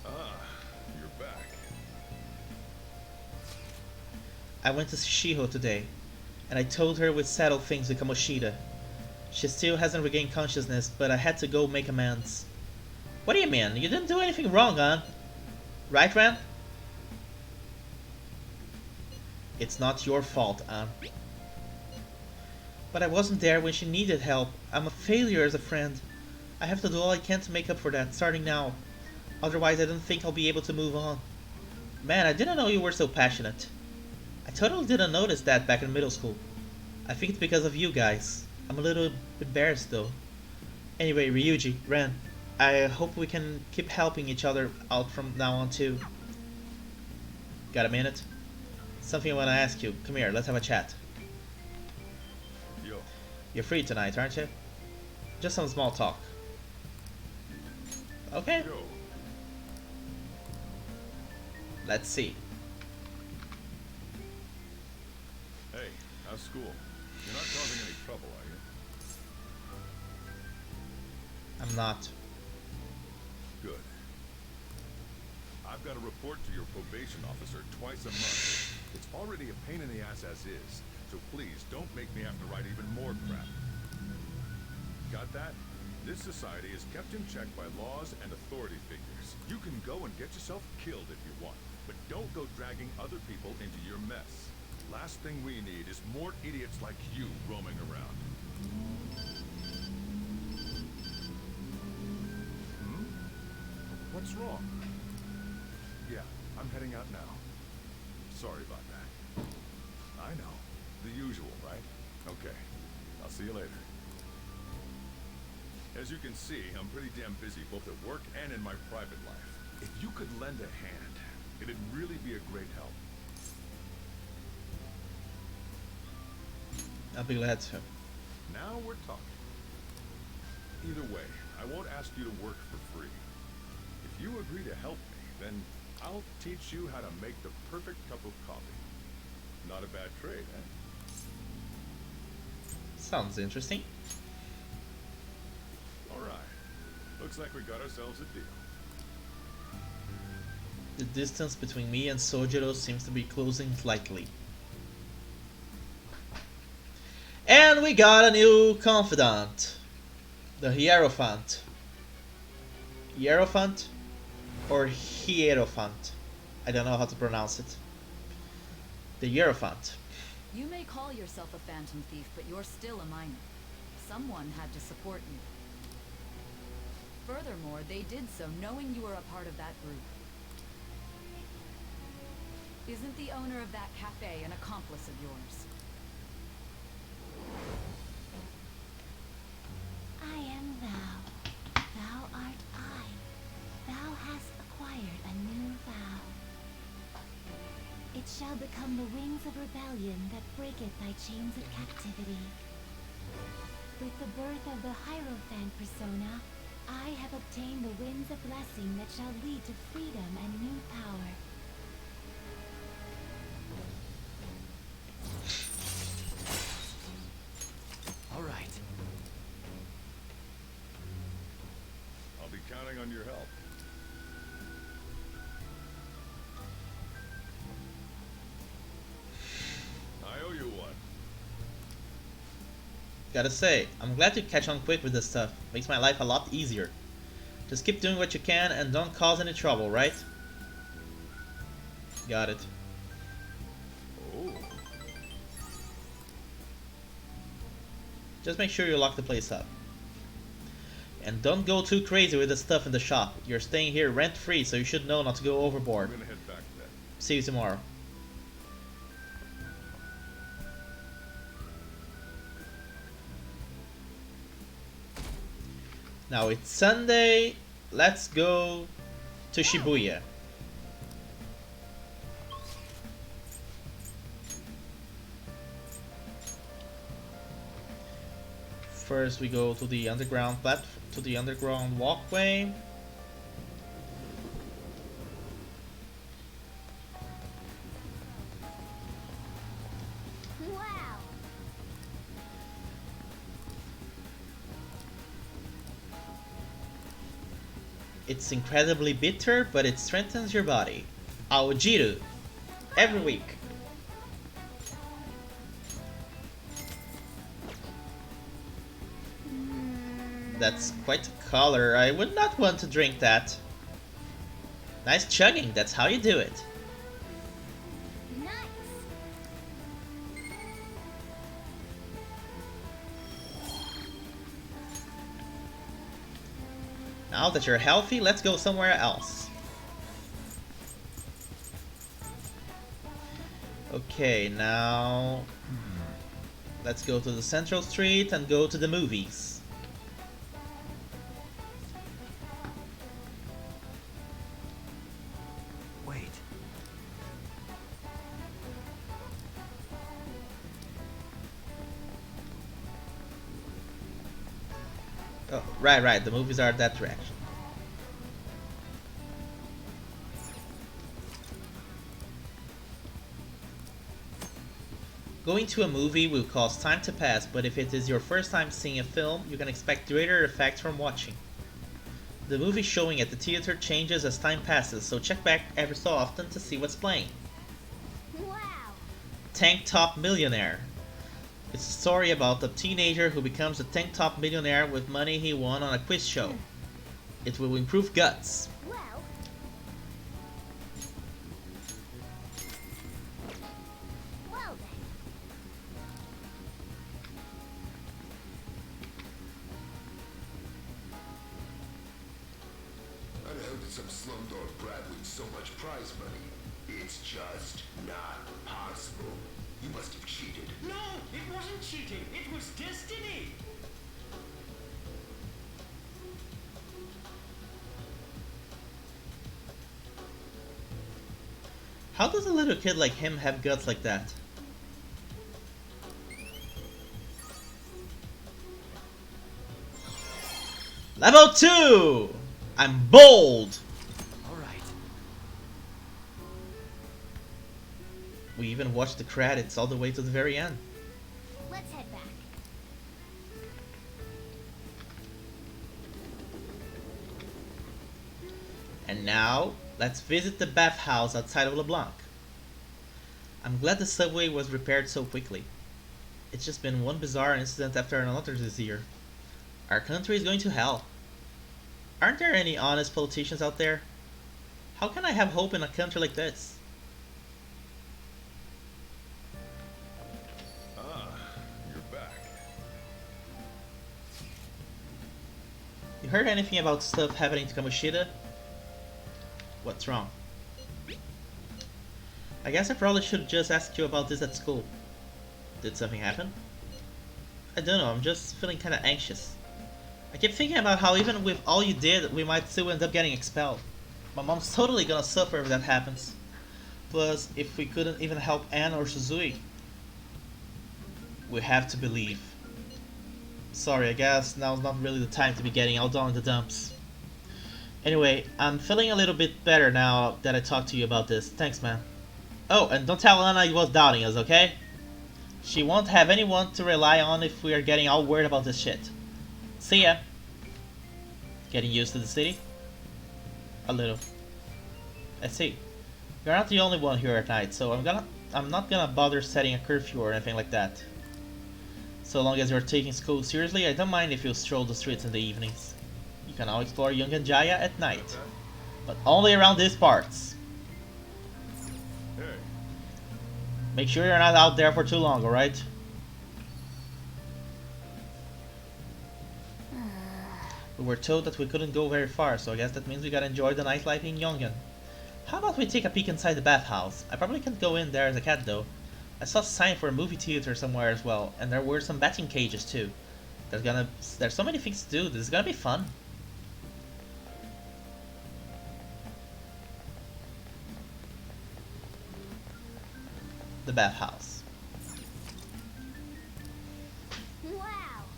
You're back. I went to see Shiho today, and I told her we'd settle things with Kamoshida. She still hasn't regained consciousness, but I had to go make amends. What do you mean? You didn't do anything wrong, huh? Right, Ran? It's not your fault, Anne. But I wasn't there when she needed help. I'm a failure as a friend. I have to do all I can to make up for that, starting now. Otherwise, I don't think I'll be able to move on. Man, I didn't know you were so passionate. I totally didn't notice that back in middle school. I think it's because of you guys. I'm a little embarrassed though. Anyway, Ryuji, Ren, I hope we can keep helping each other out from now on too. Got a minute? Something I want to ask you. Come here, let's have a chat. Yo. You're free tonight, aren't you? Just some small talk. Okay. Yo. Let's see. Hey, how's school? You're not causing any trouble, are you? I'm not. Good. I've got to report to your probation officer twice a month. It's already a pain in the ass as is, so please don't make me have to write even more crap. Got that? This society is kept in check by laws and authority figures. You can go and get yourself killed if you want, but don't go dragging other people into your mess. Last thing we need is more idiots like you roaming around. What's wrong? Yeah, I'm heading out now. Sorry about that. I know. The usual, right? Okay. I'll see you later. As you can see, I'm pretty damn busy both at work and in my private life. If you could lend a hand, it'd really be a great help. I'll be glad to. Now we're talking. Either way, I won't ask you to work for free. If you agree to help me, then I'll teach you how to make the perfect cup of coffee. Not a bad trade, eh? Sounds interesting. Alright. Looks like we got ourselves a deal. The distance between me and Sojiro seems to be closing slightly. And we got a new confidant. The Hierophant. Hierophant? Or Hierophant? I don't know how to pronounce it. The Hierophant. You may call yourself a phantom thief, but you're still a minor. Someone had to support you. Furthermore, they did so knowing you were a part of that group. Isn't the owner of that cafe an accomplice of yours? I am thou. Thou art I. Thou hast acquired a new vow. It shall become the wings of rebellion that breaketh thy chains of captivity. With the birth of the Hierophant persona, I have obtained the winds of blessing that shall lead to freedom and new power. All right. I'll be counting on your help. I owe you one. Gotta say, I'm glad you catch on quick with this stuff. Makes my life a lot easier. Just keep doing what you can and don't cause any trouble, right? Got it. Oh. Just make sure you lock the place up. And don't go too crazy with the stuff in the shop. You're staying here rent-free, so you should know not to go I'm overboard. gonna head back then. See you tomorrow. Now it's Sunday. Let's go to Shibuya. First we go to the underground walkway. Wow! It's incredibly bitter, but it strengthens your body. Aojiru. Every week. That's quite a color. I would not want to drink that. Nice chugging, that's how you do it. Nice! Now that you're healthy, let's go somewhere else. Okay, now let's go to the central street and go to the movies. Wait. Oh, right, the movies are that direction. Going to a movie will cause time to pass, but if it is your first time seeing a film, you can expect greater effects from watching. The movie showing at the theater changes as time passes, so check back every so often to see what's playing. Wow! Tank Top Millionaire. It's a story about a teenager who becomes a tank top millionaire with money he won on a quiz show. It will improve guts. Well, well then. Unheard some slumdog brat with so much prize money. It's just not possible. You must have cheated. No, it wasn't cheating. It was destiny. How does a little kid like him have guts like that? Level 2! I'm bold! All right. We even watched the credits all the way to the very end. Let's head back. And now, let's visit the bathhouse outside of LeBlanc. I'm glad the subway was repaired so quickly. It's just been one bizarre incident after another this year. Our country is going to hell. Aren't there any honest politicians out there? How can I have hope in a country like this? Ah, you're back. You heard anything about stuff happening to Kamoshida? What's wrong? I guess I probably should just ask you about this at school. Did something happen? I don't know, I'm just feeling kinda anxious. I keep thinking about how even with all you did, we might still end up getting expelled. My mom's totally gonna suffer if that happens. Plus, if we couldn't even help Anne or Suzui. We have to believe. Sorry, I guess now's not really the time to be getting all down in the dumps. Anyway, I'm feeling a little bit better now that I talked to you about this. Thanks, man. Oh, and don't tell Anna you was doubting us, okay? She won't have anyone to rely on if we are getting all worried about this shit. See ya. Getting used to the city? A little. I see. You're not the only one here at night, so I'm not gonna bother setting a curfew or anything like that. So long as you're taking school seriously, I don't mind if you stroll the streets in the evenings. You can now explore Yongen Jaya at night. But only around these parts. Hey, Make sure you're not out there for too long, alright? We were told that we couldn't go very far, so I guess that means we gotta enjoy the nightlife in Yongen. How about we take a peek inside the bathhouse? I probably can't go in there as a cat though. I saw a sign for a movie theater somewhere as well, and there were some batting cages too. There's so many things to do, this is gonna be fun. The bathhouse. Wow.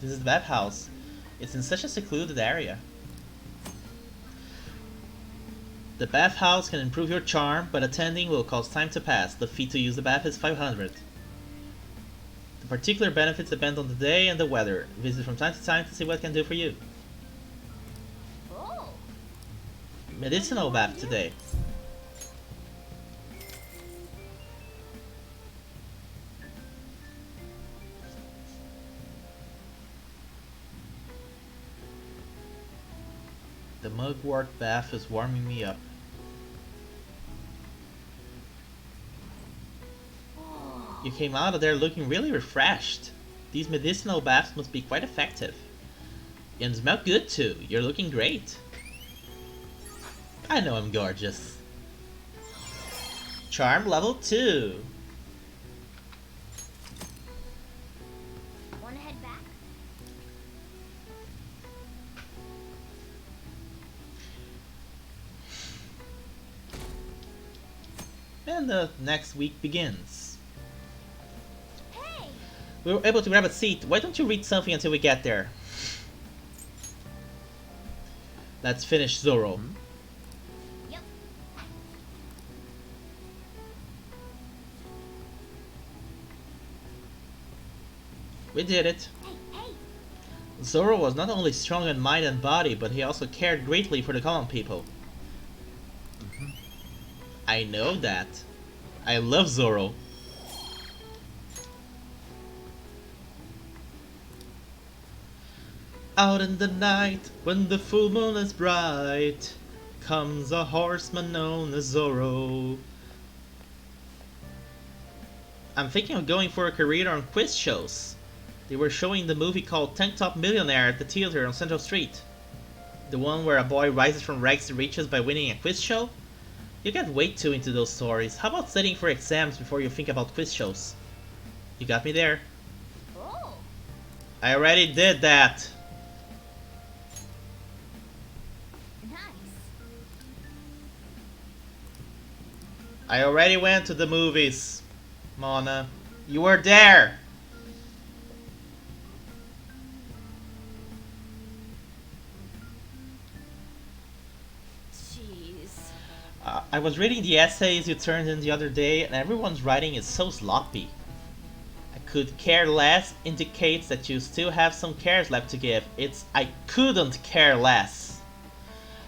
This is the bathhouse. It's in such a secluded area. The bathhouse can improve your charm, but attending will cost time to pass. The fee to use the bath is 500. The particular benefits depend on the day and the weather. Visit from time to time to see what it can do for you. Oh. Medicinal bath today. The mugwort bath is warming me up. You came out of there looking really refreshed. These medicinal baths must be quite effective. And smell good too. You're looking great. I know I'm gorgeous. Charm level 2. Wanna head back? And the next week begins. Hey! We were able to grab a seat. Why don't you read something until we get there? Let's finish Zoro. Yep. We did it. Hey, hey! Zoro was not only strong in mind and body, but he also cared greatly for the common people. I know that. I love Zoro. Out in the night, when the full moon is bright, comes a horseman known as Zoro. I'm thinking of going for a career on quiz shows. They were showing the movie called Tank Top Millionaire at the theater on Central Street. The one where a boy rises from rags to riches by winning a quiz show? You get way too into those stories. How about studying for exams before you think about quiz shows? You got me there. Oh! I already did that. Nice. I already went to the movies, Mona. You were there. Jeez. I was reading the essays you turned in the other day, and everyone's writing is so sloppy. I could care less indicates that you still have some cares left to give. It's I couldn't care less.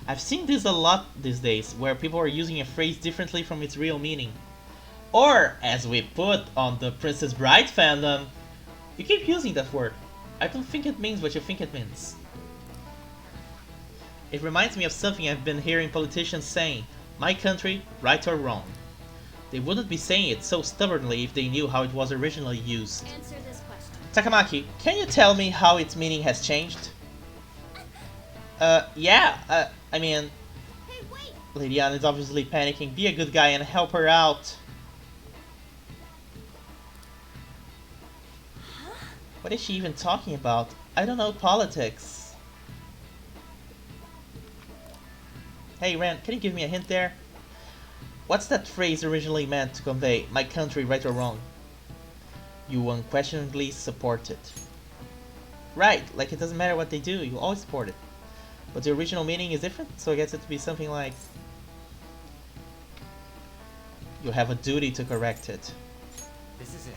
I've seen this a lot these days, where people are using a phrase differently from its real meaning. Or, as we put on the Princess Bride fandom, you keep using that word. I don't think it means what you think it means. It reminds me of something I've been hearing politicians saying, my country, right or wrong. They wouldn't be saying it so stubbornly if they knew how it was originally used. Answer this question. Takamaki, can you tell me how its meaning has changed? Yeah, I mean... Hey, wait! Lady Anna is obviously panicking. Be a good guy and help her out. What is she even talking about? I don't know politics. Hey Ren, can you give me a hint there? What's that phrase originally meant to convey? My country, right or wrong? You unquestionably support it. Right, like it doesn't matter what they do, you always support it. But the original meaning is different, so I guess it to be something like you have a duty to correct it. This is it.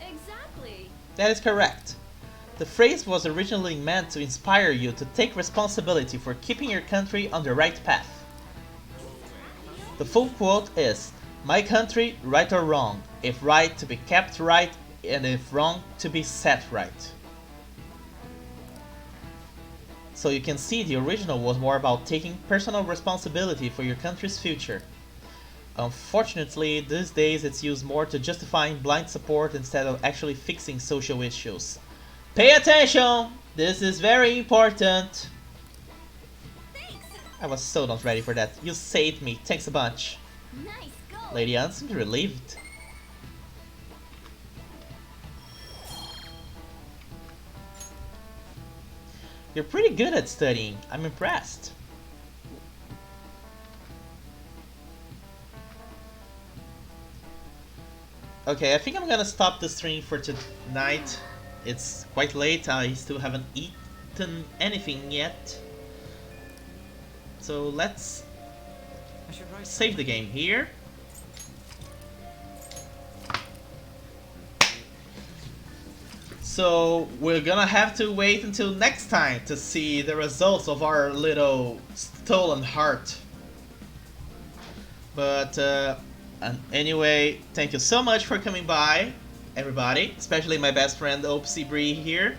Exactly. That is correct. The phrase was originally meant to inspire you to take responsibility for keeping your country on the right path. The full quote is, "My country, right or wrong, if right to be kept right, and if wrong to be set right." So you can see the original was more about taking personal responsibility for your country's future. Unfortunately, these days it's used more to justifying blind support instead of actually fixing social issues. Pay attention! This is very important! Thanks! I was so not ready for that. You saved me. Thanks a bunch. Nice go! Lady Anne seems relieved. You're pretty good at studying. I'm impressed. Okay, I think I'm gonna stop the stream for tonight. It's quite late. I still haven't eaten anything yet. So let's save the game here. So we're gonna have to wait until next time to see the results of our little stolen heart. But anyway, thank you so much for coming by, everybody, especially my best friend Opsy Bree here.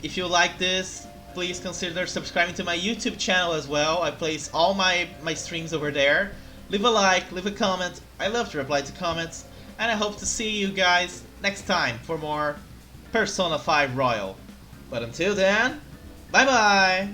If you like this, please consider subscribing to my YouTube channel as well. I place all my streams over there. Leave a like, leave a comment. I love to reply to comments. And I hope to see you guys next time for more Persona 5 Royal. But until then, bye bye!